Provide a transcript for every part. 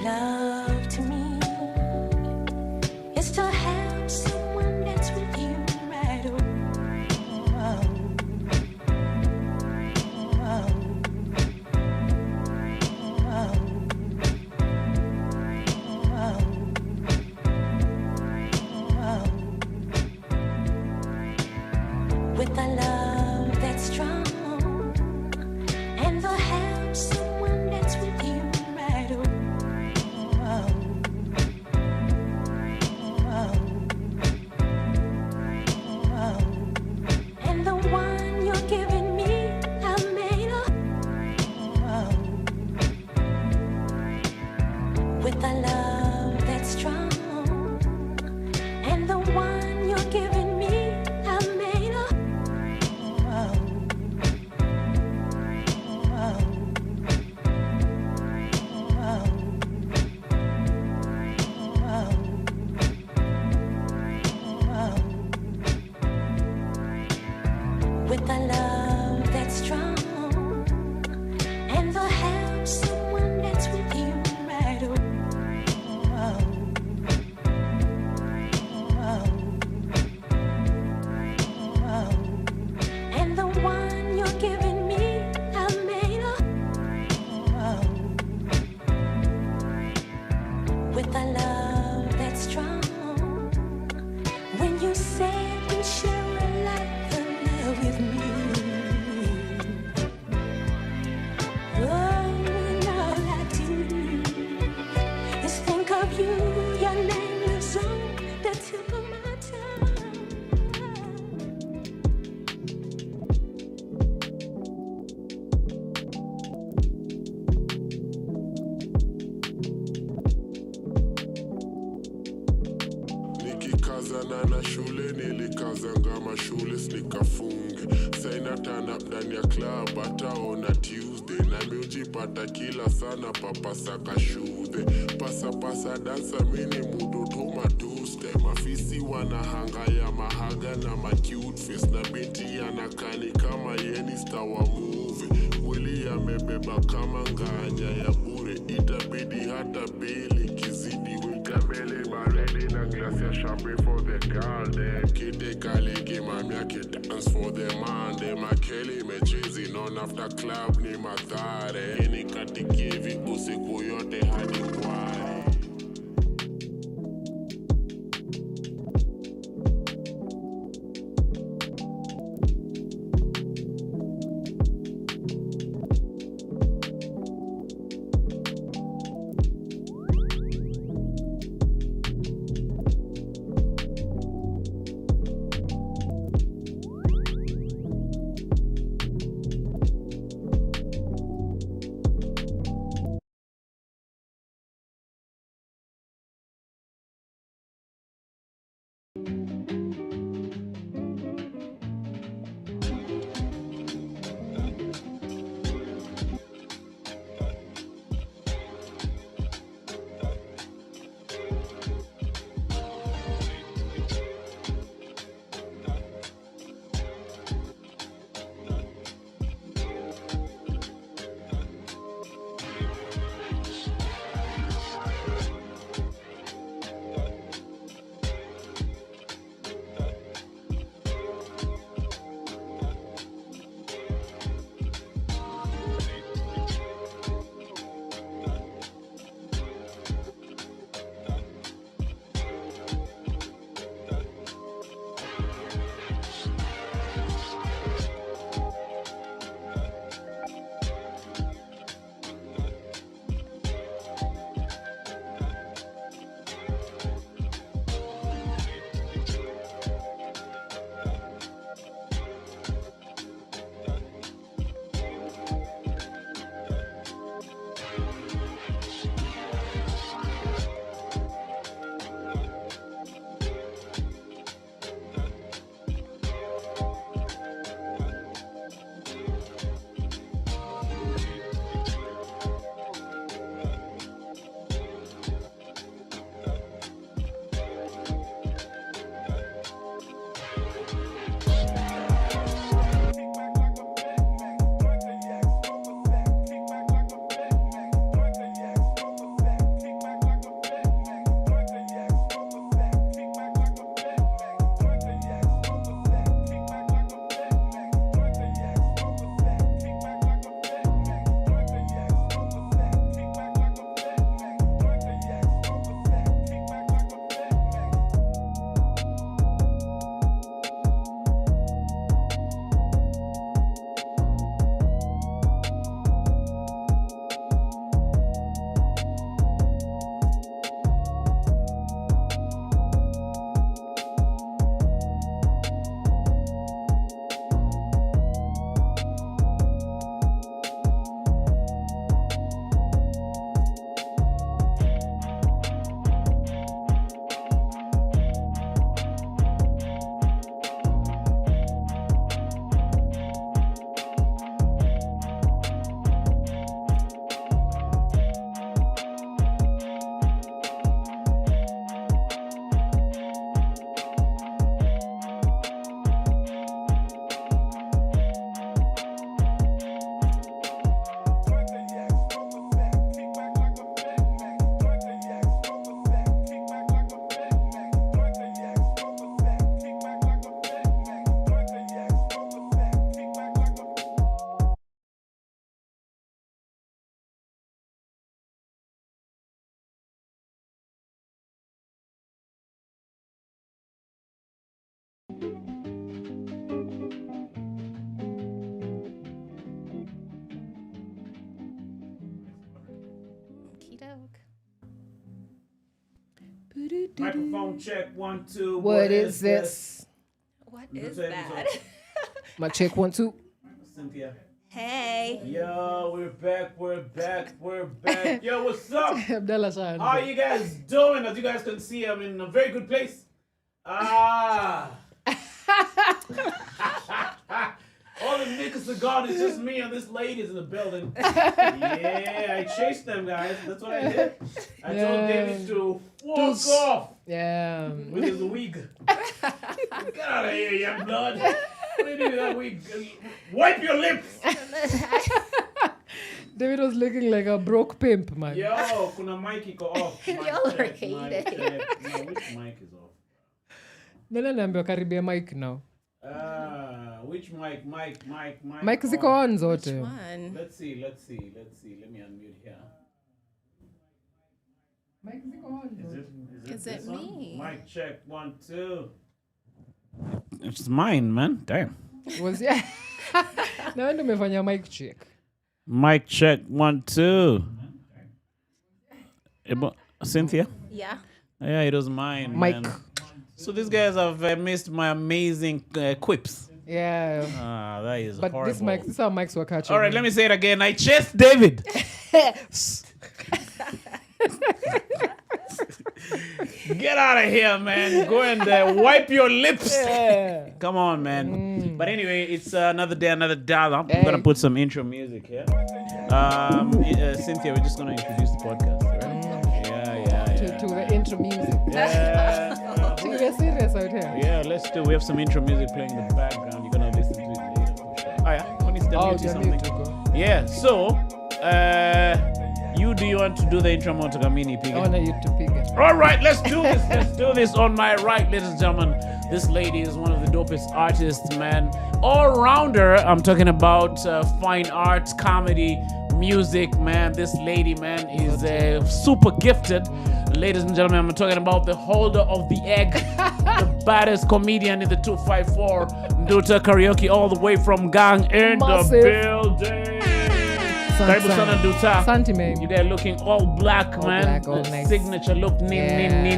Love to me is to have someone that's with you right away. With a love that's strong and to have someone that's with you right away. And the one you're giving me, I made up. With a love that's strong, and the one you're giving me, I made up. With a love that's strong, and to have someone that's with you right away. And the one you're giving me, I made up. With a love that's strong, when you said we share a life of love with me. Oh, and all I do is think of you. Your name lives on the tip of my tongue. Nikikazana na shule nilikazanga mashule nikafunge. Saina turn up ndani ya club hata ona Tuesday. Na miujipata kila sana papasaka shudhe. Pasa dansa mini mudu tuma Tuesday. Mafisi wanahanga ya mahaga na ma cute face. Na binti anakani kama yeni star wa movie. Mwili amebeba kama nganya ya bure. Itabidi hata bili kizidi wika mbele bareli na glasi ya champagne for the girl them. Kite kaliki mamia dance for the man them. Akeli mechezi non after club ni madhare. Ni katikivi usiku yote hadi kwari. Microphone check 1 2. What is this? What is that? My check 1 2. Cynthia. Hey. Yo, we're back. Yo, what's up? Abdallah Shan. How are you guys doing? As you guys can see, I'm in a very good place. All the niggas are gone. It's just me and this lady's in the building. Yeah, I chased them, guys. That's what I did. I told David to walk off Yeah. with his wig. Get out of here, young blood. What do you do with that wig? Wipe your lips. David was looking like a broke pimp, man. Yo, kuna mic iko off. Y'all are hating. No, which mic is off? Nana naambiwa karibia mic now. Which mic? Mic ziko on zote. Which one? Let's see. Let me unmute here. Mic ziko on. Is this it one? me? Mic check 1 2. It's mine, man. Damn. Was yeah. Na wewe ndio umefanya mic check. Mic check 1 2. Cynthia? Yeah. Yeah, it was mine. Mic. Man. So these guys have missed my amazing quips. Yeah. That is But horrible. this is how mics were catching. All right, let me say it again. I chased David. Get out of here, man. Go and wipe your lips. Yeah. Come on, man. But anyway, it's another day, another dollar. I'm going to put some intro music here. Cynthia, we're just going to introduce the podcast, right? To the intro music. Yeah. We're serious out here. Yeah, let's do. We have some intro music playing in the background. You're going to listen to it later. For sure. Oh, yeah. When it's done, you need to something. go. Yeah, so, do you want to do the intro Montagamini, Piggy? I want you to pick it. All right, let's do this. Let's do this. On my right, ladies and gentlemen, this lady is one of the dopest artists, man. All-rounder. I'm talking about fine arts, comedy, music, man. This lady, man, is super gifted. Ladies and gentlemen, I'm talking about the holder of the egg, the baddest comedian in the 254, Nduta Karaoke, all the way from Gang in Massive. the building. Karibu sana Nduta. Santi, man. You there looking all black, All man. black, all The nice. signature look, nini.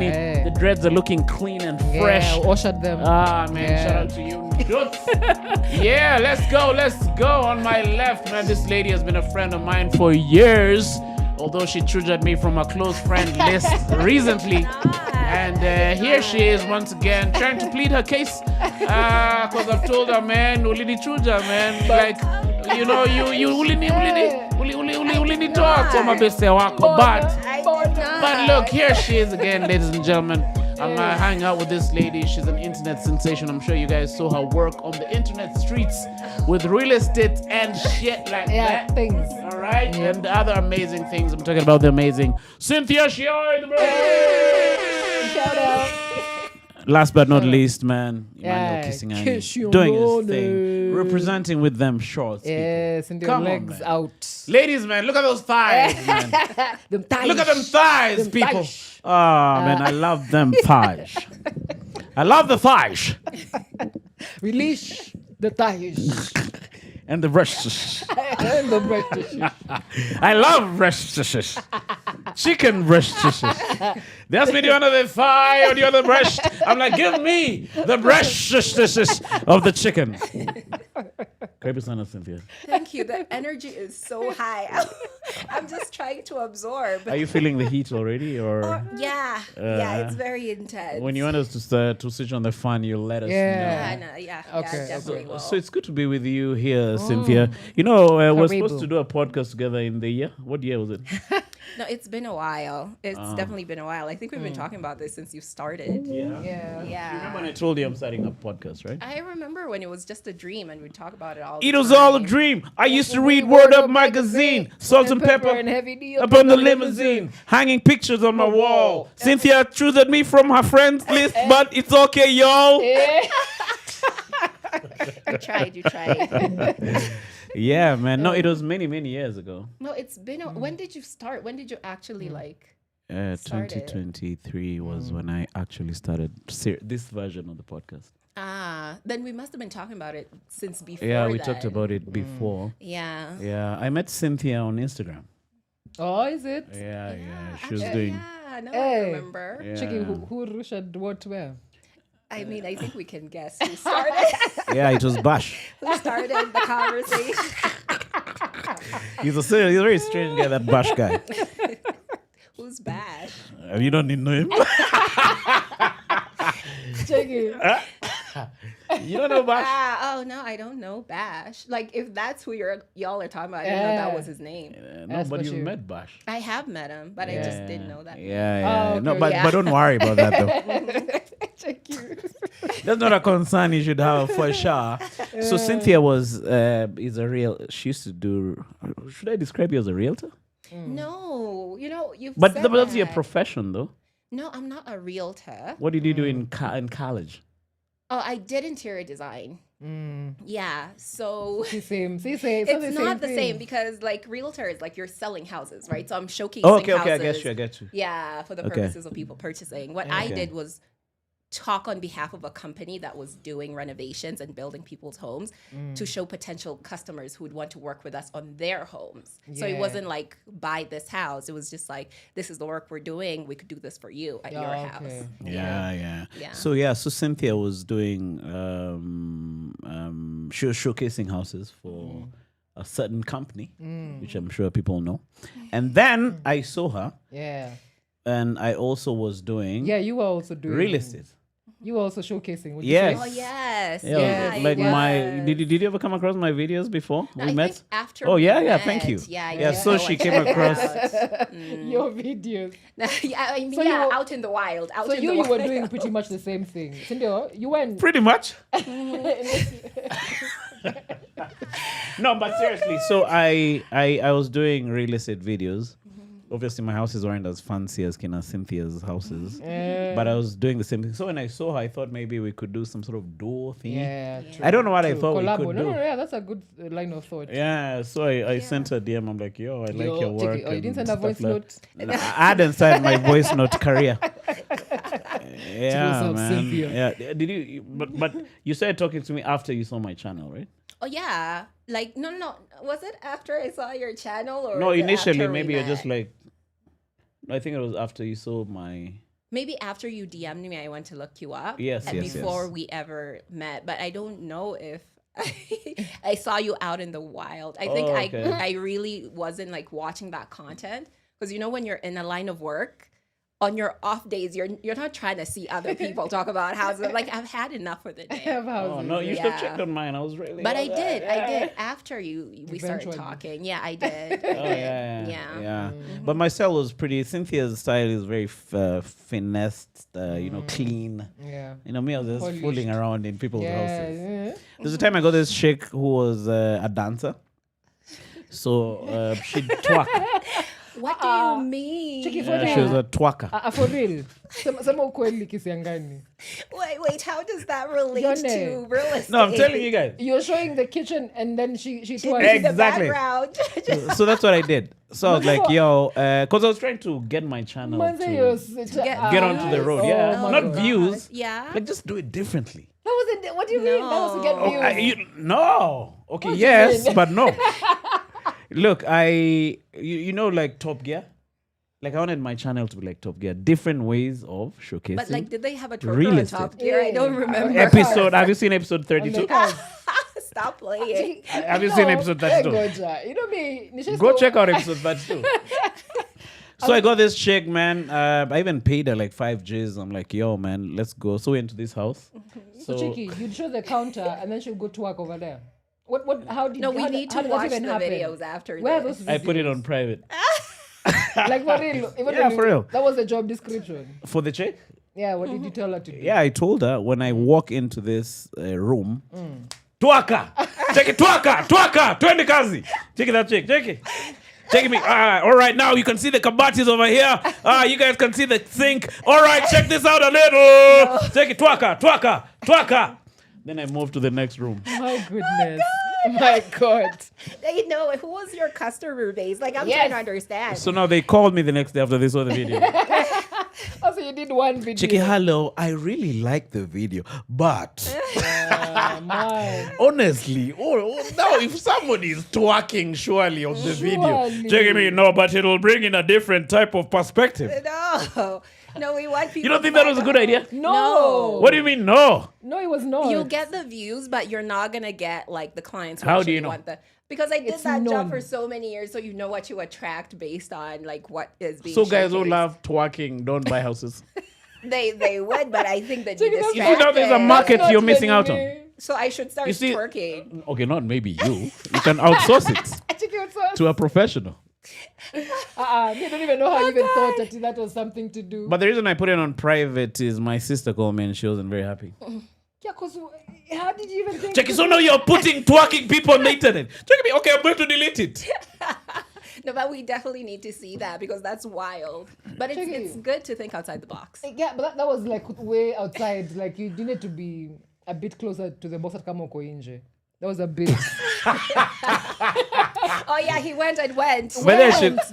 Yeah. The dreads are looking clean and fresh. Yeah, ushered them. Man, Yeah. shout out to you. Good. Yeah, let's go. On my left, man, this lady has been a friend of mine for years. Although she triggered me from a close friend list recently. And here she is once again trying to plead her case. Because I've told her, man, ulini chuja, man. Like, you know, you ulini talk to my best wako. But look, here she is again, ladies and gentlemen. I'm gonna hang out with this lady. She's an internet sensation. I'm sure you guys saw her work on the internet streets with real estate and shit like that. Things. All right, and other amazing things. I'm talking about the amazing Cynthia Ashioyah. Shout out. Last but not least, man, Yeah, Emmanuel Kissing kiss your doing his mother. thing, representing with them shorts. Yes, and your Come on, legs man. out. Ladies, man, look at those thighs, man. Them thighs. Look at them thighs, Them people. thighs. Oh, man, I love them thighs. I love the thighs. Release the thighs. And the breasts. And the breasts. I love breasts. Chicken breasts. They ask me, do you want the thigh or do you want the breast? I'm like, give me the breasts of the chicken. Karibu sana, Cynthia. Thank you. The energy is so high. I'm just trying to absorb. Are you feeling the heat already? Or Yeah, it's very intense. when you want us to switch on the fun, you'll let us Yeah. Okay. Definitely will. know. So it's good to be with you here, Cynthia. You know, we're Karibu. supposed to do a podcast together in the year. What year was it? No, it's been a while. It's definitely been a while. I think we've been talking about this since you started. Yeah. Yeah. Remember when I told you I'm starting a podcast, right? I remember when it was just a dream and we'd talk about it all. It the was all a time. dream. I used to read Word Up magazine, Salt and Pepper, and heavy deal up on the limousine, hanging pictures on my wall. Cynthia choosed me from her friends list, but it's okay, y'all. You tried. Yeah, man. No, it was many years ago. No, it's been. When did you start? When did you actually like? 2023 was when I actually started this version of the podcast. Then we must have been talking about it since before. Yeah, we then. talked about it before. Yeah. Yeah, I met Cynthia on Instagram. Oh, is it? Yeah. She was Actually, doing. Yeah, now I Hey. remember. Yeah. Chicky, who rushed what where? I mean, I think we can guess who started Yeah, it was Bash. who started the conversation. He's a very strange guy, that Bash guy. Who's Bash? You don't need to know him. Chicky. You don't know Bash? Oh no, I don't know Bash. Like if that's who y'all are talking about, I didn't know that was his name. No, Ask but what you've you- met Bash. I have met him, but I just didn't know that. Yeah. Oh, No, okay. but Yeah. but don't worry about that though. Chicky. That's not a concern you should have for sure. So Cynthia is a real. She used to do. Should I describe you as a realtor? No, you've But said that's your that. profession, though. No, I'm not a realtor. What did you do in college? Oh, I did interior design. Yeah, so Same. it's not the same because like realtors, like you're selling houses, right? So I'm showcasing Okay, houses. I get you. Yeah, for the Okay. purposes of people purchasing. What I Okay. did was talk on behalf of a company that was doing renovations and building people's homes to show potential customers who would want to work with us on their homes. So it Yeah. wasn't like buy this house. It was just like this is the work we're doing. We could do this for you at your Yeah, house. okay. Yeah. Yeah. So Cynthia was doing she was showcasing houses for a certain company, which I'm sure people know. And then I saw her, Yeah. and I also was doing Yeah, you were also doing real estate. You were also showcasing. would you Yes. say? Oh yes. Yeah, Yeah, like it my. was. Did you ever come across my videos before No, we I met? think after Oh we yeah, thank met, you. Yeah, Yeah, so she came checked it across. out. Your videos. Yeah, I mean, So you were- out in the wild. Out So in you the were wild. doing pretty much the same thing. Cynthia, you went. Pretty much. No, but seriously, so I was doing real estate videos. Obviously, my houses weren't as fancy as Kina Cynthia's houses, but I was doing the same thing. So when I saw her, I thought maybe we could do some sort of duo thing. Yeah, true. I don't know what I True. thought Collabo. we could No, do. yeah, that's a good line of thought. Yeah, so I sent her a DM. I'm like, yo, I like Yo, your work. take it. Oh, you didn't and send a stuff voice like- note? No, I hadn't started my voice note career. Yeah, up, man. Cynthia. Yeah, did you? But you started talking to me after you saw my channel, right? Oh yeah, like no. Was it after I saw your channel or? No, was it initially after we maybe you're just met? like. I think it was after you saw my. Maybe after you DM'd me, I went to look you up. Yes, and yes, before yes. we ever met, but I don't know if I saw you out in the wild. I think Oh, okay. I really wasn't like watching that content because when you're in a line of work. On your off days, you're not trying to see other people talk about houses. Like I've had enough for the day. Have houses. Oh no, you should have Yeah. checked on mine. I was really. But I oh, did. yeah. I did after we started Eventually. talking. Yeah, I did. Oh yeah. Yeah. But my style was pretty. Cynthia's style is very finessed, clean. Yeah. Me, I was just Polished. fooling around in people's Yeah, houses. yeah. There's a time I got this chick who was a dancer. So she'd twerk. What do you mean? Chiki, for She was real. a twerker. For real. Sema ukweli Kisiangani. Wait, how does that relate Yone. to real estate? No, I'm telling you guys. You're showing the kitchen and then she In twerks. the Exactly. background. So that's what I did. So I was like, yo, because I was trying to get my channel Manze, to get onto the road. Oh Yeah, my not God. views. Yeah. Like just do it differently. That was it. What do you mean? That was to get No. views. No. Okay, What do you yes, mean? but no. Look, you know, like Top Gear. Like I wanted my channel to be like Top Gear, different ways of showcasing. But like, did they have a Real twerker on estate. Top Gear? I don't remember. episode. Have you seen episode On the 32? couch. Stop playing. Have you seen episode 32? Goja. You know me. Go check out episode 32. So I got this chick, man. I even paid her like 5 G's. I'm like, yo, man, let's go. So we went to this house. So Chiki, you'd show the counter and then she'll go to work over there. What? How did? No, we how, need how to did that watch the even happen? videos after Where are this. those I put it videos? on private. Like for real. Even Yeah, though for real. That was the job description. For the chick? Yeah. What did you tell her to do? Yeah, I told her when I walk into this room, Twaka! Check it, Twaka! Twaka! 20 kazi! Check it, that chick, check it. Check me. All right, now you can see the kabatis over here. You guys can see the sink. All right, check this out a little. Check it, Twaka! Twaka! Twaka! Then I moved to the next room. My goodness. My God. They know who was your customer base. Like I'm Yes. trying to understand. So now they called me the next day after they saw the video. Also, you did one video. Chicky, hello. I really like the video, but Man. Honestly, now if somebody is twerking surely on the video, Surely. check me, no, but it'll bring in a different type of perspective. No, we want people. You don't think that was a good idea? No. What do you mean, no? No, it was not. You'll get the views, but you're not gonna get like the clients. Who How do actually you know? Want because I did It's that job known. for so many years, so you know what you attract based on like what is being. So guys who showcased. love twerking don't buy houses. They would, but I think that you Check it out. You see now there's a distracted. market Not you're missing out genuine. on. So I should start You see- twerking. Okay, not maybe you. You can outsource it Check it out. to a professional. They don't even know how you even thought that was something to do. But the reason I put it on private is my sister called me and she wasn't very happy. Yeah, because how did you even think? Check it. So now you're putting twerking people on the internet. Check me. Okay, I'm going to delete it. No, but we definitely need to see that because that's wild. But Check it's it. good to think outside the box. Yeah, but that was like way outside. Like you needed to be a bit closer to the box at Kamoko Inje. That was a bit. Oh yeah, he went and went. But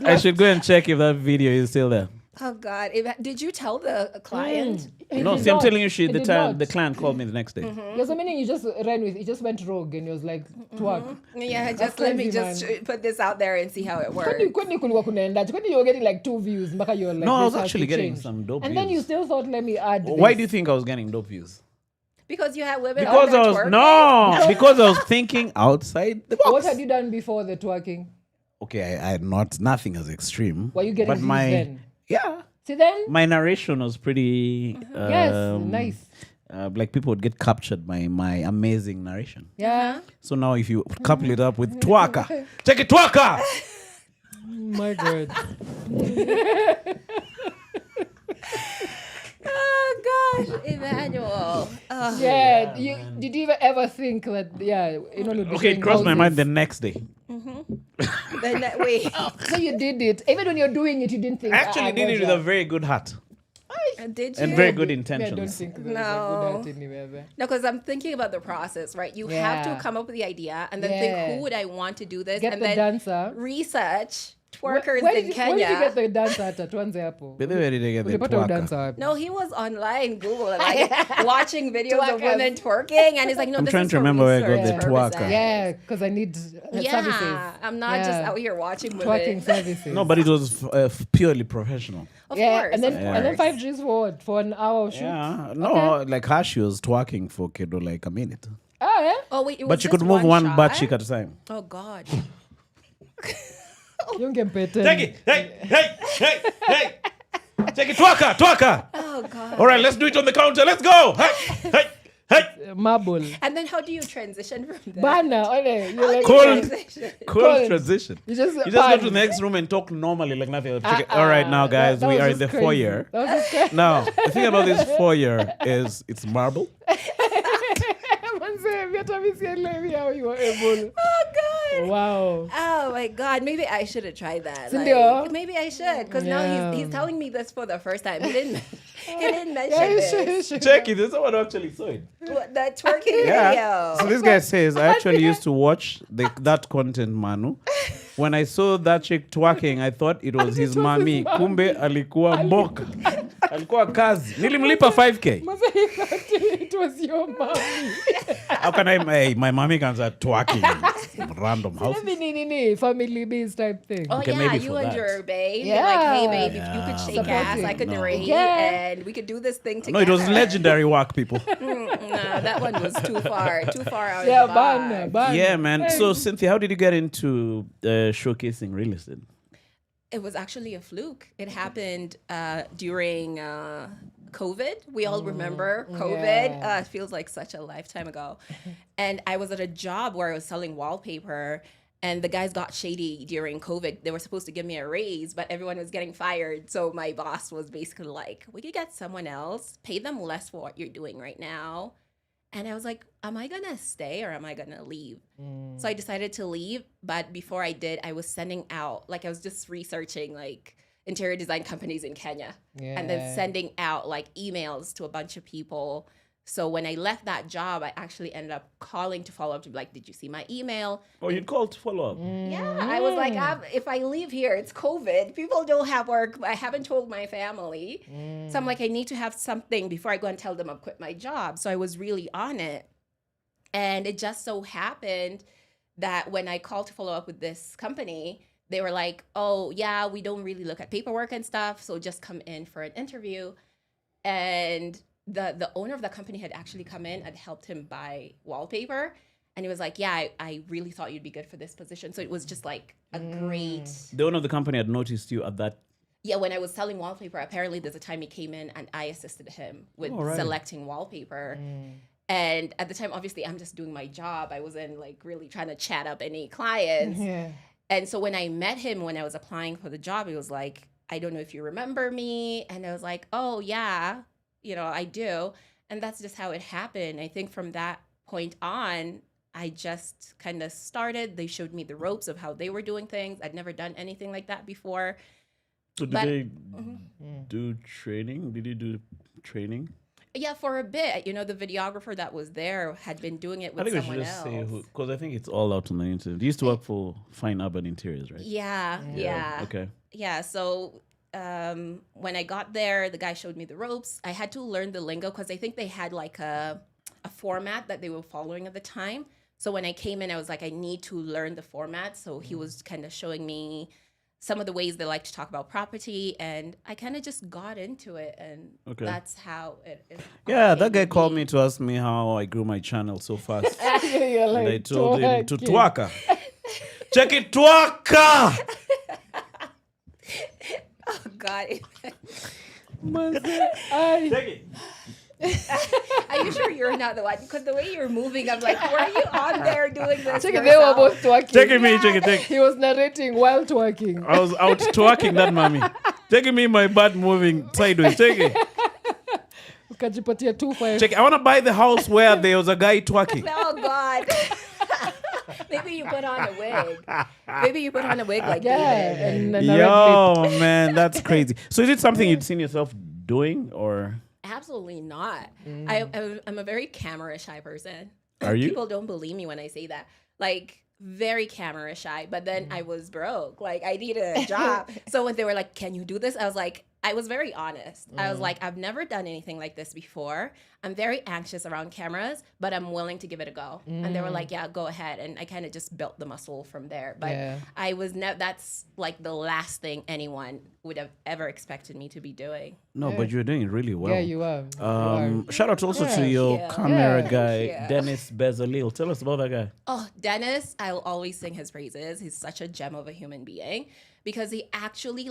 I should go and check if that video is still there. Oh God! Did you tell the client? He No, did see, I'm not. telling you, He the did time not. the client called me the next day. There's something you just ran with. He just went rogue and he was like, twerk. Yeah, That's just let me crazy, just man. put this out there and see how it works. Kwani kulikuwa kunaendaje? Kwani you were getting like 2 views mpaka you were like, No, I this was has actually to getting change. some dope And then you views. still thought, let me add Why this. do you think I was getting dope views? Because you had women. Because out I there was twerking? because I was thinking outside the box. What had you done before the twerking? Okay, I had nothing as extreme. Were you getting but views my then? yeah, See then? my narration was pretty. Yes, nice. Like people would get captured by my amazing narration. Yeah. So now if you couple it up with twerker, check it twerker. My God. Oh gosh, Emmanuel. Oh. Yeah. Did you ever think that, would be Okay, it showing crossed my houses? mind the next day. Then wait, So you did it. Even when you're doing it, you didn't think. I actually did it with a very good heart did you? and very good I don't intentions. think there's No. a good at anywhere. No, because I'm thinking about the process, right? You have Yeah. to come up with the idea and then Yeah. think, who would I want to do this? Get and the then dancer. research twerkers Where in did Kenya. you get the dancer at? Tuanze hapo. But where did they get the Ulipata twerker? dancer wapi? No, he was online, Google, like watching videos of Twerkers. women twerking, and he's like, "No, I'm this trying is to for remember where I got research the purposes." twerker. Yeah, because I need Yeah, services. I'm not just Yeah. out here watching Twerking women. services. No, but it was purely professional. Of yeah, course, and then of and then course. 5Gs for what? For an hour of shoot? Yeah, no, like her, she was twerking for Kedo like a minute, Oh, yeah? Oh wait, it was but she just could move one shot? butt cheek at a time. Oh God. Yungempete. Take it, hey, take it, twerker. Oh God. All right, let's do it on the counter. Let's go. Hey. Marble. And then how do you transition from there? Bana, ole, you're like, Cold. Transition. Cool transition. You just You just go to the next room and talk normally like nothing. All right, now guys, that we was are in just the crazy. foyer. That was just crazy. Now, the thing about this foyer is it's marble. Manze, viatu visielewi how you were able. Oh God. Wow. Oh my God, maybe I should have tried that. Cynthia? Like, maybe I should, because now Yeah. he's telling me this for the first time. He didn't mention Yeah, you this. should, you should. Check it. Someone actually saw it. The twerking Yeah. video. So this guy says, I actually used to watch that content, Manu. When I saw that chick twerking, I thought it was his mommy. Kumbe alikuwa mboka. Alikuwa kazi. Nilimlipa 5K. Manze, he thought it was your mommy. How can my mommy can start twerking in random house? Maybe nini, family based type thing. Oh Okay, yeah, maybe you for and that. your babe. Yeah. Like, hey babe, if you could shake Supporting. ass, I could No. narrate, Yeah. and we could do this thing No, together. it was legendary work, people. No, that one was too far out. Yeah, of the bana, vibe. bana. Yeah, man. Hey. So, Cynthia, how did you get into showcasing real estate? It was actually a fluke. It happened during COVID. We all remember COVID. Yeah. It feels like such a lifetime ago. And I was at a job where I was selling wallpaper, and the guys got shady during COVID. They were supposed to give me a raise, but everyone was getting fired. So my boss was basically like, we could get someone else, pay them less for what you're doing right now. And I was like, am I gonna stay or am I gonna leave? So I decided to leave. But before I did, I was sending out, like I was just researching like interior design companies in Kenya and then Yeah. sending out like emails to a bunch of people. So when I left that job, I actually ended up calling to follow up to be like, did you see my email? Oh, you'd call to follow up. Yeah, I was like, if I leave here, it's COVID. People don't have work. I haven't told my family. So I'm like, I need to have something before I go and tell them I've quit my job. So I was really on it. And it just so happened that when I called to follow up with this company, they were like, oh, yeah, we don't really look at paperwork and stuff. So just come in for an interview. And the owner of the company had actually come in and helped him buy wallpaper. And he was like, yeah, I really thought you'd be good for this position. So it was just like a great... The owner of the company had noticed you at that. Yeah, when I was selling wallpaper, apparently there's a time he came in and I assisted him with selecting wallpaper. And at the time, obviously, I'm just doing my job. I wasn't like really trying to chat up any clients. Yeah. And so when I met him, when I was applying for the job, he was like, I don't know if you remember me. And I was like, oh, yeah, I do. And that's just how it happened. I think from that point on, I just kind of started. They showed me the ropes of how they were doing things. I'd never done anything like that before. So did they do training? Did you do training? Yeah, for a bit. The videographer that was there had been doing it with someone else. Say who, because I think it's all out on the internet. You used to work for Fine Urban Interiors, right? Yeah. Okay. Yeah, so when I got there, the guy showed me the ropes. I had to learn the lingo because I think they had like a format that they were following at the time. So when I came in, I was like, I need to learn the format. So he was kind of showing me some of the ways they like to talk about property, and I kind of just got into it, and that's how it is. Yeah, that guy called me to ask me how I grew my channel so fast. You're like, And I told him to twaka. Check it, twaka! Oh, God. Check it. Are you sure you're not the one? Because the way you're moving, I'm like, were you on there doing this? Check it, they were both twerking. Check me, check it. He was narrating while twerking. I was out twerking that mommy. Checking me, my butt moving sideways. Check it. Ukajipatia 2-5. Check it. I want to buy the house where there was a guy twerking. Oh, God. Maybe you put on a wig. Maybe you put on a wig like that. And Yo, man, that's crazy. So is it something you'd seen yourself doing or... Absolutely not. I'm a very camera shy person. Are you? People don't believe me when I say that. Like, very camera shy. But then I was broke. Like, I needed a job. So when they were like, can you do this? I was like, I was very honest. I was like, I've never done anything like this before. I'm very anxious around cameras, but I'm willing to give it a go. And they were like, yeah, go ahead. And I kind of just built the muscle from there. But I was that's like the last thing anyone would have ever expected me to be doing. No, but you're doing it really well. Yeah, you are. Shout out also to your camera guy, Dennis Bezalel. Tell us about that guy. Oh, Dennis, I'll always sing his praises. He's such a gem of a human being because he actually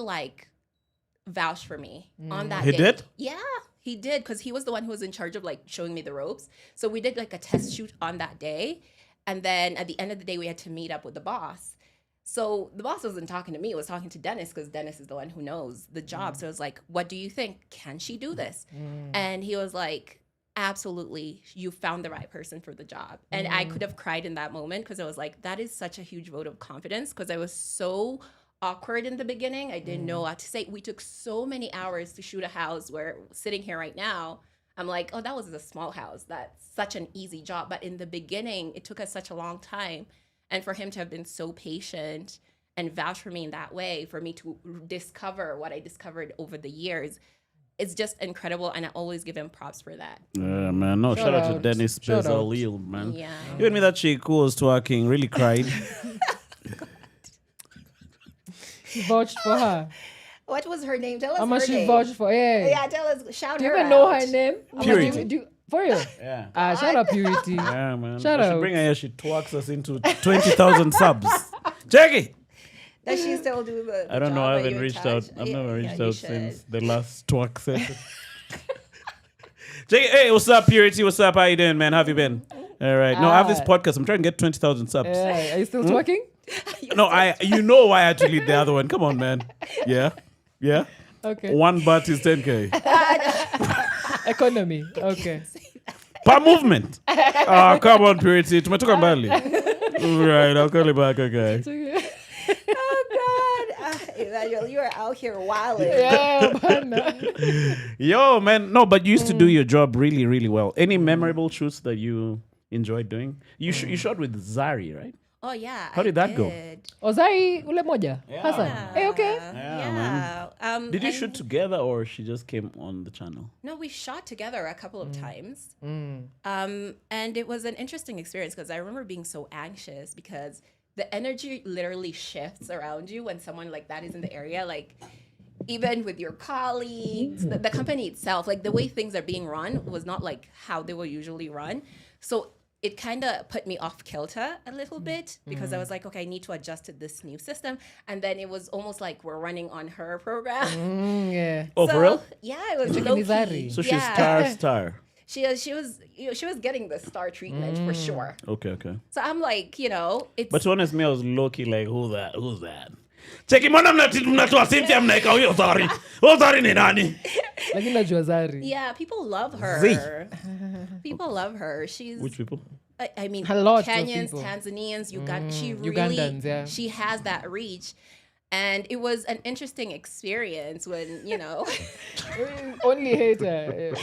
vouched for me on that day. He did? Yeah, he did because he was the one who was in charge of showing me the ropes. So we did a test shoot on that day. And then at the end of the day, we had to meet up with the boss. So the boss wasn't talking to me. It was talking to Dennis because Dennis is the one who knows the job. So it was like, what do you think? Can she do this? And he was like, absolutely, you found the right person for the job. And I could have cried in that moment because I was like, that is such a huge vote of confidence because I was so awkward in the beginning. I didn't know what to say. We took so many hours to shoot a house where sitting here right now, I'm like, oh, that was a small house. That's such an easy job. But in the beginning, it took us such a long time. And for him to have been so patient and vouch for me in that way, for me to discover what I discovered over the years, it's just incredible. And I always give him props for that. Yeah, man. No, shout out to Dennis Bezalel, man. Yeah. Even me, that chick who was twerking really cried. He vouched for her. What was her name? Tell us How her much she name. vouched for? Yeah, tell us. Shout Do you her even out. know her name? Purity. For you? Yeah. Shout out Purity. Yeah, man. Shout I should out. bring her here. She twerks us into 20,000 subs. Check it. Does she still do the I don't know. job? I Are you haven't in reached touch? out. I've Yeah, never yeah, reached you out should. since the last twerk session. Check it. Hey, what's up, Purity? What's up? How you doing, man? How have you been? All right. No, I have this podcast. I'm trying to get 20,000 subs. Are you still twerking? No, you know why I had to lead the other one. Come on, man. Yeah. Okay. One butt is 10K. Economy. Okay. Per movement. Come on, Purity. Tumetoka mbali. Right, I'll call you back, okay. Oh God, Emmanuel, you are out here wilding. Yeah, man. Yo, man. No, but you used to do your job really, really well. Any memorable shoots that you enjoyed doing? You shot with Zari, right? Oh yeah. How did that go? Ozai ule moja Hassan. Hey, okay. Yeah. Did you and- shoot together or she just came on the channel? No, we shot together a couple of times. And it was an interesting experience because I remember being so anxious because the energy literally shifts around you when someone like that is in the area. Like, even with your colleagues, the company itself, like the way things are being run was not like how they will usually run. So it kind of put me off kilter a little bit because I was like, okay, I need to adjust to this new system. And then it was almost like we're running on her program. Yeah. Oh, for real? Yeah, it was Mizari. low-key. So she's Yeah. star. She was getting the star treatment for sure. Okay. So I'm like, it's But to be honest, me, I was low-key like, who's that? Cheki mbona mnatoa Cynthia mnaeka huyo Zari. Huyo Zari ni nani? Lakini najua Zari. yeah, people love her. Z. People love her. She's Which people? I mean, A lot of Kenyans, people. Tanzanians, she really, Ugandans, yeah. she has that reach. And it was an interesting experience when, Only hater.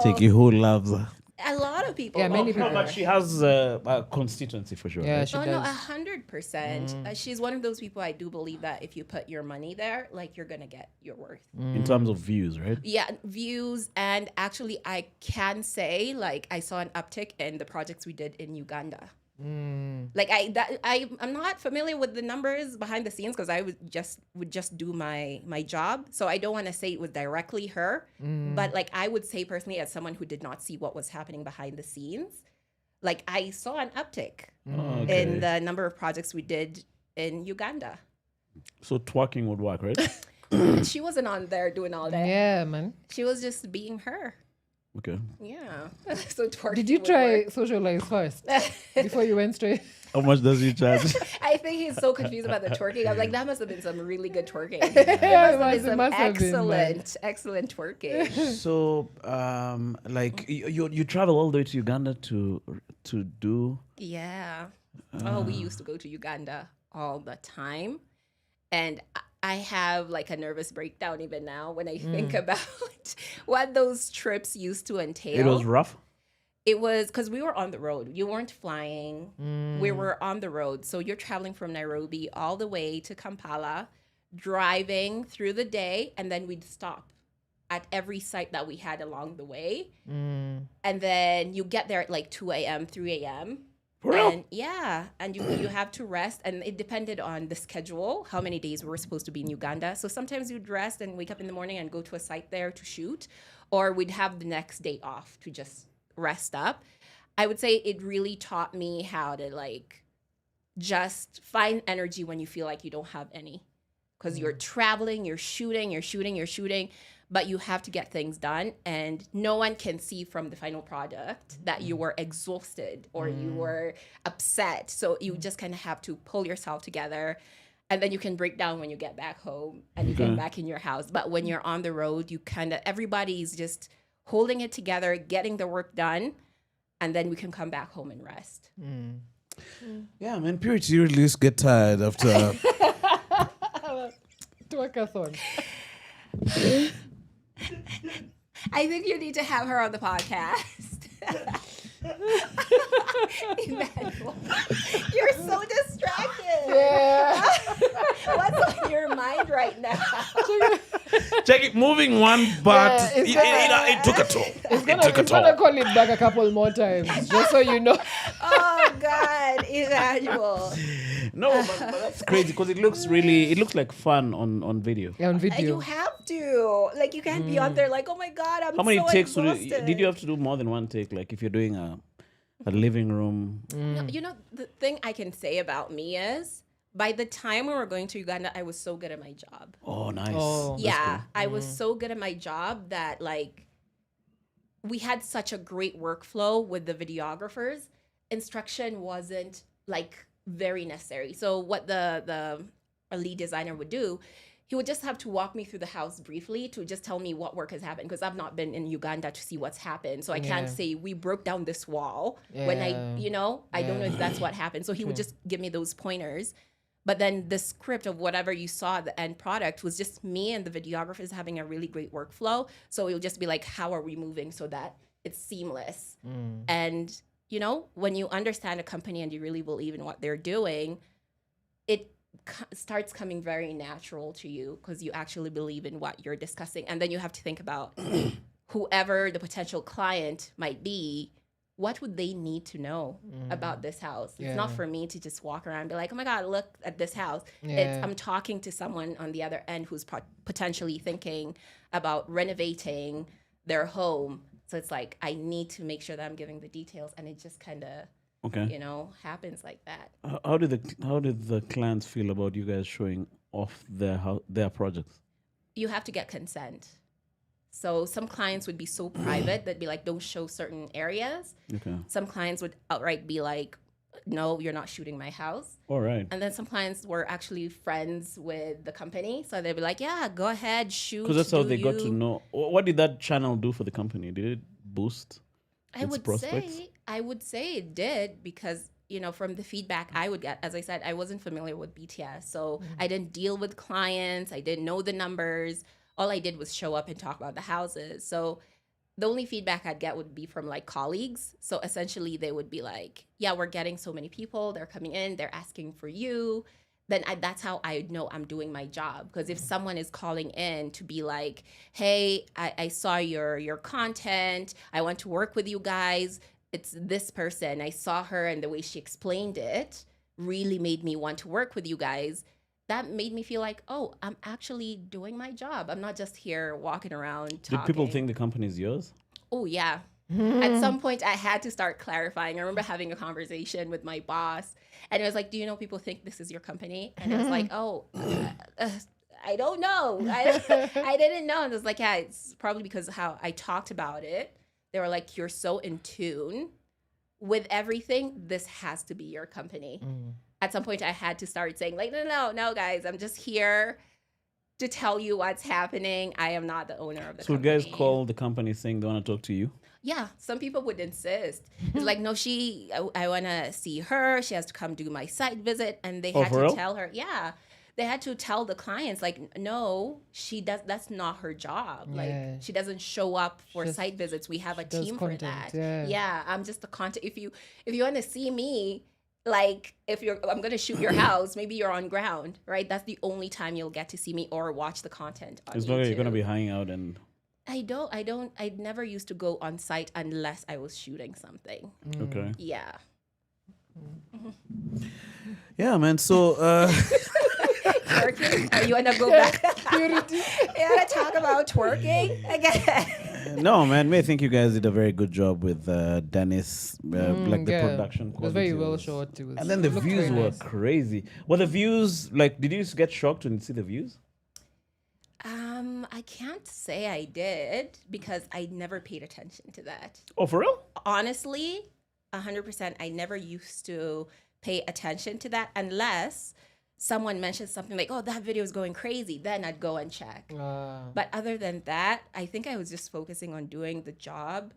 Cheki, who loves her? a lot of people. Yeah, many love her. people. But she has a constituency for sure. Yeah, right? she Oh no, does. 100%. She's one of those people I do believe that if you put your money there, like you're gonna get your worth. In terms of views, right? Yeah, views, and actually, I can say like I saw an uptick in the projects we did in Uganda. Like I'm not familiar with the numbers behind the scenes because I would just do my job. So I don't want to say it was directly her, but like I would say personally as someone who did not see what was happening behind the scenes, like I saw an uptick Okay. in the number of projects we did in Uganda. So twerking would work, right? She wasn't on there doing all that. Yeah, man. She was just being her. Okay. Yeah. So twerking Did you would try work. socialize first before you went straight? How much does he charge? I think he's so confused about the twerking. I was like, that must have been some really good twerking. Yeah, Some must have been, man. excellent twerking. So, like you travel all the way to Uganda to do. Yeah. Oh, we used to go to Uganda all the time. And I have like a nervous breakdown even now when I think about what those trips used to entail. It was rough. It was because we were on the road. You weren't flying. We were on the road. So you're traveling from Nairobi all the way to Kampala, driving through the day, and then we'd stop at every site that we had along the way. And then you get there at like 2 a.m., 3 a.m. For real? And yeah, and you have to rest. And it depended on the schedule, how many days we were supposed to be in Uganda. So sometimes you'd rest and wake up in the morning and go to a site there to shoot, or we'd have the next day off to just rest up. I would say it really taught me how to like just find energy when you feel like you don't have any, because you're traveling, you're shooting, but you have to get things done, and no one can see from the final product that you were exhausted or you were upset. So you just kind of have to pull yourself together, and then you can break down when you get back home and you get back in your house. But when you're on the road, you kind of, everybody's just holding it together, getting the work done, and then we can come back home and rest. Yeah, man, purity really get tired after. Twerkathon. I think you need to have her on the podcast. Emmanuel, you're so distracted. Yeah. What's on your mind right now? Check it. Moving one, but Yeah, it took a toll. It's gonna call it back a couple more times, just so you know. Oh God, Emmanuel. No, but that's crazy because it looks like fun on video. Yeah, on You video. have to. Like, you can't be out there like, oh my God, I'm How many so takes exhausted. did you have to do more than one take? Like if you're doing a living room. No, you know, the thing I can say about me is, by the time we were going to Uganda, I was so good at my job. Oh, nice. Oh. That's Yeah, cool. I was so good at my job that like we had such a great workflow with the videographers. Instruction wasn't like very necessary. So what the lead designer would do, he would just have to walk me through the house briefly to just tell me what work has happened, because I've not been in Uganda to see what's happened. So I can't Yeah. say we broke down this wall when I don't know if that's what happened. So he would just give me those pointers. But then the script of whatever you saw, the end product, was just me and the videographers having a really great workflow. So it would just be like, how are we moving so that it's seamless? And when you understand a company and you really believe in what they're doing, it starts coming very natural to you because you actually believe in what you're discussing. And then you have to think about whoever the potential client might be. What would they need to know about this house? It's not for me to just walk around and be like, oh my God, look at this house. I'm talking to someone on the other end who's potentially thinking about renovating their home. So it's like, I need to make sure that I'm giving the details, and it just kind of, happens like that. How did the clients feel about you guys showing off their projects? You have to get consent. So some clients would be so private that'd be like, don't show certain areas. Okay. Some clients would outright be like, no, you're not shooting my house. All right. And then some clients were actually friends with the company. So they'd be like, yeah, go ahead, shoot. Because that's how they got to know. What did that channel do for the company? Did it boost its prospects? I would say it did because, from the feedback I would get, as I said, I wasn't familiar with BTS. So I didn't deal with clients. I didn't know the numbers. All I did was show up and talk about the houses. So the only feedback I'd get would be from like colleagues. So essentially they would be like, yeah, we're getting so many people. They're coming in. They're asking for you. Then that's how I know I'm doing my job. Because if someone is calling in to be like, hey, I saw your content. I want to work with you guys. It's this person. I saw her and the way she explained it really made me want to work with you guys. That made me feel like, oh, I'm actually doing my job. I'm not just here walking around talking. Did people think the company is yours? Oh, yeah. At some point, I had to start clarifying. I remember having a conversation with my boss, and it was like, do you know people think this is your company? And I was like, oh, I don't know. I didn't know. And I was like, yeah, it's probably because of how I talked about it. They were like, you're so in tune with everything. This has to be your company. At some point, I had to start saying, like, no, guys, I'm just here to tell you what's happening. I am not the owner of the company. So guys call the company saying they want to talk to you? Yeah, some people would insist. It's like, no, I want to see her. She has to come do my site visit. And they had to tell her, yeah, they had to tell the clients, like, no, that's not her job. Yeah. Like, she doesn't show up for site visits. We have a team for that. Yeah, I'm just the content. If you want to see me, like, I'm going to shoot your house, maybe you're on ground, right? That's the only time you'll get to see me or watch the content on As long YouTube. as you're going to be hanging out and... I never used to go on site unless I was shooting something. Okay. Yeah. Yeah, man. So... Twerking? You want to go back? You want to talk about twerking again? No, man. I think you guys did a very good job with Dennis. The production quality. It was very well shot. And then the views were crazy. Were the views, like, did you get shocked when you see the views? I can't say I did because I never paid attention to that. Oh, for real? Honestly, 100%. I never used to pay attention to that unless someone mentions something like, oh, that video is going crazy. Then I'd go and check. But other than that, I think I was just focusing on doing the job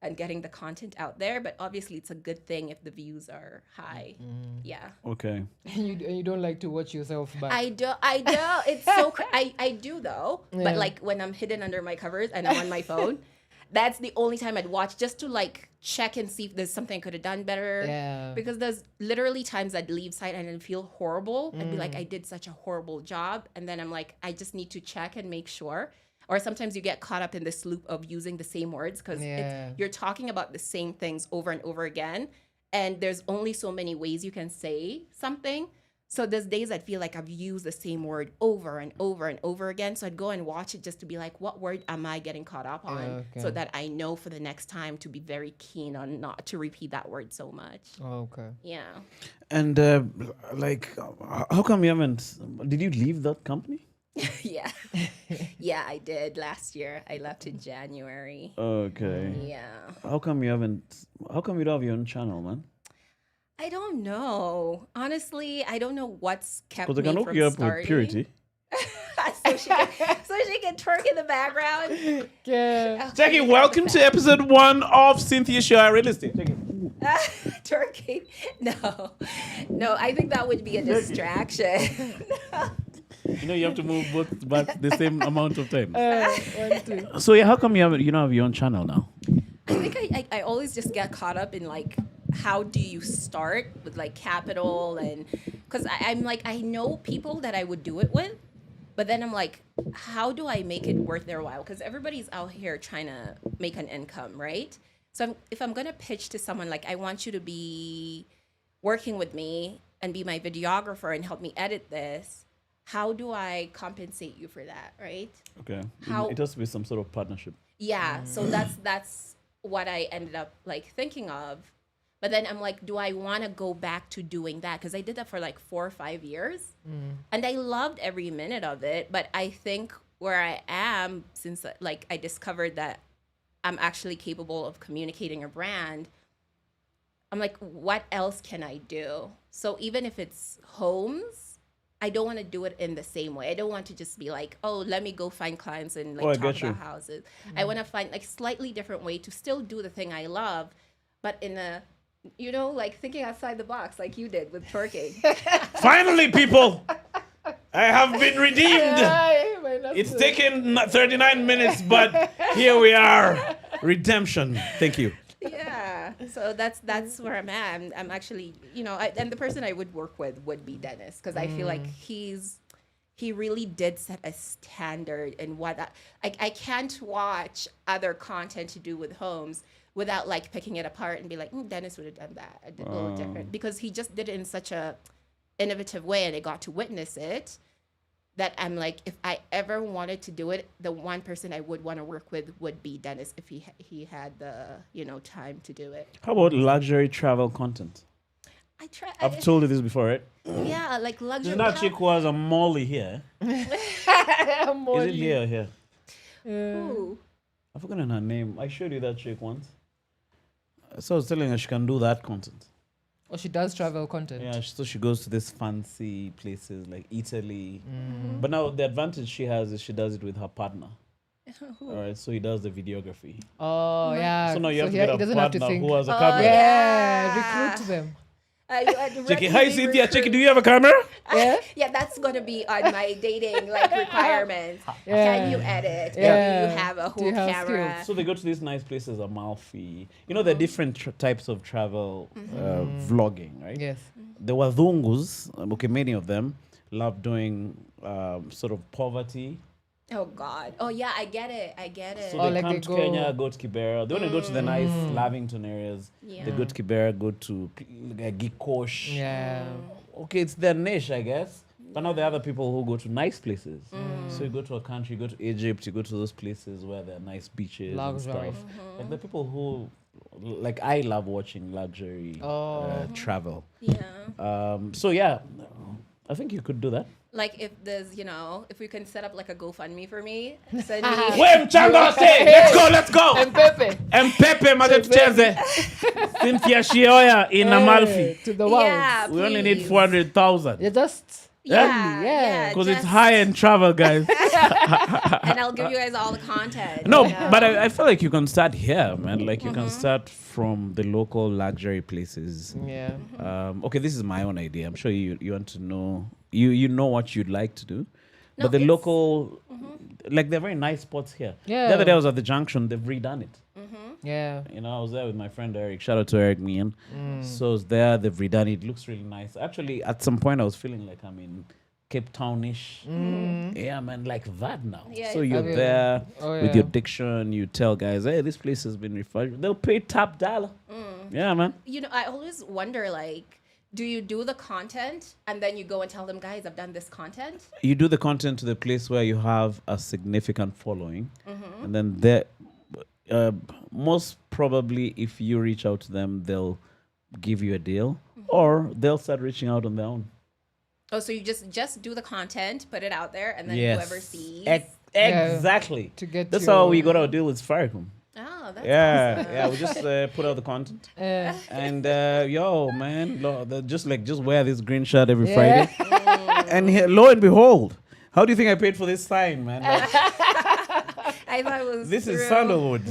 and getting the content out there. But obviously, it's a good thing if the views are high. Yeah. Okay. And you don't like to watch yourself back. I do. It's so I do though. Yeah. But like when I'm hidden under my covers and I'm on my phone, that's the only time I'd watch just to like check and see if there's something I could have done better. Yeah. Because there's literally times I'd leave site and I'd feel horrible. I'd be like, I did such a horrible job. And then I'm like, I just need to check and make sure. Or sometimes you get caught up in this loop of using the same words because you're talking about the same things over and over again. And there's only so many ways you can say something. So there's days I'd feel like I've used the same word over and over and over again. So I'd go and watch it just to be like, what word am I getting caught up on? So that I know for the next time to be very keen on not to repeat that word so much. Oh, okay. Yeah. And how come you haven't... Did you leave that company? Yeah. Yeah, I did last year. I left in January. Okay. Yeah. How come you don't have your own channel, man? I don't know. Honestly, I don't know what's kept me Because I can from hook you up starting. with Purity. so she can twerk in the background. Yeah. Jackie, welcome to episode 1 of Cynthia Ashioyah Real Estate. Take it. Twerking? No, I think that would be a distraction. You know, you have to move both back the same amount of time. 1, 2. So yeah, how come you don't have your own channel now? I think I always just get caught up in like how do you start with like capital, and because I'm like, I know people that I would do it with, but then I'm like, how do I make it worth their while? Because everybody's out here trying to make an income, right? So if I'm gonna pitch to someone like, I want you to be working with me and be my videographer and help me edit this, how do I compensate you for that, right? Okay. How- It has to be some sort of partnership. Yeah, so that's what I ended up like thinking of. But then I'm like, do I want to go back to doing that? Because I did that for like 4 or 5 years, and I loved every minute of it. But I think where I am, since like I discovered that I'm actually capable of communicating a brand, I'm like, what else can I do? So even if it's homes, I don't want to do it in the same way. I don't want to just be like, oh, let me go find clients and like I talk get you. about houses. I want to find like slightly different way to still do the thing I love, but in a, you know, like thinking outside the box, like you did with twerking. Finally, people, I have been redeemed. Ay, may nasa- It's taken 39 minutes, but here we are. Redemption. Thank you. Yeah, so that's where I'm at. I'm actually, you know, and the person I would work with would be Dennis, because I feel like he really did set a standard in what I can't watch other content to do with homes without like picking it apart and be like, Dennis would have done that a little different, because he just did it in such a innovative way, and I got to witness it. That I'm like, if I ever wanted to do it, the one person I would want to work with would be Dennis, if he had the, you know, time to do it. How about luxury travel content? I try. I've told you this before, right? Yeah, like luxury. Isn't that chick who has a molly here? Is it here or here? Ooh. I've forgotten her name. I showed you that chick once. So I was telling her she can do that content. Oh, she does travel content. Yeah, so she goes to these fancy places like Italy. But now the advantage she has is she does it with her partner. All right, so he does the videography. Oh, yeah. So now you have to he get a doesn't have to partner think. who has a camera. Yeah, recruit them. Checky, hi Cynthia. Checky, do you have a camera? Yeah. Yeah, that's gonna be on my dating like requirements. Yeah. Can you edit? Yeah. Do you have a Do whole you have camera? skills? So they go to these nice places, Amalfi. You know, there are different types of travel vlogging, right? Yes. The Wadhungus, okay, many of them love doing sort of poverty. Oh God. Oh yeah, I get it. I get it. So Oh, they like come they to go- Kenya, go to Kibera. They want to go to the nice Lavington areas. Yeah. They go to Kibera, go to Gikosh. Yeah. Okay, it's their niche, I guess. But now there are other people who go to nice places. So you go to a country, you go to Egypt, you go to those places where there are nice beaches Luxury. and stuff. Like the people who, like I love watching luxury travel. Yeah. So yeah, I think you could do that. Like if there's, you know, if we can set up like a GoFundMe for me, send me. Wait, Mchanga, stay. Let's go. And Pepe. Pepe, Mother Cheze. Cynthia Ashioyah in Amalfi. To the world. Yeah, We only need please. 400,000. Yeah, just Yeah, yeah. Because it's just- high-end travel, guys. and I'll give you guys all the content. No, you know? but I feel like you can start here, man. Like you can start from the local luxury places. Yeah. Okay, this is my own idea. I'm sure you want to know. You know what you'd like to do. No, But the it's- local, like they're very nice spots here. Yeah. The other day I was at the junction. They've redone it. Yeah. You know, I was there with my friend Eric. Shout out to Eric Mian. So I was there. They've redone it. It looks really nice. Actually, at some point, I was feeling like I'm in Cape Townish. Yeah, man, like that now. Yeah, so it's you're okay. there Oh, with your yeah. diction. You tell guys, hey, this place has been refurbished. They'll pay top dollar. Yeah, man. You know, I always wonder, like, do you do the content and then you go and tell them, guys, I've done this content? You do the content to the place where you have a significant following, and then there, most probably, if you reach out to them, they'll give you a deal, or they'll start reaching out on their own. Oh, so you just do the content, put it out there, and then Yes. whoever sees. Exactly. To get That's your- how we got our deal with Faricom. Oh, that's Yeah, awesome. yeah. We just put out the content, Yeah. and yo, man, just wear this green shirt every Yeah. Friday, and lo and behold, how do you think I paid for this sign, man? Like, I thought it was this is through- sandalwood.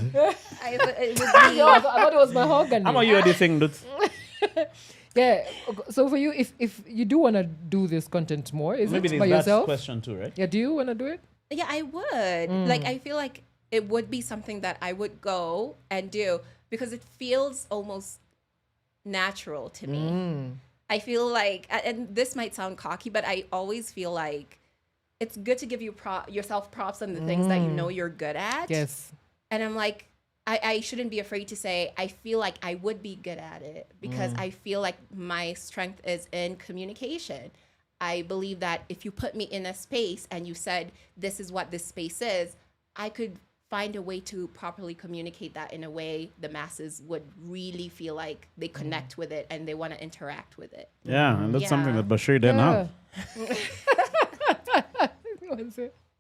I thought it would Yo, I be. thought it was mahogany. How about you? What do you think, dude? Yeah. So for you, if you do want to do this content more, is Maybe it there's by that yourself? question too, right? Yeah. Do you want to do it? Yeah, I would. Like, I feel like it would be something that I would go and do because it feels almost natural to me. I feel like, and this might sound cocky, but I always feel like it's good to give yourself props on the things that you know you're good at. Yes. And I'm like, I shouldn't be afraid to say, I feel like I would be good at it because I feel like my strength is in communication. I believe that if you put me in a space and you said, this is what this space is, I could find a way to properly communicate that in a way the masses would really feel like they connect with it and they want to interact with it. Yeah, and that's something that Bashir didn't have.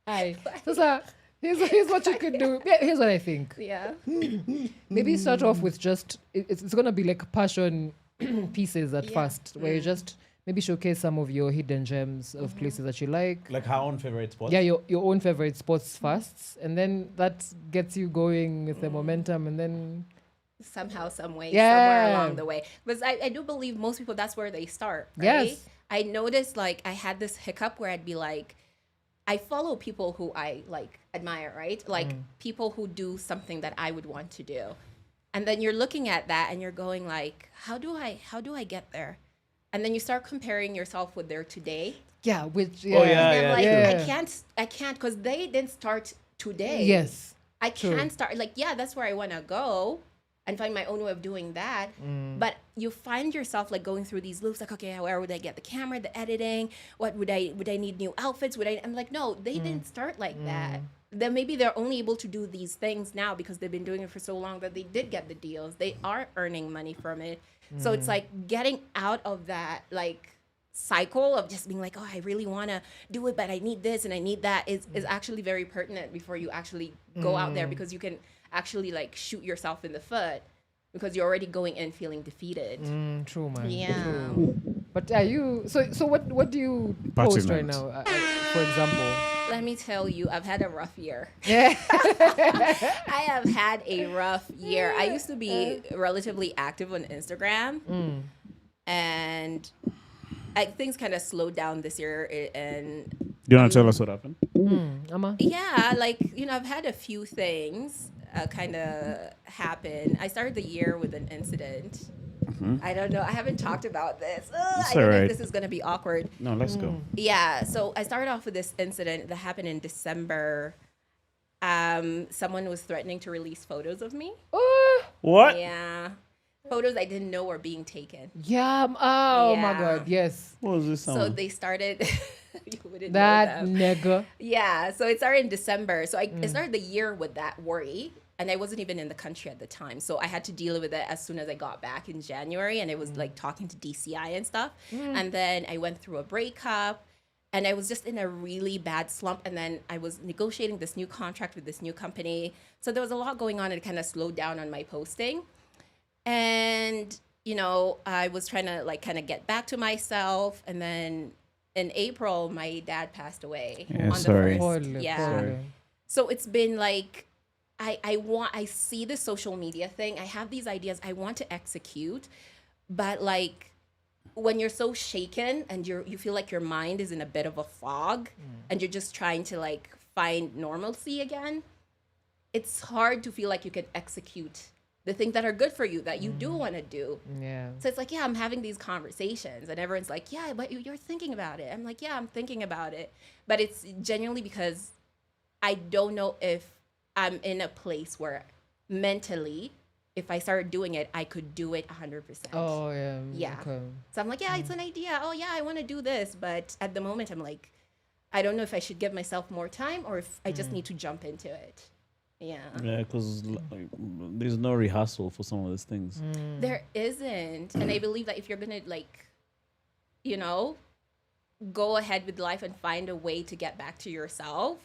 Hi. So, here's what you could do. Yeah, here's what I think. Yeah. Maybe start off with just, it's going to be like passion pieces at first, where you just maybe showcase some of your hidden gems of places that you like. Like her own favorite spots. Yeah, your own favorite spots first. And then that gets you going with the momentum, and then Somehow, some way, Yeah. somewhere along the way. Because I do believe most people, that's where they start, right? Yes. I noticed, like, I had this hiccup where I'd be like, I follow people who I, like, admire, right? Like, people who do something that I would want to do. And then you're looking at that and you're going, like, how do I get there? And then you start comparing yourself with their today. yeah, which Oh, yeah. And I'm like, yeah. I can't, because they didn't start today. Yes. I True. can start, like, yeah, that's where I want to go and find my own way of doing that. But you find yourself like going through these loops, like, okay, where would I get the camera, the editing? What would I need new outfits? I'm like, no, they didn't start like that. Then maybe they're only able to do these things now because they've been doing it for so long that they did get the deals. They are earning money from it. So it's like getting out of that, like, cycle of just being like, oh, I really want to do it, but I need this and I need that is actually very pertinent before you actually go out there, because you can actually like shoot yourself in the foot because you're already going in feeling defeated. True, man. Yeah. True. But are you so what do you post right Pertinent. now? For example. Let me tell you, I've had a rough year. Yeah. I have had a rough year. I used to be relatively active on Instagram, and things kind of slowed down this year. And Do you want to tell us what happened? Amma? yeah, like, I've had a few things kind of happen. I started the year with an incident. I don't know. I haven't talked about this. I don't know alright. if this is going to be awkward. No, let's go. Yeah, so I started off with this incident that happened in December. Someone was threatening to release photos of me. What? Yeah. Photos I didn't know were being taken. Yeah. Oh my Yeah. God. Yes. What was this So sound? they started. You wouldn't That know them. nigga. Yeah. So it started in December. So I started the year with that worry. And I wasn't even in the country at the time. So I had to deal with it as soon as I got back in January. And it was like talking to DCI and stuff. And then I went through a breakup. And I was just in a really bad slump. And then I was negotiating this new contract with this new company. So there was a lot going on. And it kind of slowed down on my posting. And, I was trying to like kind of get back to myself. And then in April, my dad passed away Yeah, on sorry. the 1st. Poorly, Yeah. poorly. So it's been like, I see the social media thing. I have these ideas I want to execute, but like when you're so shaken and you feel like your mind is in a bit of a fog and you're just trying to like find normalcy again, it's hard to feel like you can execute the things that are good for you that you do want to do. Yeah. So it's like, yeah, I'm having these conversations and everyone's like, yeah, but you're thinking about it. I'm like, yeah, I'm thinking about it. But it's genuinely because I don't know if I'm in a place where mentally, if I started doing it, I could do it 100%. Oh yeah. Yeah. Okay. So I'm like, yeah, it's an idea. Oh yeah, I want to do this. But at the moment, I'm like, I don't know if I should give myself more time or if I just need to jump into it. Yeah. Yeah, because there's no rehearsal for some of these things. There isn't. And I believe that if you're going to like, go ahead with life and find a way to get back to yourself,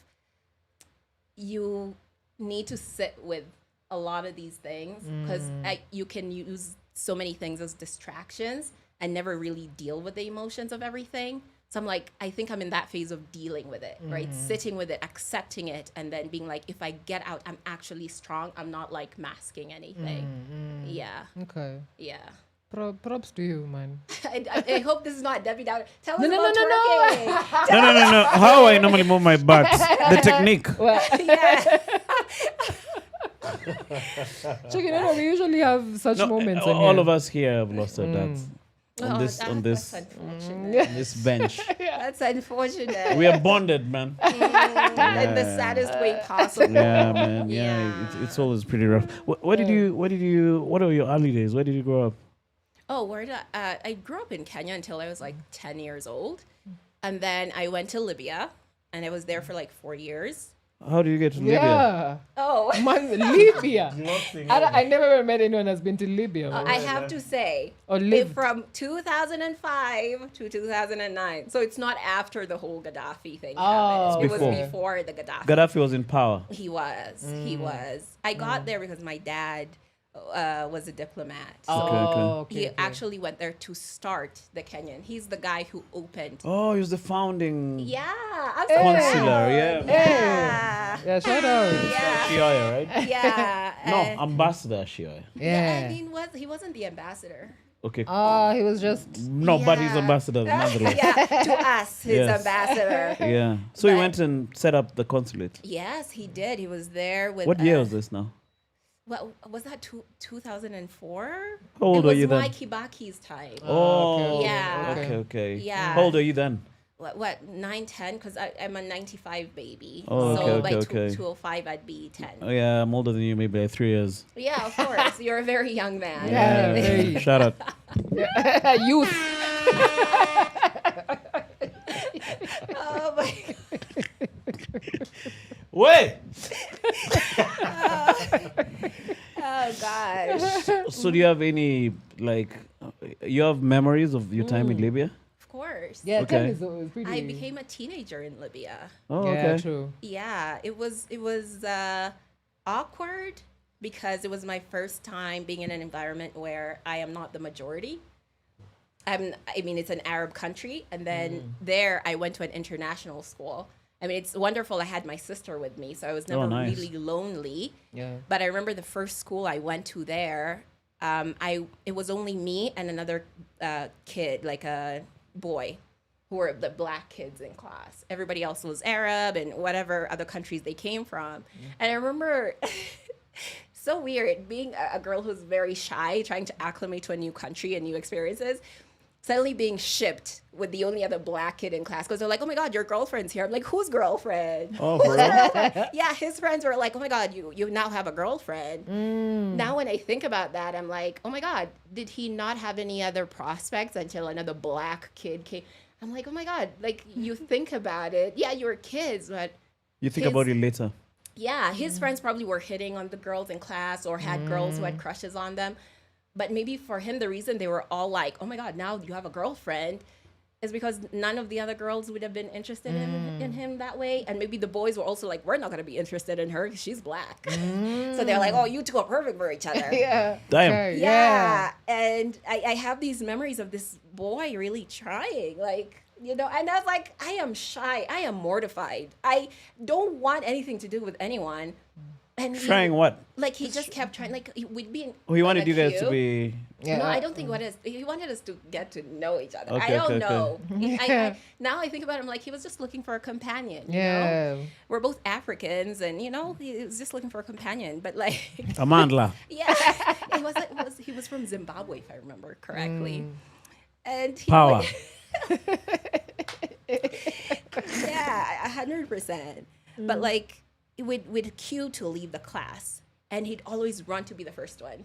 you need to sit with a lot of these things because you can use so many things as distractions and never really deal with the emotions of everything. So I'm like, I think I'm in that phase of dealing with it, right? Sitting with it, accepting it, and then being like, if I get out, I'm actually strong. I'm not like masking anything. Yeah. Okay. Yeah. Props to you, man. I hope this is not Debbie Downer. Tell us No, about no, twerking. No. How I normally move my butt. The technique. Yeah. Check it out. We usually have such moments. on all here. of us here have lost our dads on this That's unfortunate. on this bench. That's unfortunate. We are bonded, man. In the saddest way possible. Yeah, man. Yeah, Yeah. it's always pretty rough. What are your early days? Where did you grow up? Oh, I grew up in Kenya until I was like 10 years old. And then I went to Libya and I was there for like 4 years. How do you get to Libya? Yeah. Oh, Man, Libya. I never met anyone that's been to Libya. I have to say, Or lived. from 2005 to 2009. So it's not after the whole Gaddafi thing happened. It was before. before the Gaddafi. Gaddafi was in power. He was. I got there because my dad was a diplomat. So Okay. he actually went there to start the Kenyan. He's the guy who opened. Oh, he was the founding Yeah, I'm so consular. proud. Yeah. Yeah. Yeah, shout out. Yeah. Ashioyah, right? Yeah. No, Ambassador Ashioyah. Yeah. I mean, he wasn't the ambassador. Okay. He was just. No, but he's Yeah. ambassador nonetheless. Yeah, to us, his Yes. ambassador. Yeah. So he But- went and set up the consulate. Yes, he did. He was there with. What year was this now? What was that? 2004. How old it were was you then? Mai Kibaki's time. Oh, Yeah. Okay. Yeah. How old are you then? What 9, 10? Because I'm a 95 baby. Oh, so okay, by okay. 205, I'd be 10. Oh, yeah, I'm older than you, maybe like 3 years. Yeah, of course. You're a very young man. Yeah, very. Shout out. Youth. Oh my. Wait. Oh gosh. So do you have any you have memories of your time in Libya? Of course. Yeah, Okay. 10 is pretty. I became a teenager in Libya. Oh, Yeah, okay. true. Yeah, it was awkward because it was my first time being in an environment where I am not the majority. I mean, it's an Arab country, and then there I went to an international school. I mean, it's wonderful. I had my sister with me, so I was never nice. really lonely. Yeah. But I remember the first school I went to there, it was only me and another kid, like a boy, who were the black kids in class. Everybody else was Arab and whatever other countries they came from. And I remember, so weird, being a girl who's very shy, trying to acclimate to a new country and new experiences, suddenly being shipped with the only other black kid in class because they're like, oh my God, your girlfriend's here. I'm like, whose girlfriend? Oh, for real? Yeah, his friends were like, oh my God, you now have a girlfriend. Now when I think about that, I'm like, oh my God, did he not have any other prospects until another black kid came? I'm like, oh my God, like you think about it. Yeah, you were kids, but You think His- about it later. yeah, his friends probably were hitting on the girls in class or had girls who had crushes on them. But maybe for him, the reason they were all like, oh my God, now you have a girlfriend is because none of the other girls would have been interested in him that way. And maybe the boys were also like, we're not going to be interested in her because she's black. So they're like, oh, you two are perfect for each other. Yeah. Damn. Okay, Yeah. And I have these memories of this boy really trying, like, you know, and I was like, I am shy. I am mortified. I don't want anything to do with anyone. And Trying what? Like, he just kept trying. Like, we'd be in. Oh, he wanted in a you guys to queue. be. Yeah. No, I don't think he wanted us to get to know each other. Okay, I don't okay, know. okay. Now I think about it, I'm like, he was just looking for a companion. You Yeah. know? We're both Africans, and, you know, he was just looking for a companion. But, like, Amandla. yeah, he was from Zimbabwe, if I remember correctly. And he Power. yeah, 100%. But like, we'd queue to leave the class, and he'd always run to be the first one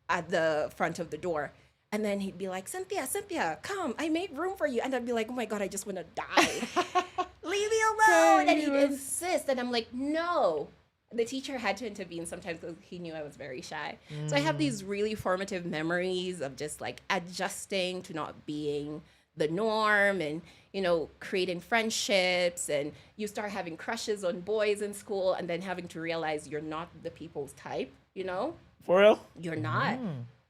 at the front of the door. And then he'd be like, Cynthia, come, I made room for you. And I'd be like, oh my God, I just want to die. Leave me alone. And he'd insist. And I'm like, no. The teacher had to intervene sometimes because he knew I was very shy. So I have these really formative memories of just like adjusting to not being the norm and, you know, creating friendships, and you start having crushes on boys in school and then having to realize you're not the people's type, you know? For real? You're not.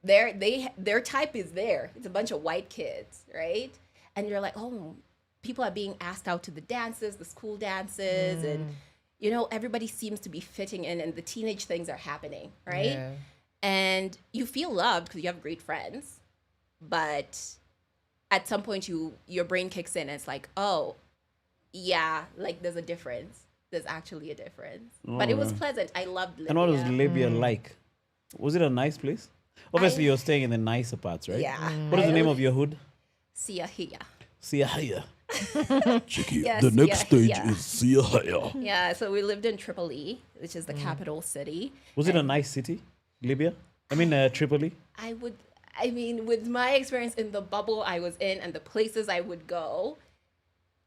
Their type is there. It's a bunch of white kids, right? And you're like, oh, people are being asked out to the dances, the school dances, and you know, everybody seems to be fitting in, and the teenage things are happening, right? Yeah. And you feel loved because you have great friends, but at some point your brain kicks in and it's like, oh, yeah, like there's a difference. there's actually a difference. But it was pleasant. I loved Libya. And what was Libya like? Was it a nice place? Obviously, you're staying in the nicer parts, right? Yeah. What is the name of your hood? Siyahia. Siahia. Chicky, Yes, the next stage yeah. is Siyahia. Yeah, so we lived in Tripoli, which is the capital city. Was it a nice city, Libya? I mean, Tripoli? I mean, with my experience in the bubble I was in and the places I would go,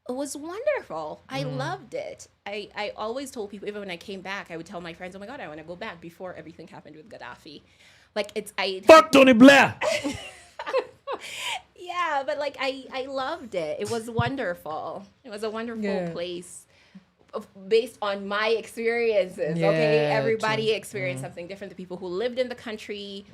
it was wonderful. I loved it. I always told people, even when I came back, I would tell my friends, oh my God, I want to go back before everything happened with Gaddafi. Like, Fuck Tony Blair! yeah, but like, I loved it. It was wonderful. It was a wonderful place based on my experiences. Okay, everybody experienced something different. The people who lived in the country,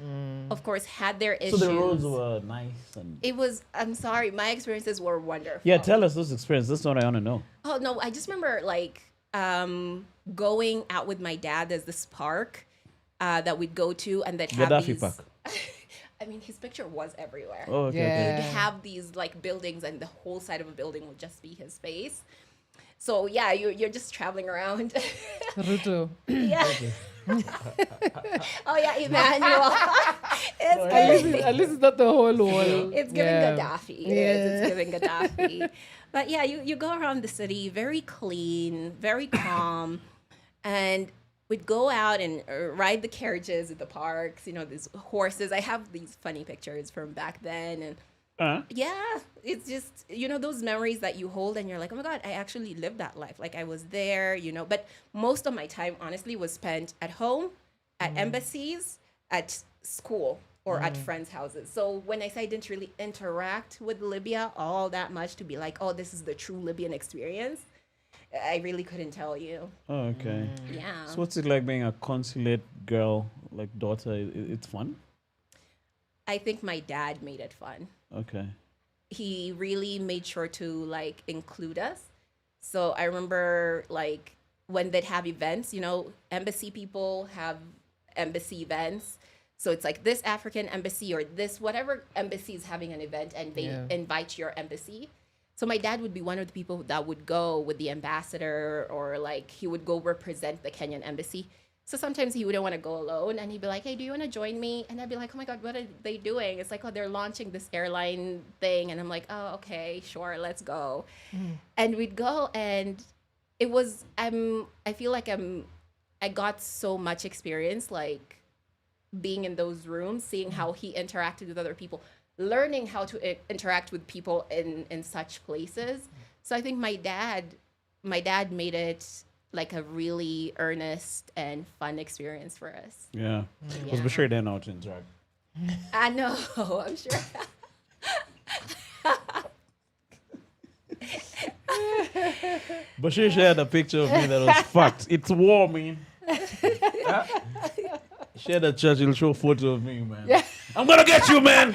of course, had their issues. So the roads were nice. And It was, I'm sorry, my experiences were wonderful. yeah, tell us those experiences. That's what I want to know. Oh, no, I just remember like going out with my dad. There's this park that we'd go to and that have Gaddafi these... Park. I mean, his picture was everywhere. Oh, okay. Yeah. You'd have these like buildings and the whole side of a building would just be his face. So yeah, you're just traveling around. Ruto. Yeah. Oh yeah, Emmanuel. At least it's not the whole wall. It's giving Gaddafi. It is. Yeah. It's giving Gaddafi. But yeah, you go around the city, very clean, very calm, and we'd go out and ride the carriages at the parks. You know, these horses. I have these funny pictures from back then, and yeah, it's just, you know, those memories that you hold and you're like, oh my God, I actually lived that life. Like I was there, you know, but most of my time, honestly, was spent at home, at embassies, at school, or at friends' houses. So when I say I didn't really interact with Libya all that much to be like, oh, this is the true Libyan experience, I really couldn't tell you. Oh, okay. Yeah. So what's it like being a consulate girl, like daughter? It's fun? I think my dad made it fun. Okay. He really made sure to like include us. So I remember like when they'd have events, you know, embassy people have embassy events. So it's like this African embassy or this whatever embassy is having an event and they invite your embassy. So my dad would be one of the people that would go with the ambassador or like he would go represent the Kenyan embassy. So sometimes he wouldn't want to go alone and he'd be like, hey, do you want to join me? And I'd be like, oh my God, what are they doing? It's like, oh, they're launching this airline thing. And I'm like, oh, okay, sure, let's go. And we'd go and it was, I feel like I got so much experience, like being in those rooms, seeing how he interacted with other people, learning how to interact with people in such places. So I think my dad made it like a really earnest and fun experience for us. Yeah. Because we're sure they're not to interact. I know, I'm sure. Bashir shared a picture of me that was fucked. It's war, man. Shared a Churchill show photo of me, man. I'm gonna get you, man.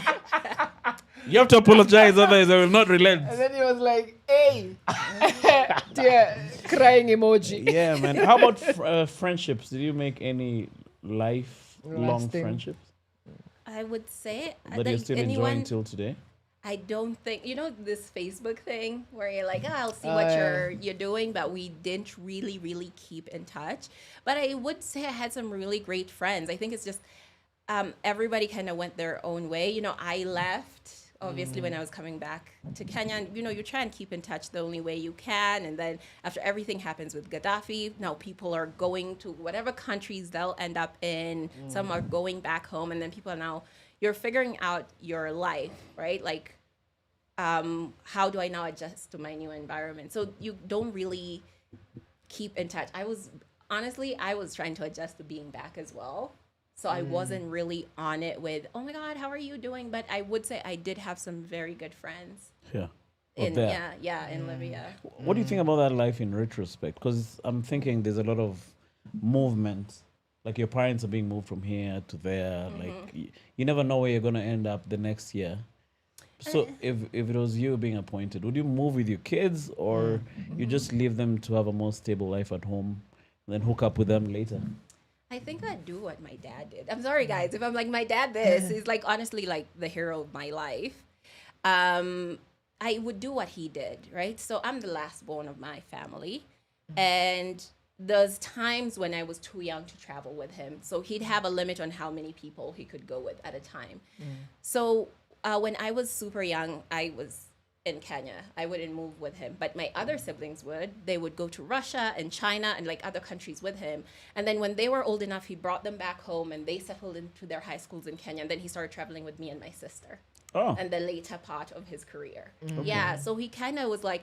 You have to apologize, otherwise I will not relent. And then he was like, hey. Dear, crying emoji. Yeah, man. How about friendships? Did you make any lifelong Lasting. friendships I would say that you're still enjoying till today? I don't think, you know, this Facebook thing where you're like, oh, I'll see what you're doing, but we didn't really keep in touch. But I would say I had some really great friends. I think it's just everybody kind of went their own way. You know, I left obviously when I was coming back to Kenya, and you know, you try and keep in touch the only way you can. And then after everything happens with Gaddafi, now people are going to whatever countries they'll end up in. Some are going back home, and then people are now, you're figuring out your life, right? Like, how do I now adjust to my new environment? So you don't really keep in touch. I was trying to adjust to being back as well. So I wasn't really on it with, oh my God, how are you doing? But I would say I did have some very good friends. Yeah. In Libya. What do you think about that life in retrospect? Because I'm thinking there's a lot of movement. Like your parents are being moved from here to there. Like you never know where you're going to end up the next year. So if it was you being appointed, would you move with your kids or you just leave them to have a more stable life at home and then hook up with them later? I think I'd do what my dad did. I'm sorry, guys. If I'm like, my dad this, he's like honestly like the hero of my life. I would do what he did, right? So I'm the last born of my family. And there's times when I was too young to travel with him. So he'd have a limit on how many people he could go with at a time. So when I was super young, I was in Kenya. I wouldn't move with him, but my other siblings would. They would go to Russia and China and like other countries with him. And then when they were old enough, he brought them back home and they settled into their high schools in Kenya. And then he started traveling with me and my sister. Oh. And the later part of his career. Yeah, so he kind of was like,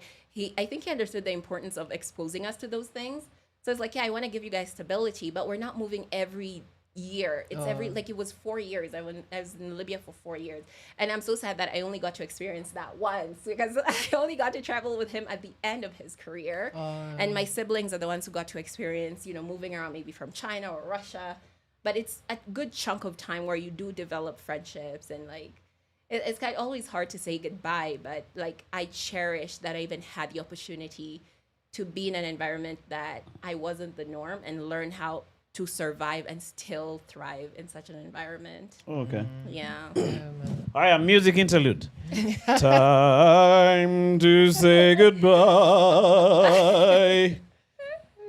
I think he understood the importance of exposing us to those things. So it's like, yeah, I want to give you guys stability, but we're not moving every year. It's it was 4 years. I was in Libya for 4 years. And I'm so sad that I only got to experience that once because I only got to travel with him at the end of his career. And my siblings are the ones who got to experience, moving around maybe from China or Russia. But it's a good chunk of time where you do develop friendships and like, it's kind of always hard to say goodbye, but like I cherish that I even had the opportunity to be in an environment that I wasn't the norm and learn how to survive and still thrive in such an environment. Okay. Yeah. I am music interlude. Time to say goodbye.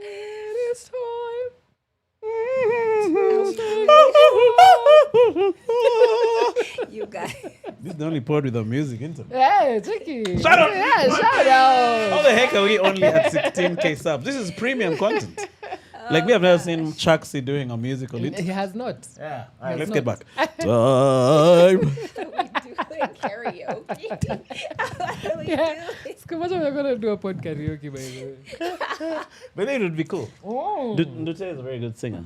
It is time. You guys. This is the only pod with a music interlude. Hey, Jackie. Shut up. Yeah, shout out. How the heck are we only at 16K subs? This is premium content. Like we have never seen Chaxi doing a musical interlude. He has not. Yeah. All right, He has let's get not. back. Time. We do like karaoke. We Yeah. do. It's good. We're going to do a pod karaoke, by the way. But it would be cool. Oh. Ndute is a very good singer.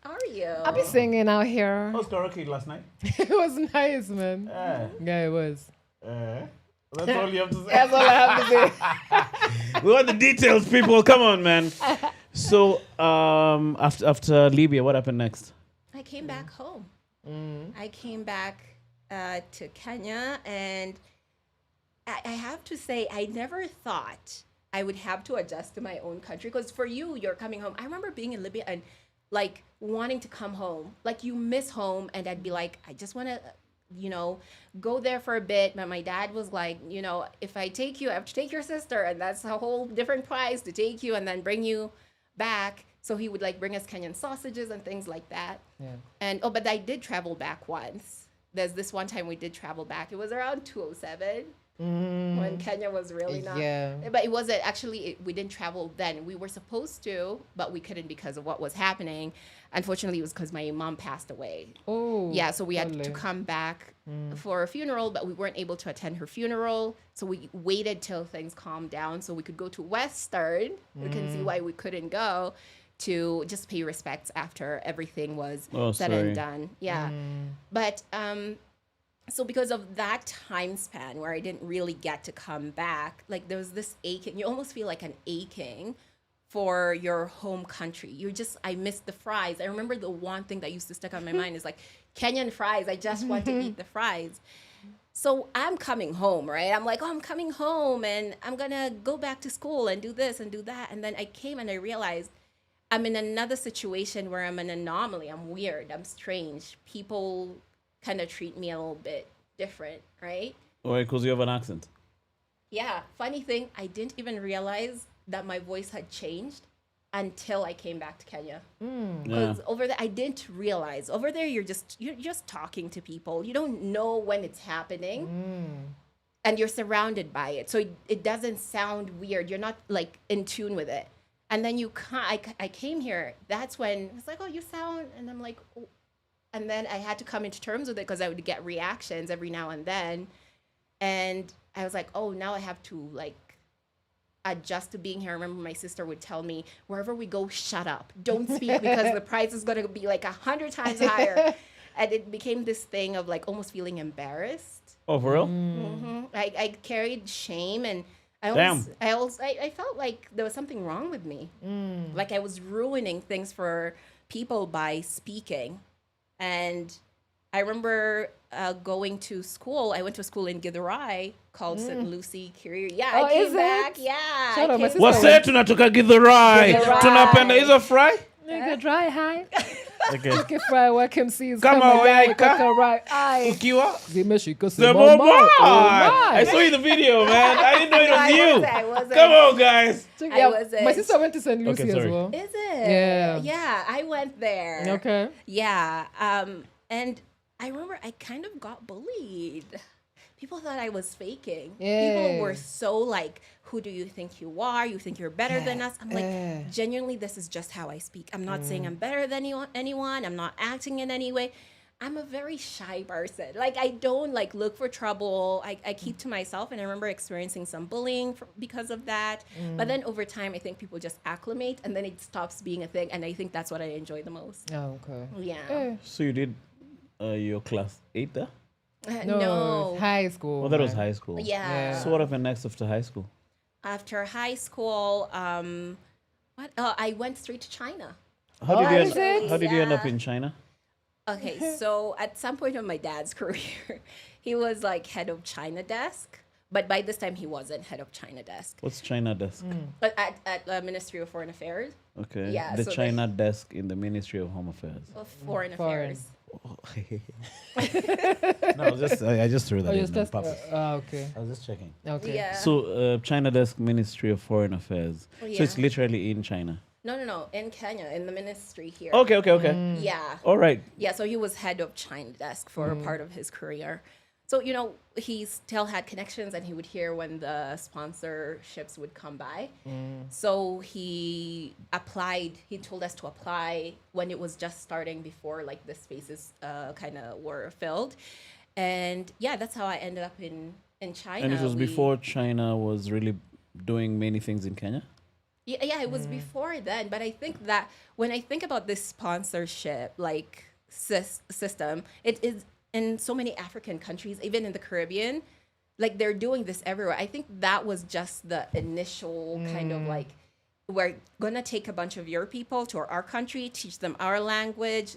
Are you? I'll be singing out here. How was karaoke last night? It was nice, man. Yeah, it was. That's all you have to say. That's all I have to say. We want the details, people. Come on, man. So, after Libya, what happened next? I came back home. I came back to Kenya, and I have to say, I never thought I would have to adjust to my own country. Because for you, you're coming home. I remember being in Libya and like wanting to come home. Like you miss home, and I'd be like, I just want to, go there for a bit. But my dad was like, if I take you, I have to take your sister, and that's a whole different price to take you and then bring you back. So he would like bring us Kenyan sausages and things like that. Yeah. And but I did travel back once. There's this one time we did travel back. It was around 2007 when Kenya was really not. Yeah. But it wasn't actually. We didn't travel then. We were supposed to, but we couldn't because of what was happening. Unfortunately, it was because my mom passed away. Oh. Yeah, so we had to Ole. come back for a funeral, but we weren't able to attend her funeral. So we waited till things calmed down so we could go to Western. You can see why we couldn't go, to just pay respects after everything was said and done. Yeah. But so because of that time span where I didn't really get to come back, like there was this aching. You almost feel like an aching for your home country. I missed the fries. I remember the one thing that used to stick on my mind is like Kenyan fries. I just want to eat the fries. So I'm coming home, right? I'm like, I'm coming home and I'm gonna go back to school and do this and do that. And then I came and I realized I'm in another situation where I'm an anomaly. I'm weird. I'm strange. People kind of treat me a little bit different, right? Why? Because you have an accent. Yeah. Funny thing, I didn't even realize that my voice had changed until I came back to Kenya. Because over there, I didn't realize. Over there, you're just talking to people. You don't know when it's happening, and you're surrounded by it, so it doesn't sound weird. You're not like in tune with it. And then I came here. That's when it's like, oh, you sound, and I'm like, oh. And then I had to come into terms with it because I would get reactions every now and then, and I was like, oh, now I have to like adjust to being here. I remember my sister would tell me, wherever we go, shut up. Don't speak because the price is going to be like 100 times higher. And it became this thing of like almost feeling embarrassed. Oh, for real? I carried shame, and I felt like there was something wrong with me. Like I was ruining things for people by speaking. And I remember going to school. I went to a school in Githurai called St. Lucy Career. Yeah, Oh, I came is it? back. Yeah. Shout out, my sister Wase tunatoka Githurai. Githurai. Tunapenda hizo fry? Nigga, dry high. Okay. Kifry work MCs. Come on, Waika. Right. Aye. Ukiwa? Zimeshika The sema Mobile. mai. Oh I my. saw you in the video, man. I didn't know it No, was you. I wasn't. Come on, guys. Check- I yeah, wasn't. my sister went to St. Lucie as sorry. well. Is it? Yeah. Yeah, I went there. Okay. Yeah. And I remember I kind of got bullied. People thought I was faking. Yeah. People were so like, who do you think you are? You think you're better than us? I'm like, genuinely, this is just how I speak. I'm not saying I'm better than anyone. I'm not acting in any way. I'm a very shy person. Like, I don't like look for trouble. I keep to myself. And I remember experiencing some bullying because of that. But then over time, I think people just acclimate and then it stops being a thing. And I think that's what I enjoy the most. Oh, okay. Yeah. So you did your class 8 there? No. High school. Oh, that was man. high school. Yeah. So what happened next after high school? After high school, I went straight to China. How did is it? How did you end up Yeah. in China? Okay, so at some point of my dad's career, he was like head of China desk. But by this time, he wasn't head of China desk. What's China desk? But at the Ministry of Foreign Affairs, Okay. Yeah, The so China desk in the Ministry of Home Affairs. of Foreign Foreign. Affairs. No, I just threw that Oh, in. you on just. purpose. Okay. I was just checking. Okay. Yeah. So, China desk, Ministry of Foreign Affairs. Oh, So it's yeah. literally in China. No, in Kenya, in the ministry here. Okay. Yeah. All right. Yeah, so he was head of China desk for a part of his career. So, he still had connections and he would hear when the sponsorships would come by. So he applied, he told us to apply when it was just starting before like the spaces kind of were filled. And yeah, that's how I ended up in China. And it was We- before China was really doing many things in Kenya? Yeah, it was before then. But I think that when I think about this sponsorship like system, it is in so many African countries, even in the Caribbean, like they're doing this everywhere. I think that was just the initial kind of like, we're gonna take a bunch of your people to our country, teach them our language,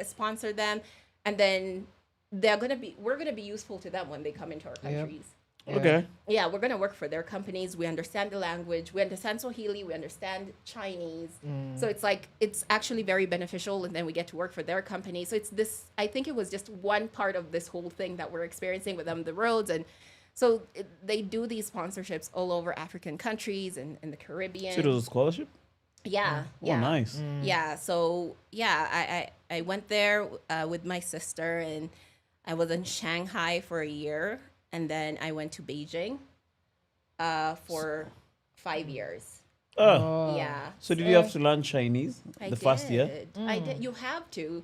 sponsor them, and then we're gonna be useful to them when they come into our countries. Okay. Yeah, we're gonna work for their companies. We understand the language. We understand Swahili. We understand Chinese. So it's like it's actually very beneficial, and then we get to work for their company. So it's this. I think it was just one part of this whole thing that we're experiencing with them, the roads, and so they do these sponsorships all over African countries and in the Caribbean. So it was a scholarship? Yeah, Oh, yeah. nice. Yeah, so yeah, I went there with my sister, and I was in Shanghai for a year, and then I went to Beijing for 5 years. Oh. Yeah. So did you have to learn Chinese I the first year? did. I did. You have to.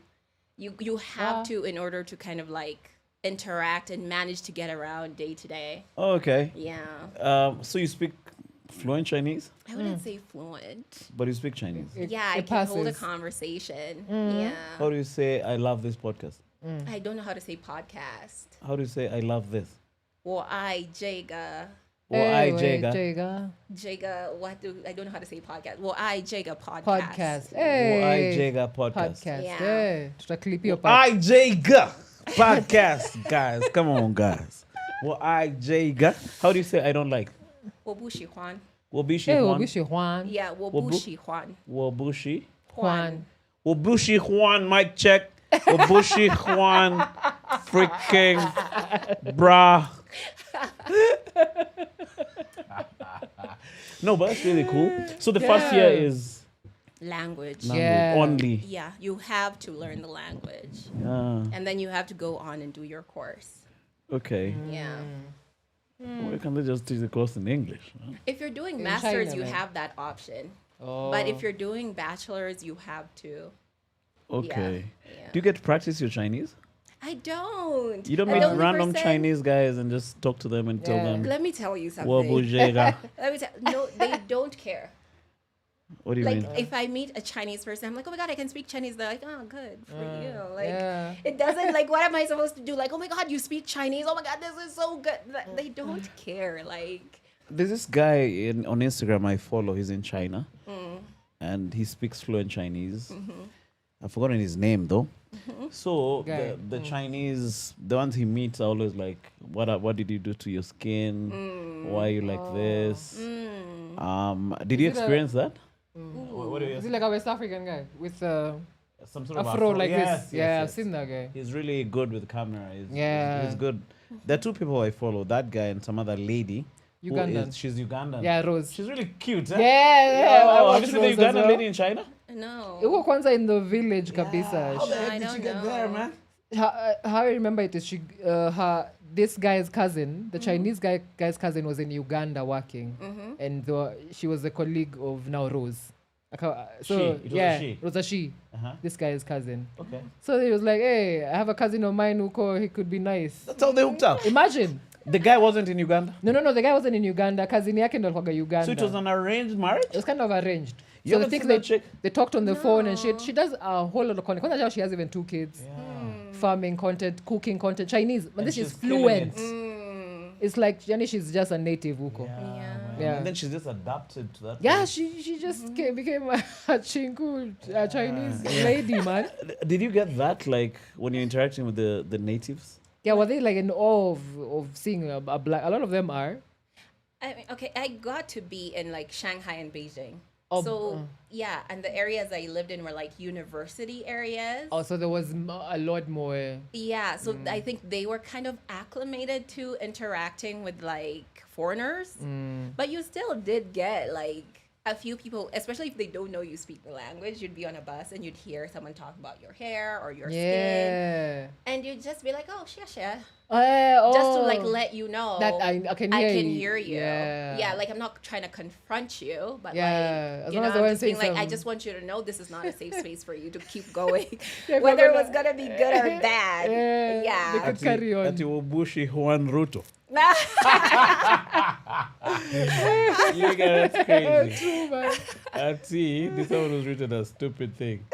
You have to in order to kind of like interact and manage to get around day to day. Oh, okay. Yeah. So you speak fluent Chinese, I wouldn't say fluent. but you speak Chinese. Yeah, I it can hold a passes. conversation. How Yeah. do you say I love this podcast? I don't know how to say podcast. How do you say I love this? Well, Jaga. Well, I Jega. Jaga, I don't know how to say podcast. Well, Jaga podcast. Podcast. Well, I Hey. Jega podcast. Podcast. Yeah. Yeah. Tutaklipi your I Jega podcast, guys. Come on, guys. Well, I Jega. How do you say I don't like? Wobushi Juan. Wabishi Hey, Juan. Obishi Juan. Yeah, Wobushi Juan. Wabushi. Juan. Wabushi Juan. Mic check. Wabushi Juan. Freaking brah. No, but that's really cool. So the first year is Language. language Yeah. only. Yeah, you have to learn the language. Ah, And then you have to go on and do your course. okay. Yeah. Why can't they just teach the course in English? Huh? If you're doing In masters, China, you man. have that option. Oh. But if you're doing bachelors, you have to. Okay. Yeah. Do you get to practice your Chinese? I don't. You don't I'm meet the only random person- Chinese guys and just talk to them and tell Yeah. them, Let me tell you something. Wabujega. Let me tell. No, they don't care. What do you Like mean? if I meet a Chinese person, I'm like, oh my god, I can speak Chinese. They're like, oh, good for you. Like yeah. it doesn't like what am I supposed to do? Like, oh my god, you speak Chinese. Oh my god, this is so good. They don't care. Like There's this guy on Instagram I follow. He's in China, Mm. and he speaks fluent Chinese. Mm-hmm. I've forgotten his name though. So Guy. the Chinese, the ones he meets are always like, what did you do to your skin? Why are you like this? Did you Is it a- experience that? What do you? Is he like a West African guy with some sort of Afro like Yes, this. yes, Yeah, I've yes. seen that guy. He's really good with camera. Yeah. He's good. There are two people I follow. That guy and some other lady. Ugandan. She's Ugandan. Yeah, Rose. She's really cute. Yeah, Eh? yeah. I Have you watched seen the Rose as Ugandan well. lady in China? No. Uko kwanza in the village kabisa. How the I heck did don't she get know. there, man? How I remember it is this guy's cousin, the Chinese guy's cousin was in Uganda working, and she was a colleague of now Rose. So It was a yeah, she? it was a she. Uh-huh. This guy's cousin. Okay. So he was like, "Hey, I have a cousin of mine who he could be nice." That's how they hooked up. Imagine. The guy wasn't in Uganda. No. The guy wasn't in Uganda. Cousin yake ndo alikuwaga Uganda. So it was an arranged marriage? It was kind of arranged. You So the haven't things seen that chick? they talked on the phone and shit. She does a whole lot of content. Kwanza she has even 2 kids. Farming content, cooking content, Chinese. But And this is she's killing fluent. it. It's like Yani, she's just a native huko. Yeah. Yeah. And then she's just adapted to that. Yeah, place. she just became a chinku, a Chinese lady, man. Did you get that, like, when you're interacting with the natives? Yeah, were they like in awe of seeing a black? A lot of them are. I mean, okay, I got to be in like Shanghai and Beijing. Oh, So yeah, and the areas I lived in were like university areas. Oh, so there was a lot more. Yeah, so I think they were kind of acclimated to interacting with like foreigners, but you still did get like a few people, especially if they don't know you speak the language. You'd be on a bus and you'd hear someone talk about your hair or your skin, Yeah. and you'd just be like, "Oh, shit." Oh, Just to like let you know that I can I hear can you. hear you. Yeah. Yeah, like I'm not trying to confront you, but Yeah, like as you long know, as the I'm one just being saying like, I some- just want you to know this is not a safe space for you to keep going, Yeah, whether it gonna- was gonna be good or bad. Yeah, Yeah. they could carry on. Ati Obushi Juan Ruto. You guys, that's crazy. True, man. Ati, this one was written a stupid thing.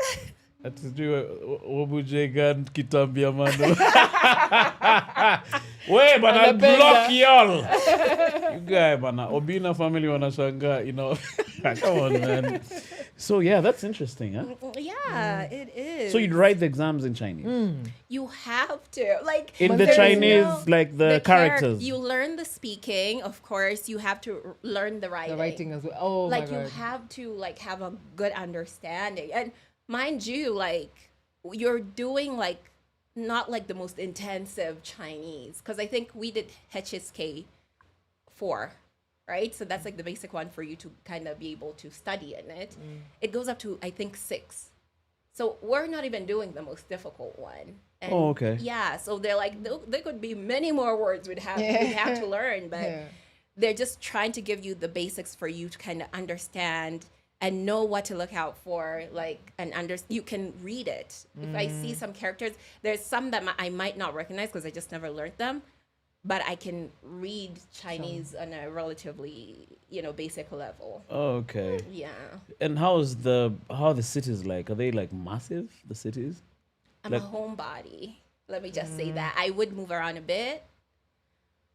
Ati sijui Obujegan kitambia mano. We bana Anapenda. block y'all. You guy bana Obina family wanashangaa, you know. Come on, man. So yeah, that's interesting, huh? Yeah, it is. So you'd write the exams in Chinese. You have to like In the there's Chinese, no- like the characters. You learn the speaking, of course. You have to learn the writing. The writing as well. Oh Like my you god. have to like have a good understanding, and mind you, like you're doing like not like the most intensive Chinese, because I think we did HSK 4. Right, so that's like the basic one for you to kind of be able to study in it. It goes up to I think 6. So we're not even doing the most difficult one. And Oh, okay. Yeah, so they're like there could be many more words we'd have to learn, but Yeah. they're just trying to give you the basics for you to kind of understand and know what to look out for, like, and you can read it. If I see some characters, there's some that I might not recognize because I just never learned them, but I can read Chinese on a relatively, basic level. Oh, okay. Yeah. And how are the cities like? Are they like massive, the cities? I'm Like- a homebody. Let me just say that. I would move around a bit,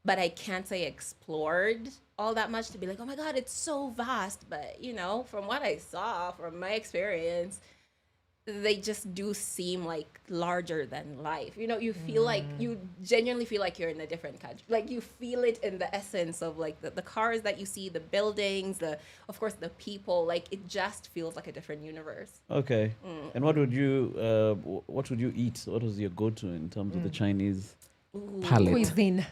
but I can't say explored all that much to be like, oh my God, it's so vast. But, from what I saw, from my experience, they just do seem like larger than life. You feel like, you genuinely feel like you're in a different country. Like you feel it in the essence of like the cars that you see, the buildings, of course, the people, like it just feels like a different universe. Okay. And what would you eat? What was your go-to in terms of the Chinese palate? Cuisine.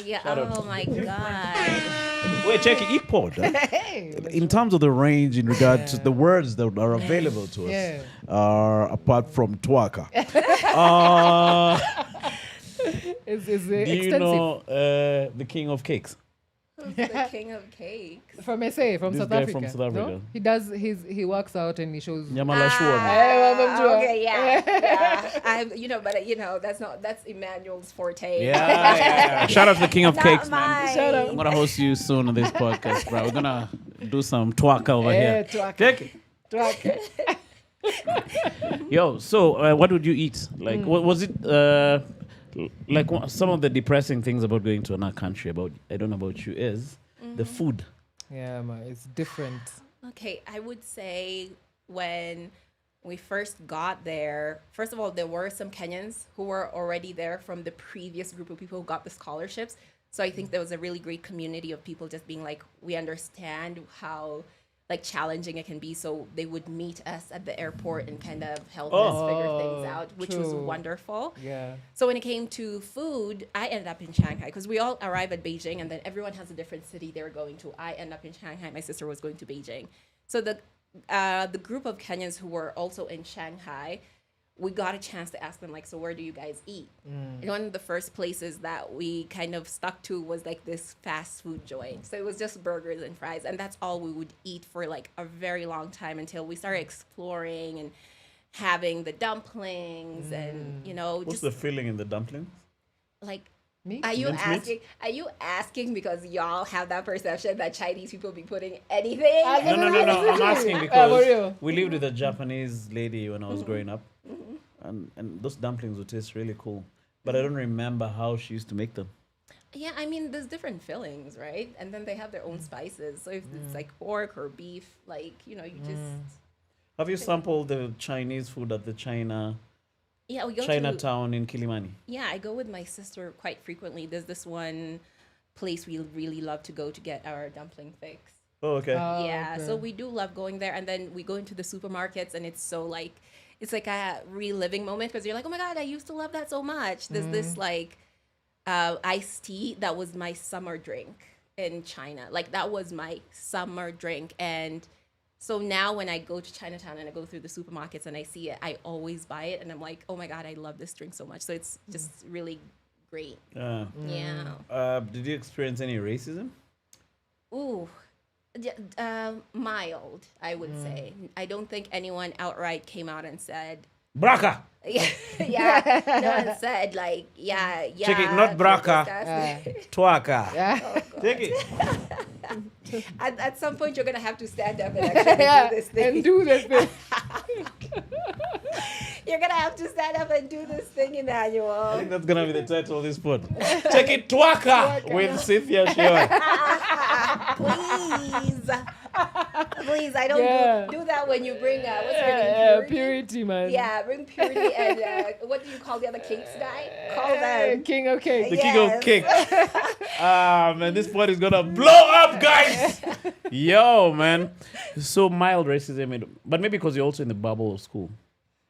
Yeah. Oh my God. Wait, check it. Eat pod. In terms of the range, in regard to the words that are available to us, Yeah. apart from twaka, It's do you extensive. know the king of cakes? The king of cakes. From SA, from This South guy Africa. from South Africa. No? He works out and he shows. Nyamala Shua. Okay, yeah. But that's Emmanuel's forte. Yeah. Shout out to the king of Not cakes, mine. man. Shout out. I'm gonna host you soon on this podcast, bro. We're gonna do some twaka over Yeah, here. twaka. Check it. Yo, so what would you eat? Like, what was it? Like some of the depressing things about going to another country, I don't know about you, is the food. Yeah, man, it's different. Okay, I would say when we first got there, first of all, there were some Kenyans who were already there from the previous group of people who got the scholarships. So I think there was a really great community of people just being like, we understand how like challenging it can be. So they would meet us at the airport and kind of help us figure things out, which was true. wonderful. Yeah. So when it came to food, I ended up in Shanghai because we all arrive at Beijing and then everyone has a different city they're going to. I end up in Shanghai. My sister was going to Beijing. So the group of Kenyans who were also in Shanghai, we got a chance to ask them, like, so where do you guys eat? And one of the first places that we kind of stuck to was like this fast food joint. So it was just burgers and fries. And that's all we would eat for like a very long time until we started exploring and having the dumplings and, you know, What's just the filling in the dumplings? like, Meat? are you Mincemeat? asking because y'all have that perception that Chinese people be putting anything? No. I'm asking for because real. we lived with a Japanese lady when I was growing up, and those dumplings would taste really cool. But I don't remember how she used to make them. Yeah, I mean, there's different fillings, right? And then they have their own spices. So if it's like pork or beef, like, you know, you just... Have you sampled the Chinese food at the Yeah, we go to... Chinatown in Kilimani? Yeah, I go with my sister quite frequently. There's this one place we really love to go to get our dumpling fix. Oh, okay. Yeah, okay. so we do love going there. And then we go into the supermarkets and it's so like... It's like a reliving moment because you're like, oh my God, I used to love that so much. There's this like iced tea that was my summer drink in China. Like that was my summer drink. And so now when I go to Chinatown and I go through the supermarkets and I see it, I always buy it. And I'm like, oh my God, I love this drink so much. So it's just really great. Yeah. Did you experience any racism? Ooh. Mild, I would say. I don't think anyone outright came out and said, Braca! yeah, no one said like, yeah. Check it, not braca. Tuaca. Yeah. Take it. At some point, you're gonna have to stand up and actually do this thing. And do this thing. You're gonna have to stand up and do this thing, I Emmanuel. think that's gonna be the title of this pod. Check it, Tuaca with Cynthia Ashioyah. Please, I don't Yeah. do that when you bring what's her name? Purity, man. Yeah, bring Purity and what do you call the other cakes guy? Call them. King of cake. The king of cake. Man, this pod is gonna blow up, guys. Yo, man. So mild racism, but maybe because you're also in the bubble of school.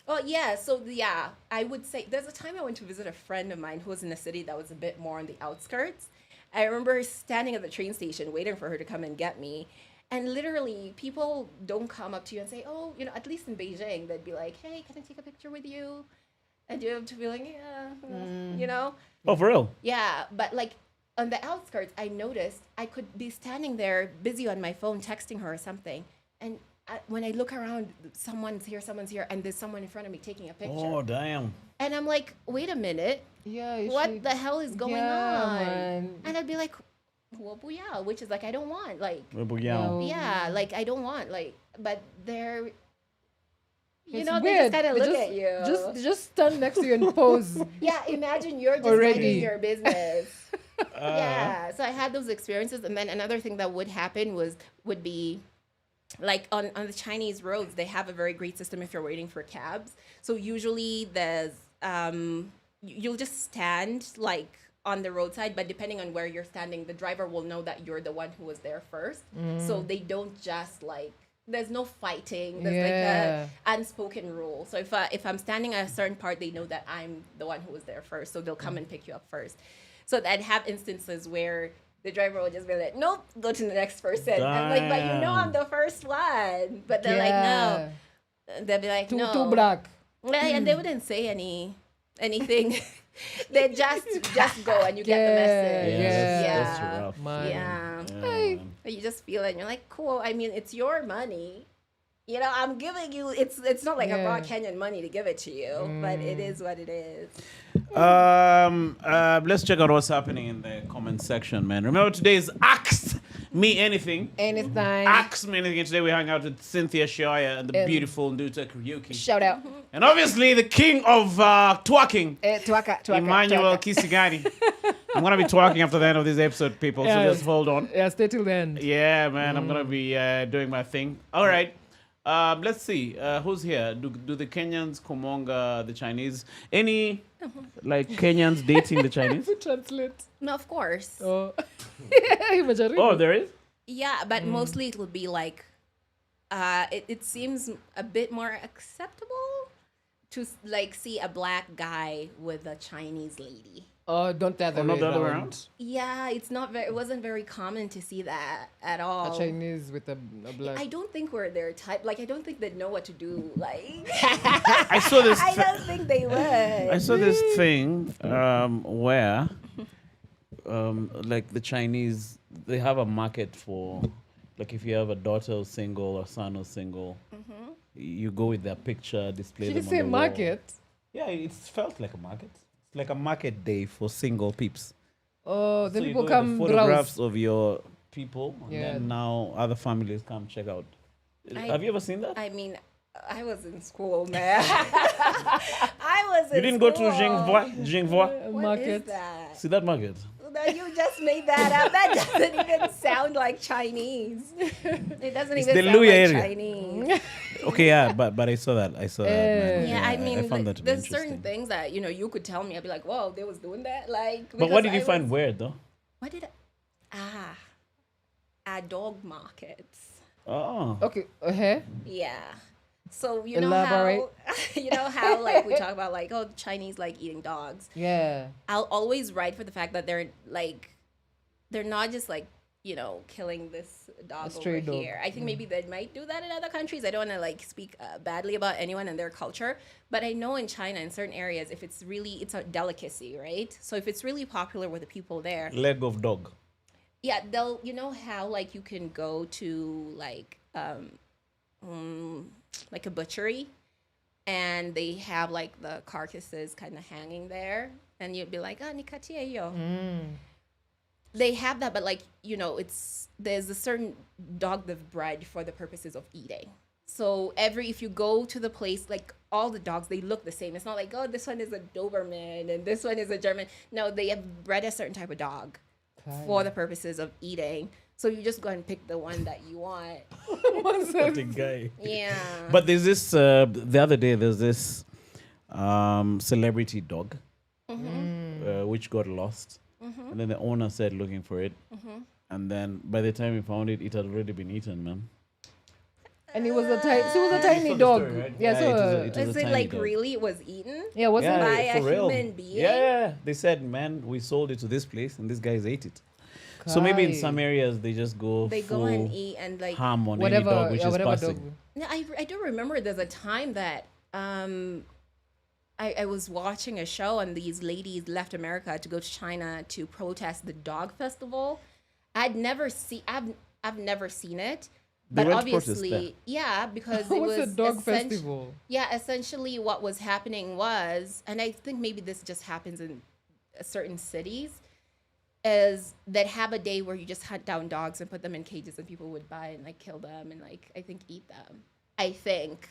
Oh yeah, so yeah, I would say there's a time I went to visit a friend of mine who was in a city that was a bit more on the outskirts. I remember standing at the train station waiting for her to come and get me. And literally, people don't come up to you and say, oh, you know, at least in Beijing, they'd be like, hey, can I take a picture with you? And you have to be like, yeah, you know? Oh, for real? Yeah, but like on the outskirts, I noticed I could be standing there busy on my phone texting her or something. And when I look around, someone's here, and there's someone in front of me taking a picture. Oh, damn. And I'm like, wait a minute, Yeah. what the hell is going Yeah, on? man. And I'd be like, yeah, which is like, I don't want, like, No. yeah, like, I don't want, like, but they're, you It's know, they just weird. kind of They look just- at you. Just stand next to you and pose. Yeah, imagine you're just Already. minding your business. Yeah, so I had those experiences. And then another thing that would happen would be, like on the Chinese roads, they have a very great system if you're waiting for cabs. So usually there's you'll just stand like on the roadside, but depending on where you're standing, the driver will know that you're the one who was there first. So they don't just like, there's no fighting. There's like a unspoken rule. So if I'm standing at a certain part, they know that I'm the one who was there first. So they'll come and pick you up first. So I'd have instances where the driver will just be like, nope, go to the next person. I'm like, but you know I'm the first one. But they're like, no. They'll be like, no. Too black. Yeah, and they wouldn't say anything. They just go and you get the message. That's Yeah. rough. Man. Yeah. Hey. You just feel it and you're like, cool. I mean, it's your money. You know, I'm giving you, it's not like I brought Kenyan money to give it to you, but it is what it is. Let's check out what's happening in the comment section, man. Remember, today is Ask Me Anything. Anything. Ask Me Anything. And today we hang out with Cynthia Ashioyah and the beautiful Nduta Kuryuki. Shout out. And obviously the king of twerking, Twaka. Emmanuel Kisigani. I'm going to be twerking after the end of this episode, people, so Yes. just hold on. Yeah, stay till the end. Yeah, man, I'm going to be doing my thing. All right. Let's see. Who's here? Do the Kenyans kumonga the Chinese? Any, like, Kenyans dating the Chinese? Translate. No, of course. Oh. Imajaribu. Oh, there is? Yeah, but mostly it will be like it seems a bit more acceptable to like see a black guy with a Chinese lady. Oh, don't the other Or way not the other way around. around? Yeah, it wasn't very common to see that at all. A Chinese with a black. I don't think we're their type. Like, I don't think they'd know what to do. Like, I saw this. I don't think they would. I saw this thing where, like the Chinese, they have a market for, like if you have a daughter who's single or son who's single, you go with their picture, display Did them you on say the wall. market? Yeah, it felt like a market. It's like a market day for single peeps. Oh, then So you people go with the come photographs browse. of your people, and Yeah. then now other families come check out. Have you ever seen that? I mean, I was in school, man. I was in You didn't go to school. Jingvois? What Market. is that? See that market? No, you just made that up. That doesn't even sound like Chinese. It doesn't It's even the sound Louis like area. Chinese. Okay, yeah, but I saw that. Man. Yeah, I mean, I found that to be there's interesting. certain things that you could tell me. I'd be like, "Whoa, they was doing that." Like, But what because did you I find was- weird though? What did at dog markets? Oh, Okay, Yeah. So Elaborate. you know how like we talk about like Chinese like eating dogs. yeah. I'll always write for the fact that they're not just like killing this dog stray over dog. here. I think maybe they might do that in other countries. I don't want to like speak badly about anyone and their culture, but I know in China in certain areas if it's a delicacy, right? So if it's really popular with the people there, leg of dog. yeah, they'll how like you can go to like a butchery and they have like the carcasses kind of hanging there and you'd be like, nikatie yo. They have that, but like there's a certain dog they've bred for the purposes of eating. So if you go to the place, like all the dogs, they look the same. It's not like, this one is a Doberman and this one is a German. No, they have bred a certain type of dog for the purposes of eating. So you just go and pick the one that you want. That guy. Yeah. But there's this. The other day, there's this celebrity dog, which got lost, and then the owner said looking for it, and then by the time he found it, it had already been eaten, man. And it was a tiny saw the dog. story, right? Yeah, Yeah, so it was Is a it tiny like dog. really it was eaten? yeah, wasn't By it? a for real. human being? Yeah, they said, man, we sold it to this place, and this guys ate it. So maybe in Kai. some areas they just go They go full and eat and like ham on Whatever, any dog which is whatever passing. dog. No, I do remember there's a time that I was watching a show and these ladies left America to go to China to protest the dog festival. I've never seen it. They But went to protest obviously, there. yeah, because it What's was a dog essen- festival? Yeah, essentially what was happening was, and I think maybe this just happens in certain cities, is that have a day where you just hunt down dogs and put them in cages and people would buy and like kill them and like I think eat them. I think.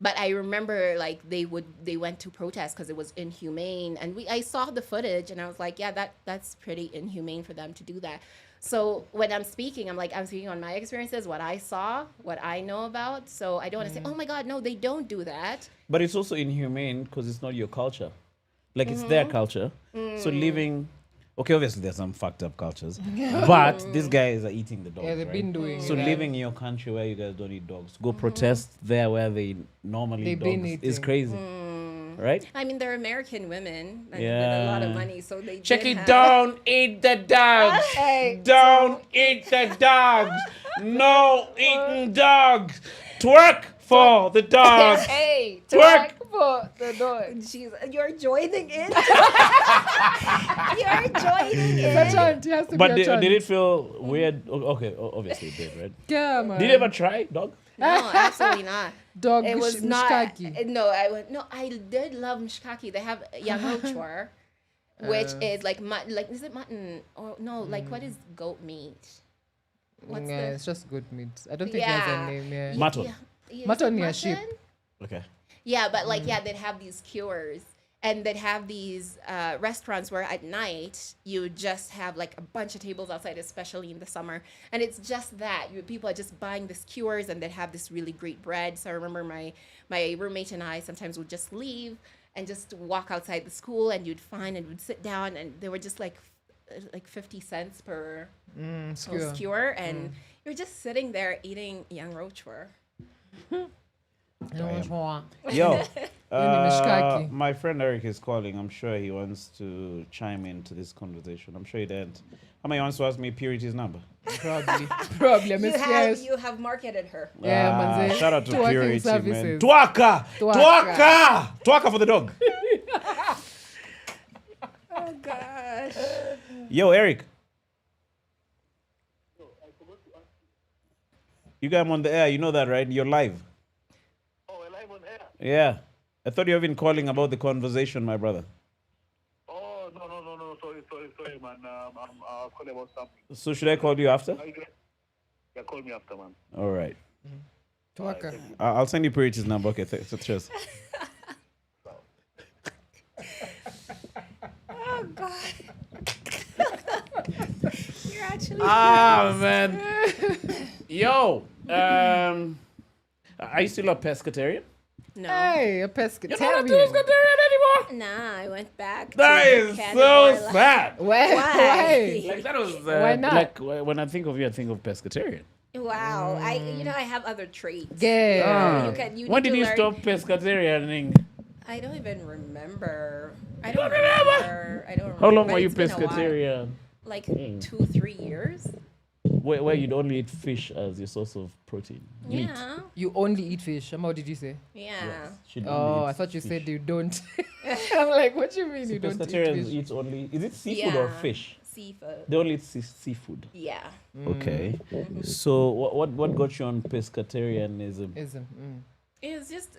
But I remember like they went to protest because it was inhumane and I saw the footage and I was like, yeah, that's pretty inhumane for them to do that. So when I'm speaking, I'm speaking on my experiences, what I saw, what I know about. So I don't want to say, oh my God, no, they don't do that. But it's also inhumane because it's not your culture. Like it's their culture. So living, okay, obviously there's some fucked up cultures, but these guys are eating the dogs. Yeah, they've right? been doing So that. living in your country where you guys don't eat dogs, go protest there where they normally They've been dogs is eating. crazy, right? I mean, they're American women and with a Yeah. lot of money, so they Check did it have- down, eat the dogs. Hey, Don't eat the dogs. No eating dogs. Twerk for the dogs. Hey, Twerk. For the dog. jeez, you're joining in. You're joining It's a in. chant. It has to But be a chant. did it feel weird? Okay, obviously it did, right? Yeah, man. Did you ever try dog? No, absolutely not. Dog It was not. mishkaki. No, I did love mishkaki. They have yangochor, which is like is it mutton or no? Like what is goat meat? What's Yeah, the it's just good meat. I don't think it has a name. Yeah. Mutton. Yeah, Mutton, is it yeah, sheep. mutton? Okay. Yeah, but like they'd have these cures and they'd have these restaurants where at night you would just have like a bunch of tables outside, especially in the summer, and it's just that people are just buying these cures and they'd have this really great bread. So I remember my roommate and I sometimes would just leave and just walk outside the school and you'd find and we'd sit down and they were just like 50 cents per Skewer. skewer and you're just sitting there eating yang rochwer. Yo, mishkaki. my friend Eric is calling. I'm sure he wants to chime into this conversation. I'm sure he didn't. How many wants to ask me Purity's number? Probably. I'm scared. You have marketed her. Yeah, manze. Shout out to Twerking Purity, man. services. Twaka for the dog. Oh gosh. Yo, Eric. You got him on the air. You know that, right? You're live. Oh, we're live on air. Yeah. I thought you were even calling about the conversation, my brother. Oh, no. Sorry, man. I'm calling about something. So should I call you after? Yeah, call me after, man. All right. Twaka. I'll send you Purity's number. Okay, so cheers. Oh god. You're actually. Man. Yo, are you still a pescatarian? No. Hey, a You're not a pescatarian. pescatarian anymore? Nah, I went back. That to is carnivore so life. sad. Why? Like that was Why not? like when I think of you, I think of pescatarian. Wow. I have other traits. Yeah. You When need did to you learn- stop pescatarianing? I don't even remember. I don't don't remember. I don't remember. How long but were you it's been a while. pescatarian? Like 2-3 years. Where you'd only eat fish as your source of protein. Meat. Yeah. You only eat fish. What did you say? Yeah. She'd Oh, only I eat thought you fish. said you don't. I'm like, what do you mean you don't eat Pescatarians fish? eat only. Is it seafood or Yeah. fish? Seafood. They only eat seafood. Yeah. Okay. So what got you on pescatarianism? Isn't. It was just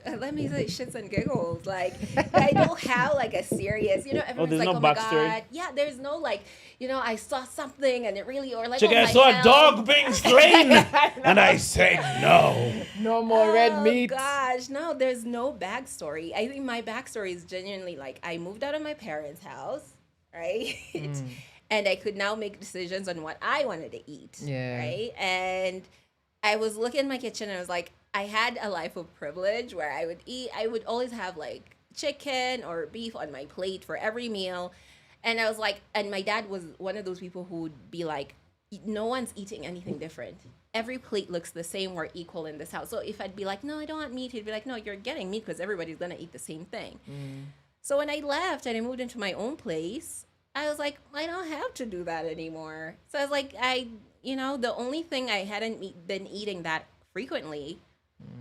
let me say shits and giggles. Like I don't have like a serious, everyone's there's like, no oh my backstory? god. Yeah, there's no like, I saw something and it really or like Check, oh, I my saw a health. dog being slain, and I said no. No more red meat. Gosh, no, there's no backstory. I think my backstory is genuinely like I moved out of my parents' house, right? And I could now make decisions on what I wanted to eat. Yeah. Right. And I was looking in my kitchen and I was like, I had a life of privilege where I would always have like chicken or beef on my plate for every meal. And I was like, and my dad was one of those people who would be like, no one's eating anything different. Every plate looks the same. We're equal in this house. So if I'd be like, no, I don't want meat, he'd be like, no, you're getting meat because everybody's going to eat the same thing. So when I left and I moved into my own place, I was like, I don't have to do that anymore. So I was like, the only thing I hadn't been eating that frequently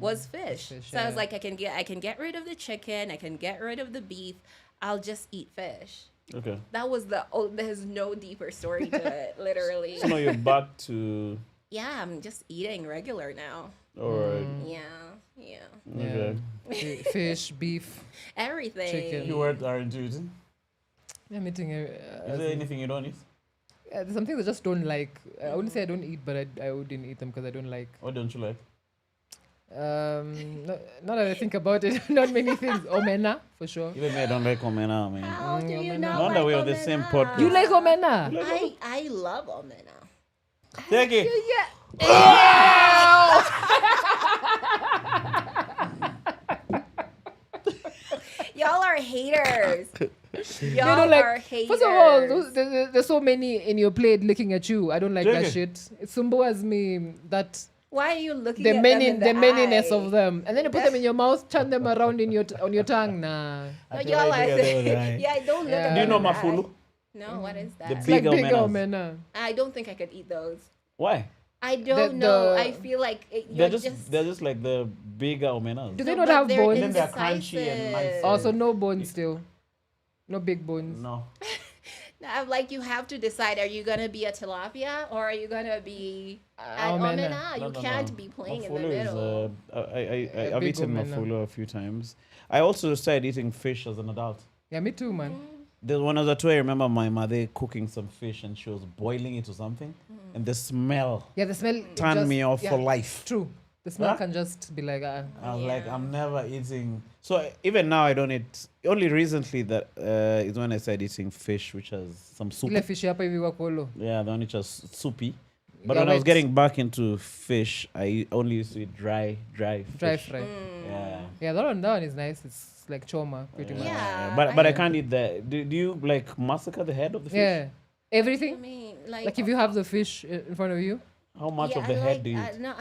was fish. So I was like, I can get rid of the chicken, I can get rid of the beef. I'll just eat fish. Okay. That was there's no deeper story to it, literally. So now you're back to. Yeah, I'm just eating regular now. All right. Yeah. Okay. Fish, beef. Everything. Chicken. You aren't you eating? I'm eating. Is there anything you don't eat? There's some things I just don't like. I wouldn't say I don't eat, but I wouldn't eat them because I don't like. What don't you like? Now that I think about it, not many things. Omena, for sure. Even me, I don't like omena, man. How do you omena. not No wonder like we're on the omena? same podcast. You like omena? I love omena. Take it. Y'all are haters. They Y'all don't like. are haters. First of all, there's so many in your plate looking at you. I don't like that Jiggy. shit. It symbolizes me that Why are you looking the at many, them in the the manyness eye? of them, and then you put them in your mouth, turn them around on your tongue. Nah, No, y'all are. Yeah. Yeah, I don't look Yeah. at Do you them know in the eye. mafulu? No, what is that? The it's big like big omenas. omena. I don't think I could eat those. Why? I don't know. I feel like They're just like the bigger omenas. Do they No, not but have they're bones? Then they're crunchy and nice. indecisive. Also, no bones still. No big bones. No. I'm like, you have to decide: are you gonna be a tilapia or are you gonna be an omena. omena? You No. can't be playing in the Mafulu middle. I've big eaten omena. mafulu a few times. I also started eating fish as an adult. Yeah, me too, man. When I was at 2, I remember my mother cooking some fish and she was boiling it or something. And the smell Yeah, the smell turned just- me off yeah, for life. True. The smell Huh? can just be like, I was Yeah. like, I'm never eating. So even now, I don't eat. Only recently that is when I started eating fish, which has some soup. ile fish hapa hivi kwa kolo. Yeah, the one which was soupy. But Yeah, when I was wet. getting back into fish, I only used to eat dry fish. Dry fry. Yeah. Yeah, that one is nice. It's like choma, pretty much. Yeah, But I can't eat that. Do you like massacre the head of the fish? Yeah. I Everything. mean, Like if you have the fish in front of you. How much yeah, of the I head like, do you eat? No,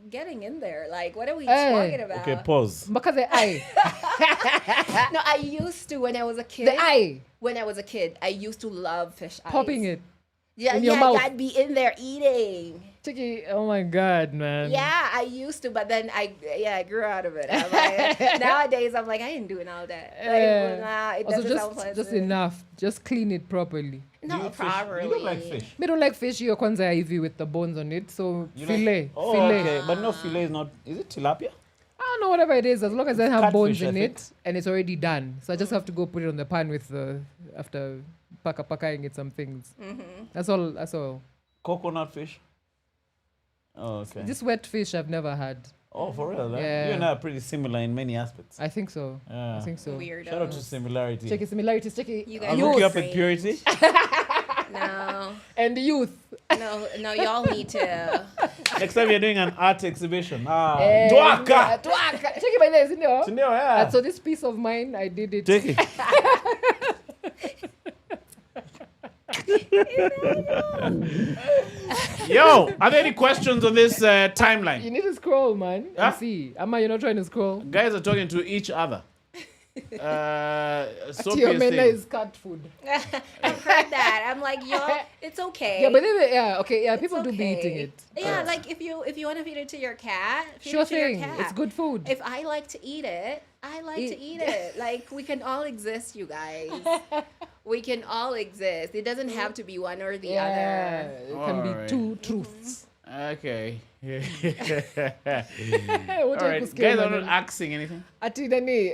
getting in there. Like, what are we Hey. talking about? Okay, pause. Because the eye. No, I used to when I was a kid. The eye. When I was a kid, I used to love fish eyes. Popping it. Yeah, in your yeah, mouth. I'd be in there eating. Chicky, oh my God, man. Yeah, I used to, but then I grew out of it. I'm like, nowadays, I'm like, I ain't doing all that. Like, nah, it Also, doesn't sound pleasant. just enough. Just clean it properly. No, properly. You don't like fish. Me don't like fish hiyo kwanza hivi with the bones on it. So You filet. Like, oh, filet. okay. But no, filet is not. Is it tilapia? I don't know, whatever it is, as long as they have Catfish, bones I in think. it and it's already done. So I just have to go put it on the pan with after pakaing it some things. That's all. That's all. Coconut fish? Oh, okay. This wet fish I've never had. Oh, for real? Huh? Yeah. You and I are pretty similar in many aspects. I think so. Yeah. I think so. Weirdo. Shout out to similarity. Check it, similarities. Check it. You I'll guys look are you up at strange. purity. No, And youth. no, y'all need to. Next time you're doing an art exhibition. Ah, Eh, Dwaka! Dwaka. Check it by there, isn't it? Sindio, yeah. So this piece of mine, I did it. Take it. Yo, are there any questions on this You timeline? need to scroll, man, Huh? and see. Amma, you're not trying to scroll. Guys are talking to each other. Sophie is Tiomena saying, is cat food. I've heard that. I'm like, yo, it's okay. Yeah, but then, okay, yeah, It's people do be okay. eating it. Yeah, like if you want to feed it to your cat, feed Sure it to your thing. cat. It's good food. If I like to eat it, I like to eat it. Like we can all exist, you guys. We can all exist. It doesn't have to be one or the Yeah, other. it can be Alright. two truths. okay. What All right, guys are not asking anything. Ati nani,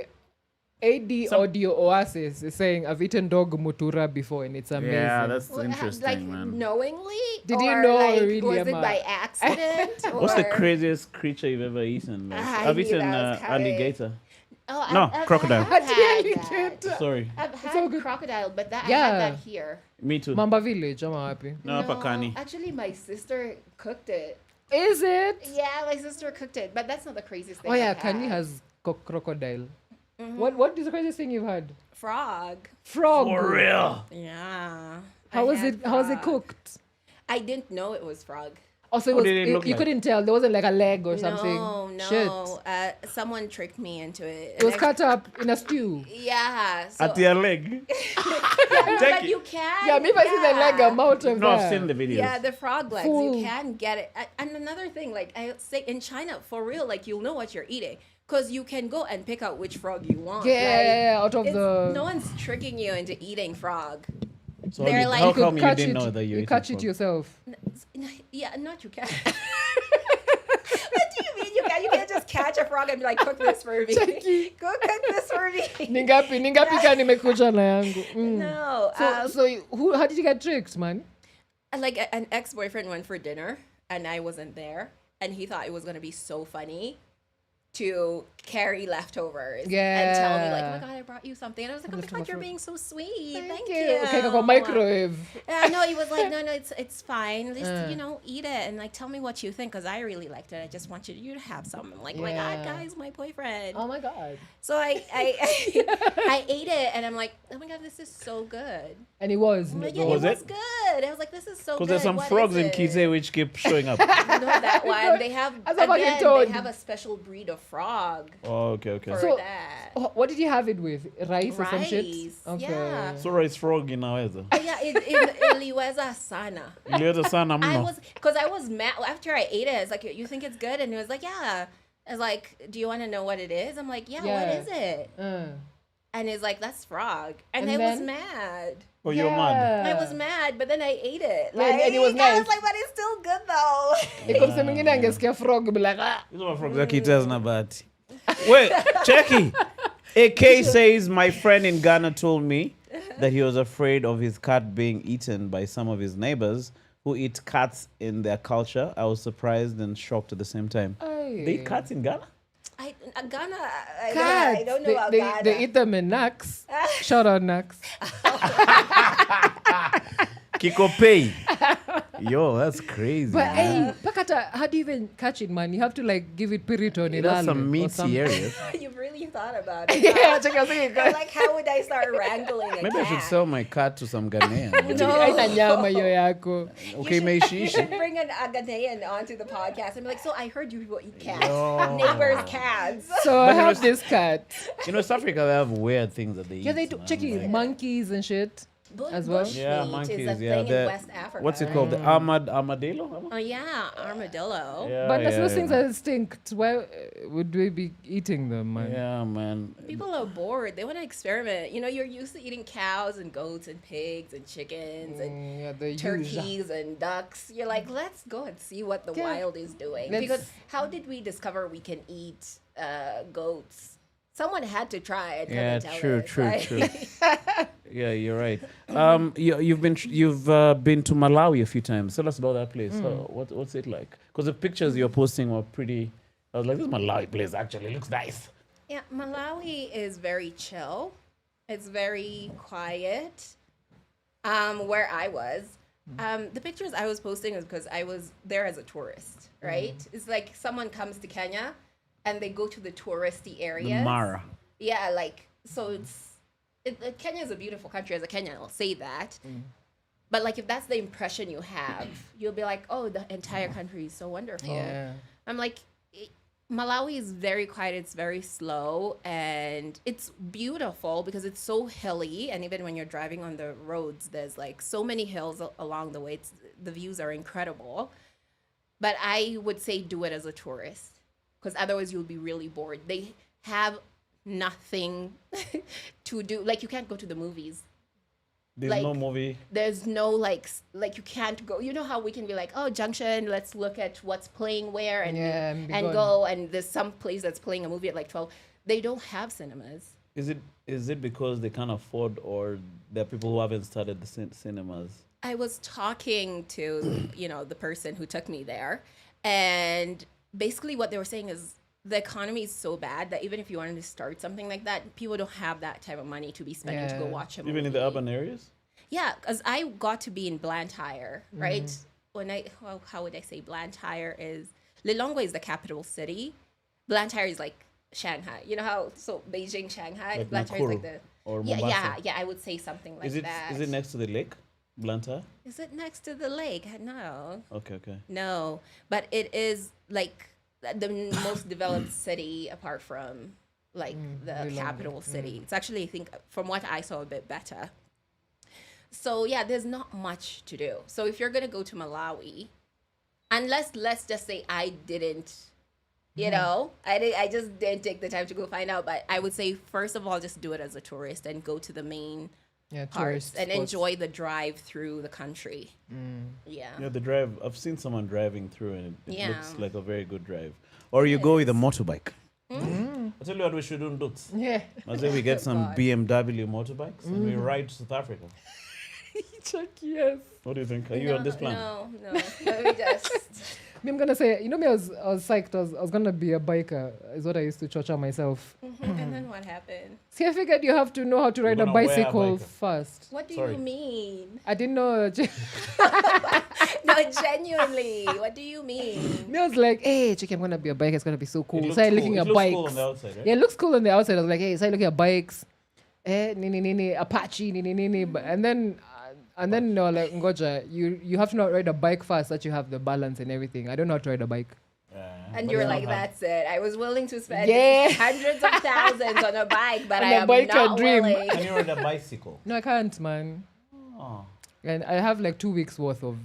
AD Audio Oasis is saying, I've eaten dog mutura before and it's amazing. Yeah, that's Well, interesting, like man. knowingly? Did you Or, know like, really, was it Emma? by accident? What's the or- craziest creature you've ever eaten? Like, I I've knew eaten that was coming. alligator. Oh, No, crocodile. I've had Really that. did. Sorry. I've so had good. crocodile, but that I Yeah. had that here. Me too. Mamba Village, I'm happy. No, Pakani. Actually, my sister cooked it. Is it? Yeah, my sister cooked it, but that's not the craziest thing. Oh yeah, I've Kani had. has crocodile. What is the craziest thing you've had? Frog. Frog. For real. Yeah. How was it? How was it frog. cooked? I didn't know it was frog. Also, it What was, did it look you like? couldn't tell. There wasn't like a leg or something. No. Shit. Someone tricked me into it. It was And I- cut up in a stew. Yeah. So, At your leg. but you can. Yeah, maybe I see the leg. I'm out of No, I've there. seen the videos. Yeah, the frog legs. Full. You can get it. And another thing, like I say in China, for real, like you'll know what you're eating. Because you can go and pick out which frog you want. Yeah, out of It's- the. No one's tricking you into eating frog. So They're how like- how You could come you catch didn't it. know that you You ate catch it it yourself. Yeah, not you can. What do you mean you can? You can't just catch a frog and be like, cook this for me. Jackie. Go cook this for me. Ningapi ka nimekuja na yangu. Mm. No. So how did you get tricked, man? Like an ex-boyfriend went for dinner and I wasn't there, and he thought it was gonna be so funny to carry leftovers and tell me like, oh my Yeah. god, I brought you something, and I was like, oh my Leftover god, you're fruit. being so sweet, thank Okay, you. kako microwave. No, he was like, no, it's fine. Just eat it and like tell me what you think, because I really liked it. I just want you to have some. I'm like, oh my god, Yeah. guys, my boyfriend. Oh my god. So I ate it and I'm like, oh my god, this is so good. And it was. I'm like, it yeah, Was it was it? good. I was like, this is so good. Because there's some What frogs is in it? Kise which keep showing up. No, that one. They have As a fucking again, toad. they have a special breed of frog Oh, okay, okay. for So- that. What did you have it with? Rice or some shit? Rice, Okay. yeah. So it's frog inaweza. Yeah, iliweza sana. Iliweza sana I mno. was, because I was mad after I ate it. It's like, you think it's good? And he was like, yeah. I was like, do you want to know what it is? I'm like, yeah. Yeah. What is it? And he's like, that's frog. And And I was then? mad. Oh, you're mad. I was mad, but then I ate it. Yeah, and it was I nice. was like, but it's still good though. Ikomse mwingine angesikia frog be like, ah. Hizo mafrog za kitaz na bahati. Wait, Jackie. AK says, my friend in Ghana told me that he was afraid of his cat being eaten by some of his neighbors who eat cats in their culture. I was surprised and shocked at the same time. Ay. They eat cats in Ghana? Ghana, Cats. I don't know about Ghana. They eat them in Nax. Shout out Nax. Kikopei. Yo, that's crazy. But man. hey, Pakata, how do you even catch it, man? You have to like give it pirito and That's some meaty areas. You've really thought about it. Yeah, check out saying. I'm like, how would I start wrangling a Maybe I should cat? sell my cat to some Ghanaian. No. Haina nyama hiyo yako. Okay, You Meishishi. should bring an Ghanaian onto the podcast and be like, so I heard you people eat cats. Yo. Neighbors' cats. So I have this cat. You know, South Africa, they have weird things that they eat. Yeah, they do. man. Check it, monkeys and shit. as well? Yeah, Bushmeat monkeys. is a Yeah, thing in the- West Africa. what's it called? The armadillo? Oh yeah, armadillo. Yeah, But that's yeah, those things yeah. that stink. Why would we be eating them, man? Yeah, man. People are bored. They want to experiment. You know, you're used to eating cows and goats and pigs and chickens and Yeah, the turkeys and ducks. You're like, let's go and see what the Yeah. wild is doing. Let's- Because how did we discover we can eat goats? Someone had to try it. Yeah, tell true, us, true, right? true. Yeah, you're right. You've been to Malawi a few times. Tell us about that place. What's it like? Because the pictures you're posting were pretty. I was like, this Malawi place actually looks nice. Yeah, Malawi is very chill. It's very quiet. Where I was, the pictures I was posting is because I was there as a tourist, right? It's like someone comes to Kenya and they go to the touristy areas. Mara. Yeah, like, so Kenya is a beautiful country. As a Kenyan, I'll say that. But like, if that's the impression you have, you'll be like, oh, the entire country is so wonderful. Yeah. I'm like, Malawi is very quiet. It's very slow, and it's beautiful because it's so hilly. And even when you're driving on the roads, there's like so many hills along the way. The views are incredible. But I would say do it as a tourist, because otherwise you'll be really bored. They have nothing to do. Like, you can't go to the movies. There's Like, no movie. There's no like you can't go. You know how we can be like, oh, Junction, let's look at what's playing where and Yeah, and be gone. go, and there's some place that's playing a movie at like 12. They don't have cinemas. Is it because they can't afford, or there are people who haven't started the cinemas? I was talking to the person who took me there, and basically what they were saying is the economy is so bad that even if you wanted to start something like that, people don't have that type of money to be spending to go Yeah. watch a movie. Even in the urban areas? Yeah, because I got to be in Blantyre, right? When how would I say Blantyre is, Lilongwe is the capital city. Blantyre is like Shanghai. You know how, so Beijing, Shanghai, Like Blantyre is Nakuru like the, or yeah, Mombasa? yeah, I would say something like Is it that. is it next to the lake, Blantyre? Is it next to the lake? No. Okay. No, but it is like the most developed city apart from like the Lilongwe. capital city. It's actually, I think, from what I saw, a bit better. So yeah, there's not much to do. So if you're gonna go to Malawi, unless, let's just say I didn't, I just didn't take the time to go find out. But I would say, first of all, just do it as a tourist and go to the main Yeah, parts tourist and spots. enjoy the drive through the country. Yeah. Yeah, the drive. I've seen someone driving through, and it Yeah. looks like a very good drive. Or you go with a motorbike. I tell you what we should do, Duts. Yeah. I say we get some God. BMW motorbikes and we ride to South Africa. Chuck, yes. What do you think? Are you on this plan? No. Let me just. Me, I'm gonna say, me, I was psyched. I was gonna be a biker. Is what I used to torture myself. And then what happened? See, I figured you have to know how to ride a gonna wear a bicycle biker. first. What do Sorry. you mean? I didn't know. No, genuinely. What do you mean? Me, I was like, hey, chick, I'm gonna be a biker. It's gonna be so cool. It looks So I cool. looking It at looks bikes. cool on the outside, right? Yeah, it looks cool on the outside. I was like, hey, so I looking at bikes. Nini, Apache, nini. And then no, like, Ngoja, you have to not ride a bike fast that you have the balance and everything. I don't know how to ride a bike. And But you're you like, don't have- that's it. I was willing to spend Yeah. hundreds of thousands on a bike, but On I a am biker not dream. willing. Can you ride a bicycle? No, I can't, man. Oh. And I have like 2 weeks worth of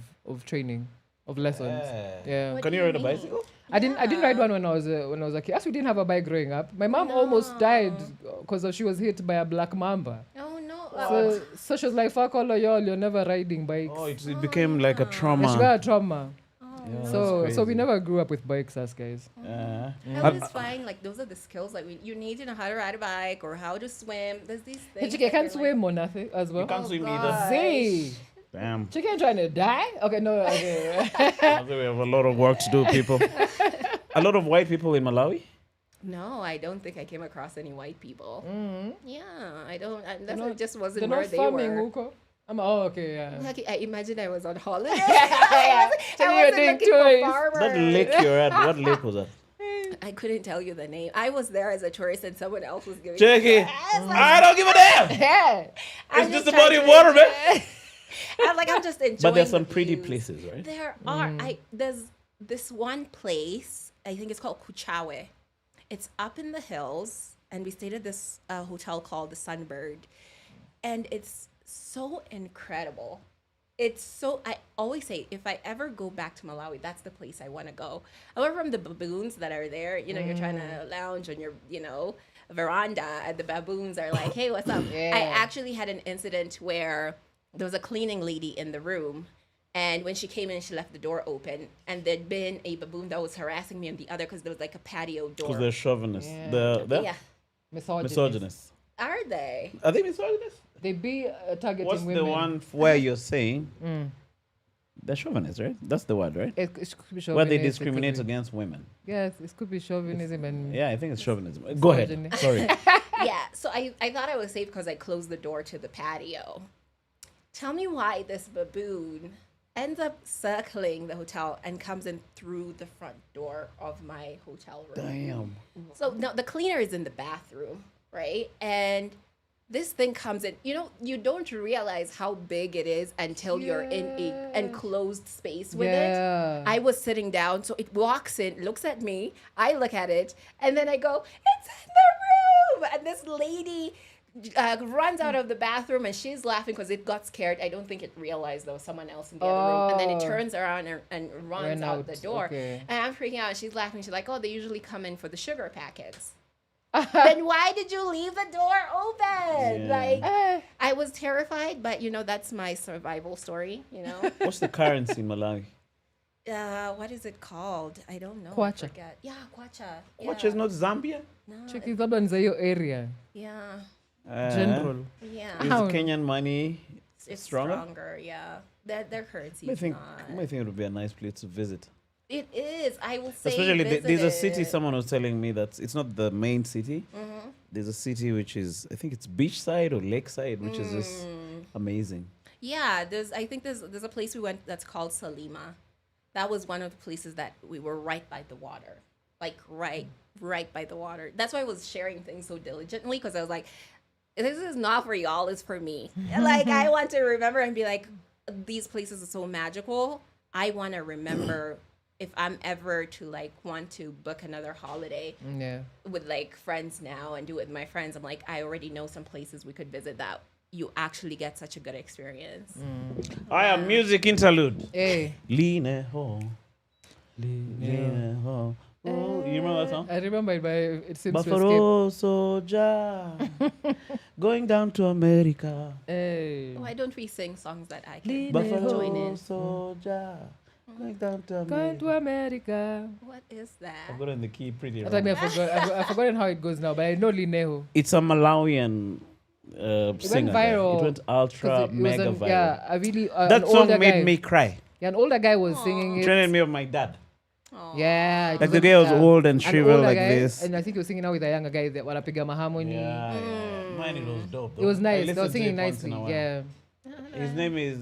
training, of lessons. Yeah. What Can do you you ride a mean? bicycle? I didn't ride one when I was a kid. As we didn't have a bike growing up. My mom almost died because she was hit by a black mamba. Oh, no. So she was like, "Fuck all of y'all, you're never riding bikes." Oh, it became like a And she trauma. got a trauma. Yeah, So that's we crazy. never grew up with bikes, us guys. Yeah. I was fine. Like, those are the skills. Like, you need to know how to ride a bike or how to swim. There's these Hey, things. Chicky, I that can't you're swim or nothing as well. You can't swim either. God. See, Damn. Chicky ain't trying to die. Okay, no. Okay. I think we have a lot of work to do, people. A lot of white people in Malawi. No, I don't think I came across any white people. Yeah, I don't. That not- just They're wasn't where not they farming, were. Uko. Okay, yeah. Like, I imagine I was on holiday. Yeah. So I you were wasn't doing looking for tours. farmers. That lake you're at, what lake was that? I couldn't tell you the name. I was there as a tourist and someone else was giving Check me it. I was like, I don't give a damn. Yeah. I'm It's just a trying body to of water, enjoy- man. I'm like, I'm just enjoying But there's some the pretty views. places, right? There are. There's this one place, I think it's called Kuchawe. It's up in the hills, and we stayed at this hotel called the Sunbird. And it's so incredible. It's so, I always say, if I ever go back to Malawi, that's the place I want to go. Away from the baboons that are there, you know, you're trying to lounge on your, you know, veranda, and the baboons are like, hey, what's up? Yeah. I actually had an incident where there was a cleaning lady in the room. And when she came in, she left the door open. And there'd been a baboon that was harassing me on the other because there was like a patio door. Because they're chauvinists. Yeah. They're Yeah. misogynists. Are they? Are they misogynists? They be targeting What's women. the one where you're saying they're chauvinists, right? That's the word, right? It could be Where they chauvinist, it could discriminate be- against women. Yes, it could be chauvinism and Yeah, I think it's chauvinism. Go ahead. Misogyny. Sorry. Yeah. So I thought I was safe because I closed the door to the patio. Tell me why this baboon ends up circling the hotel and comes in through the front door of my hotel room. Damn. So no, the cleaner is in the bathroom, right? And this thing comes in. You know, you don't realize how big it is until you're in a enclosed space with Yeah. it. I was sitting down, so it walks in, looks at me, I look at it, and then I go, "It's in the room!" And this lady runs out of the bathroom, and she's laughing because it got scared. I don't think it realized there was someone else in the other room, and then it Oh. turns around and runs Ran out out, the door. okay. And I'm freaking out. And she's laughing. She's like, "Oh, they usually come in for the sugar packets." Then why did you leave the door open? Yeah. Like, I was terrified, but you know, that's my survival story, you know? What's the currency in Malawi? What is it called? I don't know. Kwacha. I forget. Yeah, kwacha. Which Yeah. is not Zambia? No, Cheki labda ni za hiyo area. yeah. General. Yeah. Is How- Kenyan money It's stronger? stronger, yeah. Their currency I is think not. I think it would be a nice place to visit. It is. I will say Especially there's a city. visit. Someone was telling me that it's not the main city. Mm-hmm. There's a city which is, I think it's beachside or lakeside, which is just amazing. Yeah, I think there's a place we went that's called Salima. That was one of the places that we were right by the water. Like right by the water. That's why I was sharing things so diligently, because I was like, this is not for y'all, it's for me. Like, I want to remember and be like, these places are so magical. I want to remember if I'm ever to like want to book another holiday Yeah. with like friends now and do it with my friends. I'm like, I already know some places we could visit that you actually get such a good experience. I am music interlude. Hey, Lean ho. Lean ho. Oh, you remember that song? I remember it, but it seems to escape. Buffalo soldier going down to America. Hey. Why don't we sing songs that I can Lean join Buffalo in? soldier going down to Going America. to America. What is that? I've got in the key pretty I think wrong. I've forgotten how it goes now, but I know Lineho. It's a Malawian singer. Guy. viral It went ultra 'Cause mega viral. Yeah, a really That an song older made guy. me cry. Yeah, an older guy was singing it. Reminded me of my dad. Yeah, it Like the was guy was an- old and an shriveled older like guy, this. and I think he was singing now with a younger guy that wanapiga maharmony. Yeah, yeah. Mine, it was dope. It was though. I nice. They listened were to singing it once in nicely. a while. Yeah. His name is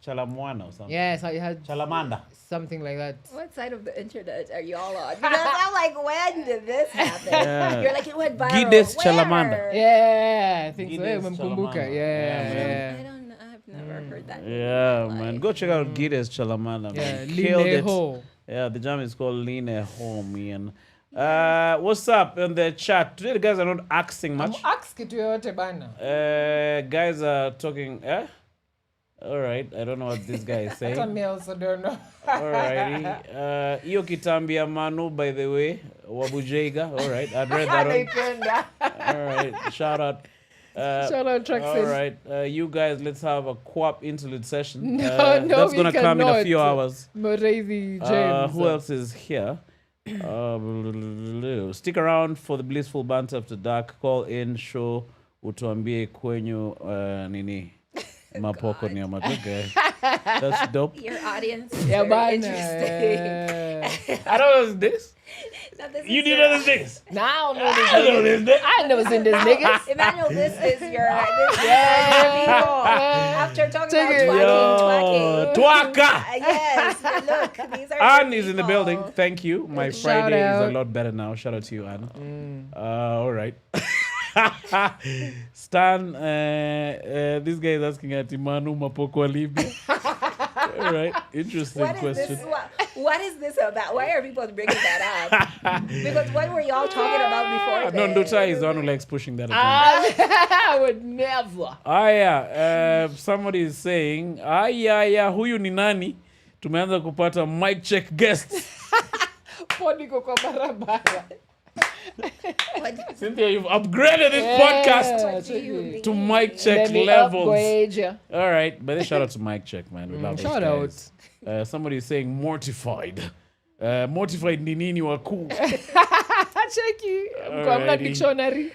Chalamwana or something. Yeah, so it had Chalamanda. something like that. What side of the internet are y'all on? Because I'm like, when did this happen? Yeah. You're like, it went viral. Gides Where? Chalamanda. Yeah, I think so. Gide's Yeah, umemkumbuka. Chalamanda. Yeah, Yeah, yeah. I don't know. I've never heard that. name Yeah, in my man. life. Go check out Gides Chalamanda. Yeah, Man. Killed it. Lineho. Yeah, the jam is called Lean Home, man. What's up in the chat? Today the guys are not asking much. Ask kitu yoyote bana. Guys are talking. All right. I don't know what this guy is saying. Hata me also don't know. Alrighty. Iyo kitambi ya Manu, by the way, Wabujega. All right, I'd read that one. Naipenda. All right, shout out. Shout out Traxin. All right, you guys, let's have a co-op interlude session. No, no, that's we gonna come in a few cannot. hours. Morezi James. Who else is here? Stick around for the blissful banter after dark. Call in, show utuambie kwenyu nini mapoko ni ya maduka. That's dope. Your audience is Yeah, very bana. interesting. Yeah. I don't know this. Now, this You is did your- other things. Now I know this I know niggas. this. I ain't never seen this niggas. Emmanuel, this is your people. After talking Take about it. twerking. Twaka. Yes, look, these are Anne your is in the people. building. Thank you. My Shout Friday is a out. lot better now. Shout out to you, Anne. All right. Stan, this guy is asking at Imanu Mapoko Libya. All right. Interesting What is question. this? What is this about? Why are people bringing that up? Because what were y'all talking about before? No, this? Nduta is the one who likes pushing that agenda. I would never. Yeah. Somebody is saying, huyu ni nani? Tumeanza kupata mic check guests. Podi kwa barabara. What Cynthia, you've upgraded this podcast do you mean? to mic check Let me levels. upgrade ya. All right, but then shout out to Mike Check, man. We love those shout guys. Somebody is saying mortified. Mortified ni nini waku. Cheki. Kwa mna Alrighty. dictionary.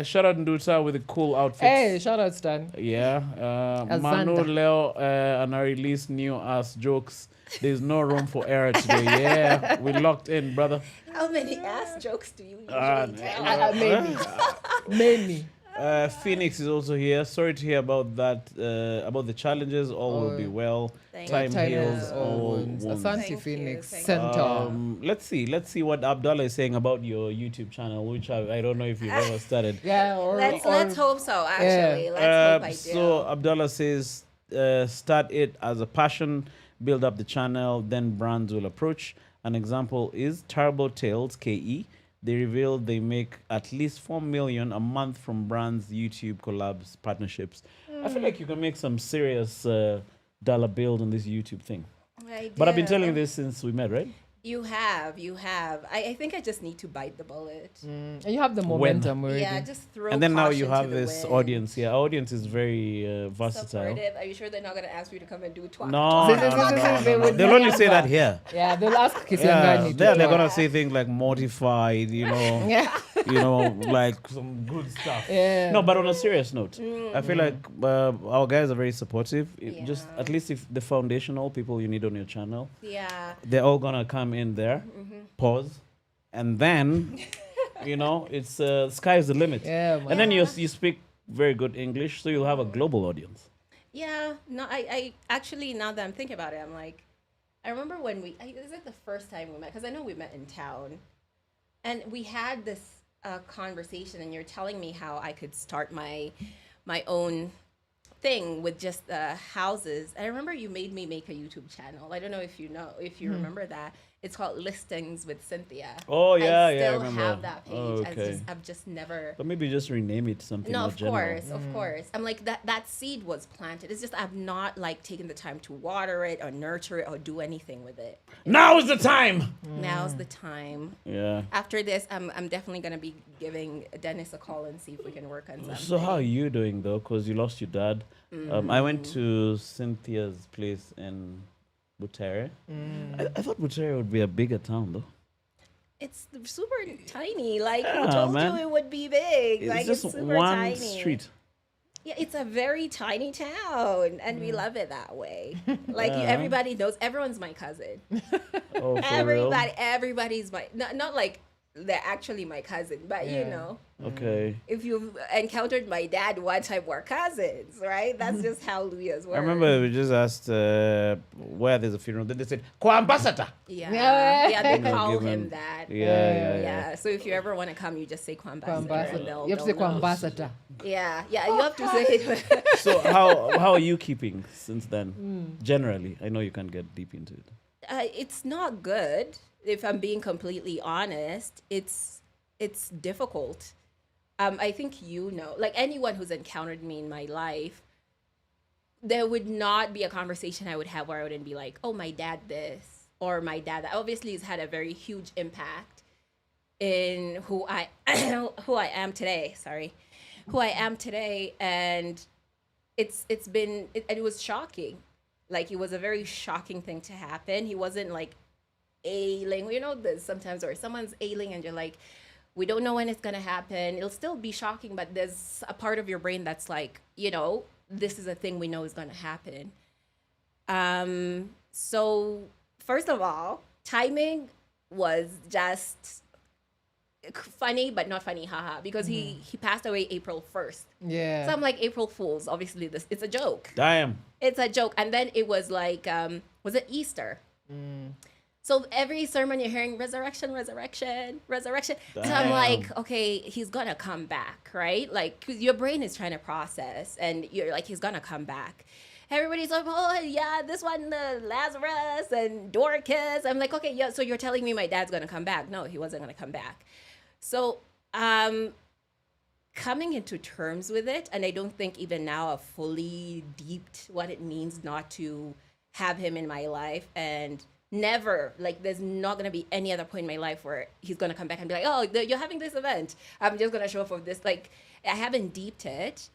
Shout out Nduta with a cool outfit. Hey, shout out Stan. Yeah. Manu Azanda. Leo and I release new ass jokes. There's no room for error today. Yeah, we locked in, brother. How many ass jokes do you usually tell? Many. Phoenix is also here. Sorry to hear about that. About the challenges. All will be well. Thank Time Time heals is all wounds. wounds. Asante Thank you, Phoenix. thank you. Centaur. Let's see what Abdullah is saying about your YouTube channel, which I don't know if you've ever started. Yeah, or Let's hope so. Actually, let's hope I do. So Abdullah says, start it as a passion, build up the channel, then brands will approach. An example is Turbo Tales KE. They revealed they make at least 4 million a month from brands, YouTube collabs, partnerships. I feel like you can make some serious dollar bills on this YouTube thing. But I've been do. telling you this since we met, right? You have. I think I just need to bite the bullet. And you have the momentum already. Yeah, just throw. And then now you caution to have the this wind. audience. Yeah, audience is very versatile. Supportive. Are you sure they're not going to ask you to come and do twat? No, They would they'll only never. say that here. Yeah, they'll ask Yeah, Kisiangani. they're gonna say things like mortified, like some good stuff. Yeah. No, but on a serious note, I feel like our guys are very supportive. Just Yeah. at least if the foundational people you need on your channel, Yeah. they're all gonna come in there, pause, and then it's sky's the limit. Yeah, man. And then you speak very good English, so you'll have a global audience. Yeah. No, I actually, now that I'm thinking about it, I'm like, I remember when is it the first time we met? Because I know we met in town. And we had this conversation, and you're telling me how I could start my own thing with just houses. I remember you made me make a YouTube channel. I don't know if you remember that. It's called Listings with Cynthia. Oh, yeah, I yeah, I still remember. have that page. Oh, okay. I've just never. But maybe just rename it something No, more of general. course. I'm like that seed was planted. It's just I've not like taken the time to water it or nurture it or do anything with it. Now is the time. Now's the time. Yeah. After this, I'm definitely gonna be giving Dennis a call and see if we can work on something. So how are you doing though? Because you lost your dad. I went to Cynthia's place in Butere. I thought Butere would be a bigger town though. It's super tiny. Like who Yeah, told man. you it would be big? It's Like just it's super one tiny. street. Yeah, it's a very tiny town, and we love it that way. Like Yeah. everybody knows, everyone's my cousin. Oh, for real? Everybody's my not like they're actually my cousin, but you Yeah. know, Okay. if you've encountered my dad one time, we're cousins, right? That's just how Luya's work. I remember we just asked where there's a funeral. Then they said, Kwa ambassador. Yeah, Yeah. yeah, they They'll call give him him- that. Yeah. So if you ever want to come, you just say Kwambassador. Kwambassador. You have to say Kwambassador. Yeah, you have to say it. So how are you keeping since then? Generally, I know you can't get deep into it. It's not good. If I'm being completely honest, it's difficult. I think like anyone who's encountered me in my life, there would not be a conversation I would have where I wouldn't be like, oh, my dad this, or my dad that. Obviously, has had a very huge impact in who I am today. Who I am today, and it was shocking. Like, it was a very shocking thing to happen. He wasn't like ailing. There's sometimes where someone's ailing and you're like, we don't know when it's gonna happen. It'll still be shocking, but there's a part of your brain that's like, this is a thing we know is gonna happen. So first of all, timing was just funny, but not funny, haha, because he passed away April 1st. Yeah. So I'm like, April Fools. Obviously, it's a joke. Damn. It's a joke. And then it was like, was it Easter? So every sermon you're hearing resurrection, resurrection, resurrection. So I'm Damn. like, okay, he's gonna come back, right? Like 'cause your brain is trying to process, and you're like, he's gonna come back. Everybody's like, oh yeah, this one, Lazarus and Dorcas. I'm like, okay, yeah. So you're telling me my dad's gonna come back? No, he wasn't gonna come back. So coming into terms with it, and I don't think even now I've fully deeped what it means not to have him in my life, and never, like, there's not going to be any other point in my life where he's going to come back and be like, oh, you're having this event, I'm just going to show up for this. Like, I haven't deeped it.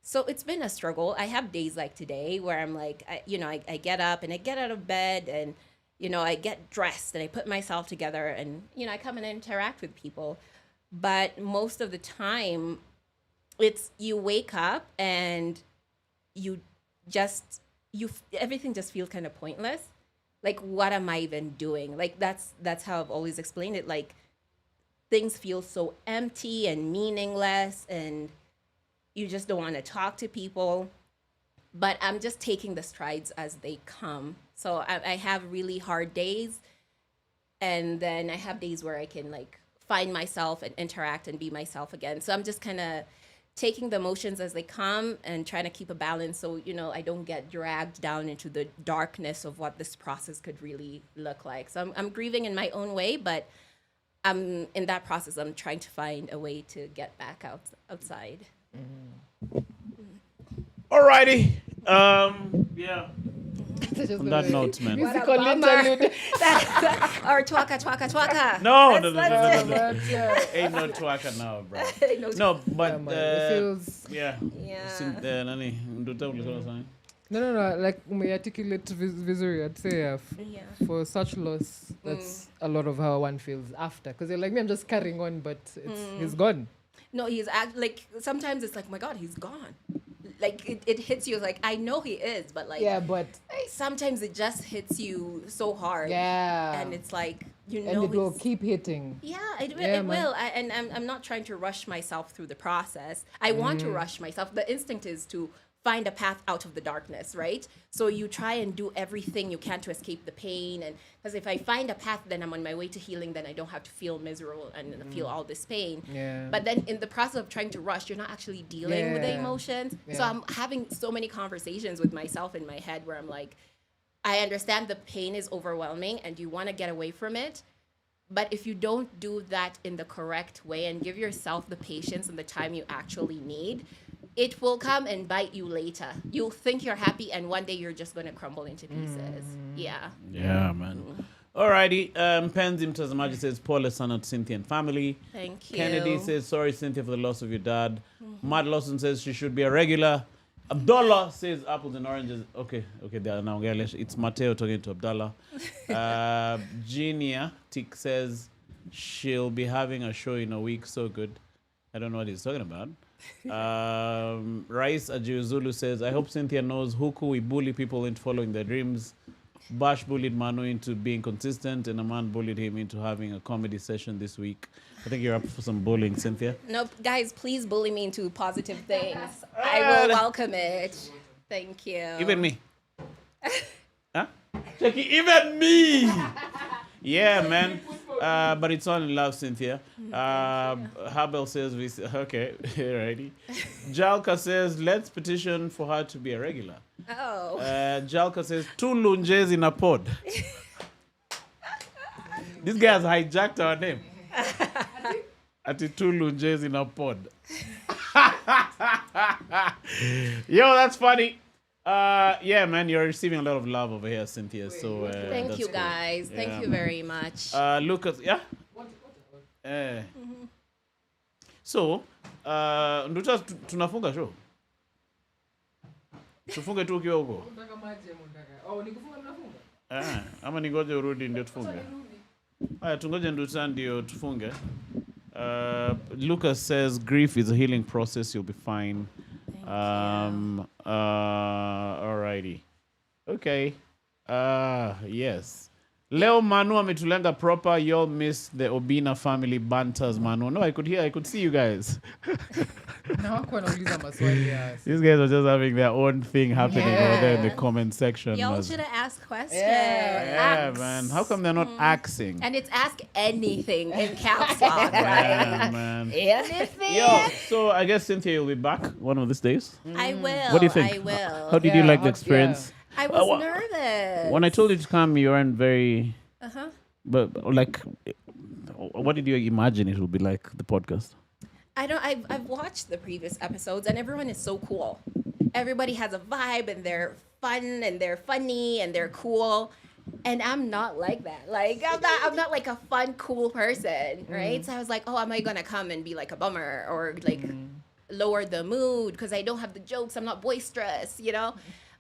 So it's been a struggle. I have days like today where I'm like, I get up and I get out of bed, and I get dressed and I put myself together, and I come and interact with people. But most of the time, it's you wake up and everything just feels kind of pointless. Like, what am I even doing? Like, that's how I've always explained it. Like, things feel so empty and meaningless, and you just don't want to talk to people. But I'm just taking the strides as they come. So I have really hard days, and then I have days where I can, like, find myself and interact and be myself again. So I'm just kind of taking the emotions as they come and trying to keep a balance, so I don't get dragged down into the darkness of what this process could really look like. So I'm grieving in my own way, but I'm in that process. I'm trying to find a way to get back outside. Alrighty. Yeah. On that note, man. Musical What a bummer. interlude. Or twaka. No. Let's- Ain't no twaka now, bro. No, No, but It feels yeah. Yeah. Nani, nduta ulisema sana. no. Like we articulate visually, I'd say Yeah. for such loss, that's a lot of how one feels after. Because you're like me, I'm just carrying on, but he's gone. No, he's like, sometimes it's like, my God, he's gone. Like, it hits you like, I know he is, but like, Yeah, but sometimes it just hits you so hard. yeah, And it's like, and it will keep hitting. Yeah, it Yeah, will. And I'm not trying to rush myself through the process. I want to rush myself. The instinct is to find a path out of the darkness, right? So you try and do everything you can to escape the pain. And because if I find a path, then I'm on my way to healing, then I don't have to feel miserable and feel all this pain. Yeah. But then in the process of trying to rush, you're not actually dealing with the Yeah. emotions. So Yeah. I'm having so many conversations with myself in my head where I'm like, I understand the pain is overwhelming and you want to get away from it. But if you don't do that in the correct way and give yourself the patience and the time you actually need, it will come and bite you later. You'll think you're happy, and one day you're just going to crumble into pieces. Yeah. Yeah, man. Alrighty. Penzi mtazamaji says, pole sana to Cynthia and family. Thank you. Kennedy says, sorry, Cynthia, for the loss of your dad. Matt Lawson says she should be a regular. Abdullah says apples and oranges. Okay, they are now. It's Mateo talking to Abdullah. Genia Tick says she'll be having a show in a week. So good. I don't know what he's talking about. Rais Ajiuzulu says, I hope Cynthia knows Huku, we bully people into following their dreams. Bash bullied Manu into being consistent, and Aman bullied him into having a comedy session this week. I think you're up for some bullying, Cynthia. No, guys, please bully me into positive things. I will welcome it. Thank you. Even me. Huh? Jackie, even me! Yeah, man. But it's all in love, Cynthia. Habel says, okay, righty. Jalka says, let's petition for her to be a regular. Oh. Jalka says, 2 lunges in a pod. This guy has hijacked our name. At the 2 lunges in a pod. Yo, that's funny. Yeah, man, you're receiving a lot of love over here, Cynthia. So Thank you, cool. guys. Yeah. Thank you very much. Lucas, yeah? So, nduta tunafunga show. Tufunge tu ukiwa huko. Ama ningoje urudi ndio tufunge. Haya, tungoje nduta ndio tufunge. Lucas says grief is a healing process. You'll be fine. Alrighty. Okay. Yes. Leo Manu ametulenga proper. Y'all miss the Obina family banters, Manu. No, I could see you guys. Na wako wanauliza maswali ya. These guys are just having their own thing happening over there in the comment section. Y'all Mas. should have asked questions. Yeah, Ask. man. How come they're not axing? And it's ask anything in caps lock, Yeah, right? man. Anything. Yo, so I guess Cynthia will be back one of these days. I will. What do you think? I will. How did you Yeah, like the how- experience? I was wha- nervous. When I told you to come, you weren't very. Uh-huh. But like, what did you imagine it would be like, the podcast? I've watched the previous episodes and everyone is so cool. Everybody has a vibe and they're fun and they're funny and they're cool. And I'm not like that. Like I'm not like a fun, cool person, right? So I was like, oh, am I gonna come and be like a bummer or like lower the mood because I don't have the jokes, I'm not boisterous, you know?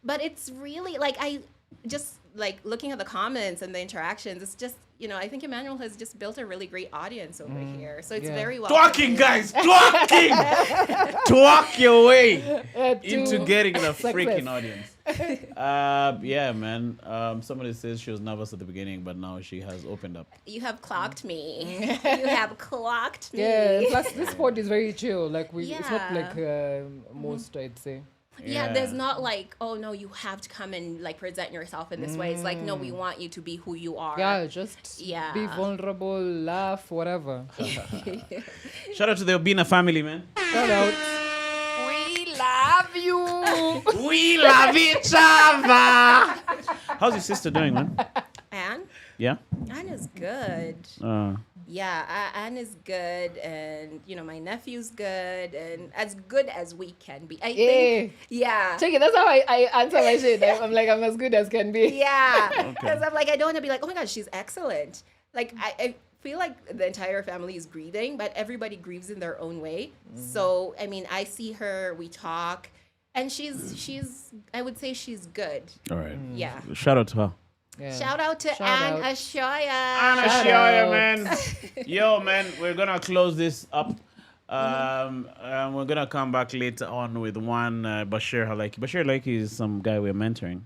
But it's really like I just like looking at the comments and the interactions, it's just, you know, I think Emmanuel has just built a really great audience over here. So it's Yeah. very well. Talking, guys, talking, talk your way into to getting a success. freaking audience. Yeah, man. Somebody says she was nervous at the beginning, but now she has opened up. You have clocked me. You have clocked me. Yeah, plus this pod is very chill. Like it's not Yeah. like most, I'd say. Yeah, there's not like, oh no, you have to come and like present yourself in this way. It's like, no, we want you to be who you are. Yeah, just Yeah. be vulnerable, laugh, whatever. Shout out to the Obina family, man. Shout out. We love you. We love each other. How's your sister doing, man? Anne? Yeah. Anne is good. Yeah, Anne is good, and you know my nephew's good, and as good as we can be. I think, yeah, Check it. That's how I answer my shit. I'm like, I'm as good as can be. yeah. Because I'm like, I don't want to be like, oh my gosh, she's excellent. Like I feel like the entire family is grieving, but everybody grieves in their own way. So I mean, I see her, we talk, and she's I would say she's good. All right. Yeah. Shout out to her. Yeah. Shout out to Shout Anne out. Ashioyah. Anna Shout Ashioyah, out. man. Yo, man, we're gonna close this up. We're gonna come back later on with one Bashir Halaki. Bashir Halaki is some guy we're mentoring.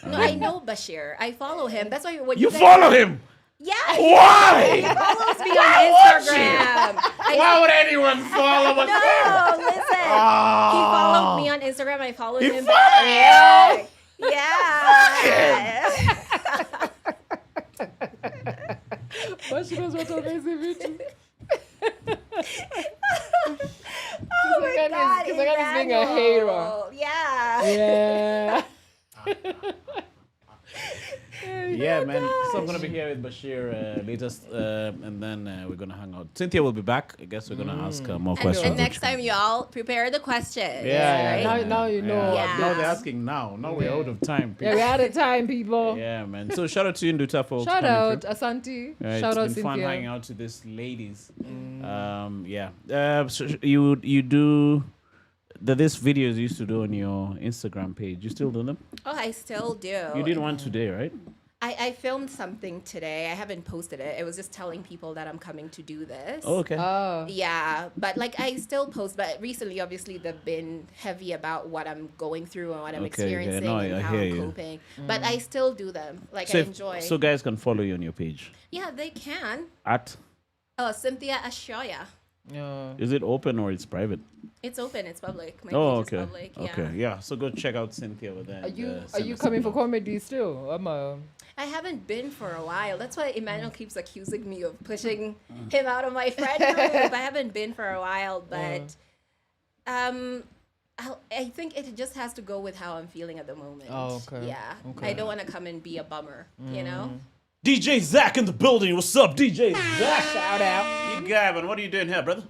No, I know Bashir. I follow him. That's why when You guys- follow him? Yeah. Why? He follows me on Instagram. Why would anyone follow No, Bashir? listen. Oh. He followed me on Instagram. I followed He him followed back. Yeah. But she knows what amazing vitu. Oh my God. He's being a hero. Emmanuel. Yeah. Yeah. Yeah, man. So I'm gonna be here with Bashir later, and then we're gonna hang out. Cynthia will be back. I guess we're gonna ask more questions. And next time, y'all prepare the questions. Yeah, right? Now you know. Yeah. Now they're asking now. Now we're out of time. Yeah, we're out of time, people. Yeah, man. So shout out to you, Nduta, for Shout coming out, through. Asante. Yeah, Shout out, it's been fun hanging Cynthia. out to these ladies. Yeah. So you do this videos you used to do on your Instagram page. You still do them? Oh, I still do. You did one today, right? I filmed something today. I haven't posted it. It was just telling people that I'm coming to do this. Oh, okay. Oh. Yeah, but like I still post, but recently, obviously, they've been heavy about what I'm going through and what I'm Okay, yeah, experiencing no, and I how hear I'm you. coping. But I still do them. Like So I if- enjoy. so guys can follow you on your page. Yeah, they can. At Oh, Cynthia Ashioyah. Yeah. is it open or it's private? It's open. It's public. My Oh, page okay. is public. Yeah. Okay, yeah. So go check out Cynthia over there. Are and, you send us coming for some- comedy still? I haven't been for a while. That's why Emmanuel keeps accusing me of pushing him out of my friend group. I haven't been for a while, but I think it just has to go with how I'm feeling at the moment. Oh, okay. Yeah. Okay. I don't want to come and be a bummer, you know? DJ Zach in the building. What's up, DJ Zach? Shout out. You guy, man. What are you doing here, brother?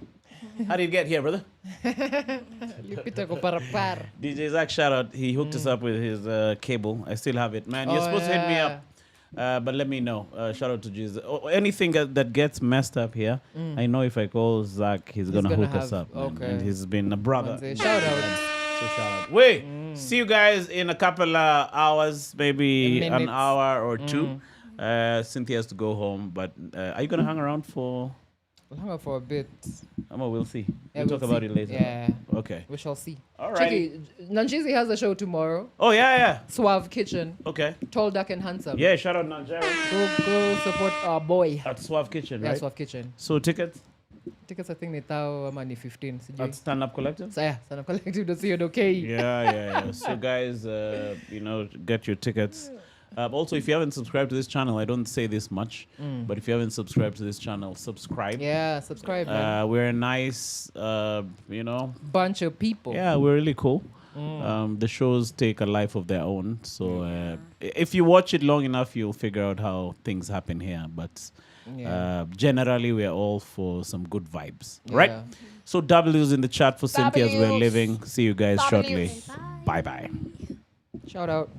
How did you get here, brother? Lupita ko para par. DJ Zach, shout out. He hooked us up with his cable. I still have it, man. You're Oh, supposed to hit me up, but let me know. Shout out to Jesus. Anything that gets messed up here, I know if I call Zach, he's gonna gonna hook us have- up. Man. okay. And he's been a brother. Shout out. So shout out. Wait, see you guys in a couple of hours, maybe an Minutes. hour or two. Cynthia has to go home, but are you gonna hang around for? We'll hang out for a bit. We'll see. Yeah, We'll talk about see. it later. Yeah, Okay. we shall see. All Tricky. Nanjizi has a show tomorrow. Oh, yeah. Suave Kitchen. Okay. Tall, dark, and handsome. Yeah, shout out Nigeria. Go support our boy. At Suave Kitchen, Yeah, right? Suave Kitchen. So tickets Tickets I think ni tao ama ni 15. Sijui. at Stand Up Collective? So yeah, Stand Up Collective to see it okay. Yeah. So guys, get your tickets. Also, if you haven't subscribed to this channel, I don't say this much, but if you haven't subscribed to this channel, subscribe. Yeah, subscribe, man. We're a nice, Bunch of people. yeah, we're really cool. The shows take a life of their own. So if you watch it long enough, you'll figure out how things happen here. But generally, we're all for some good vibes, right? Yeah. So W's in the chat for Cynthia's We're W's. Living. See you guys shortly. Bye. Shout out.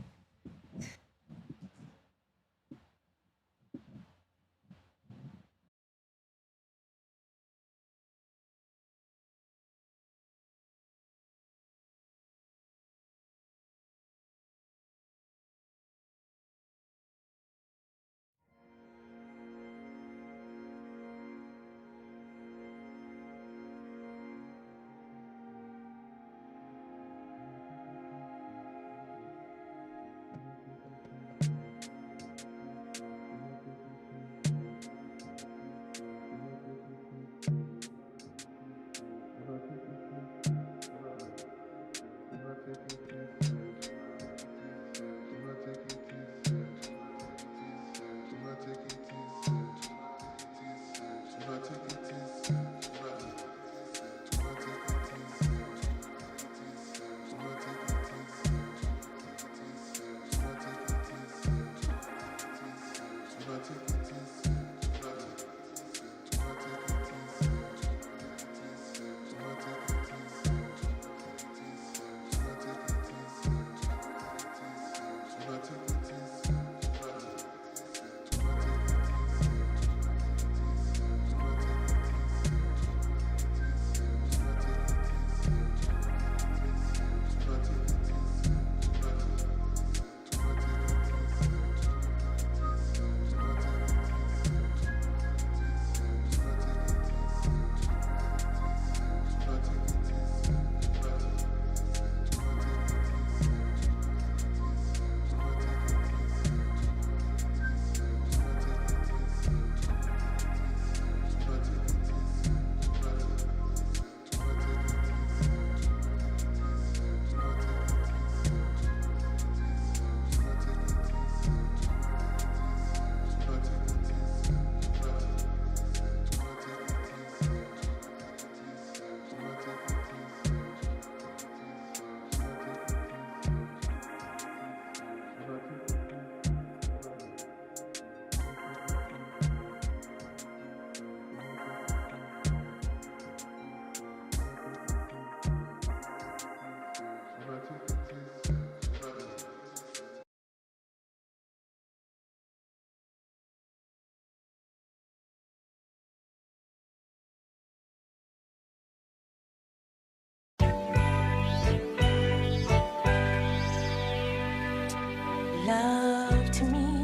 Love to me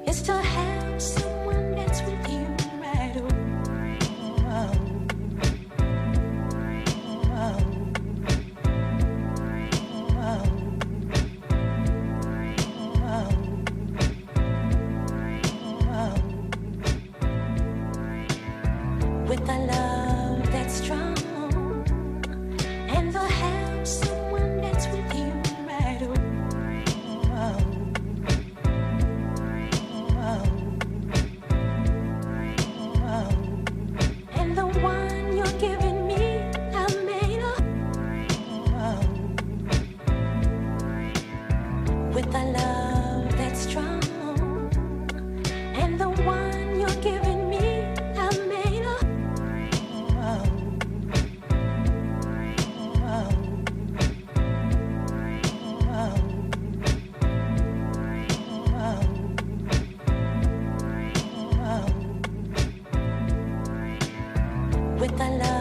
is to have someone that's with you right with a love that's strong and to have someone that's with you right and the one you're giving me, I made up with a love that's strong, and the one you're giving me, I made up with a love.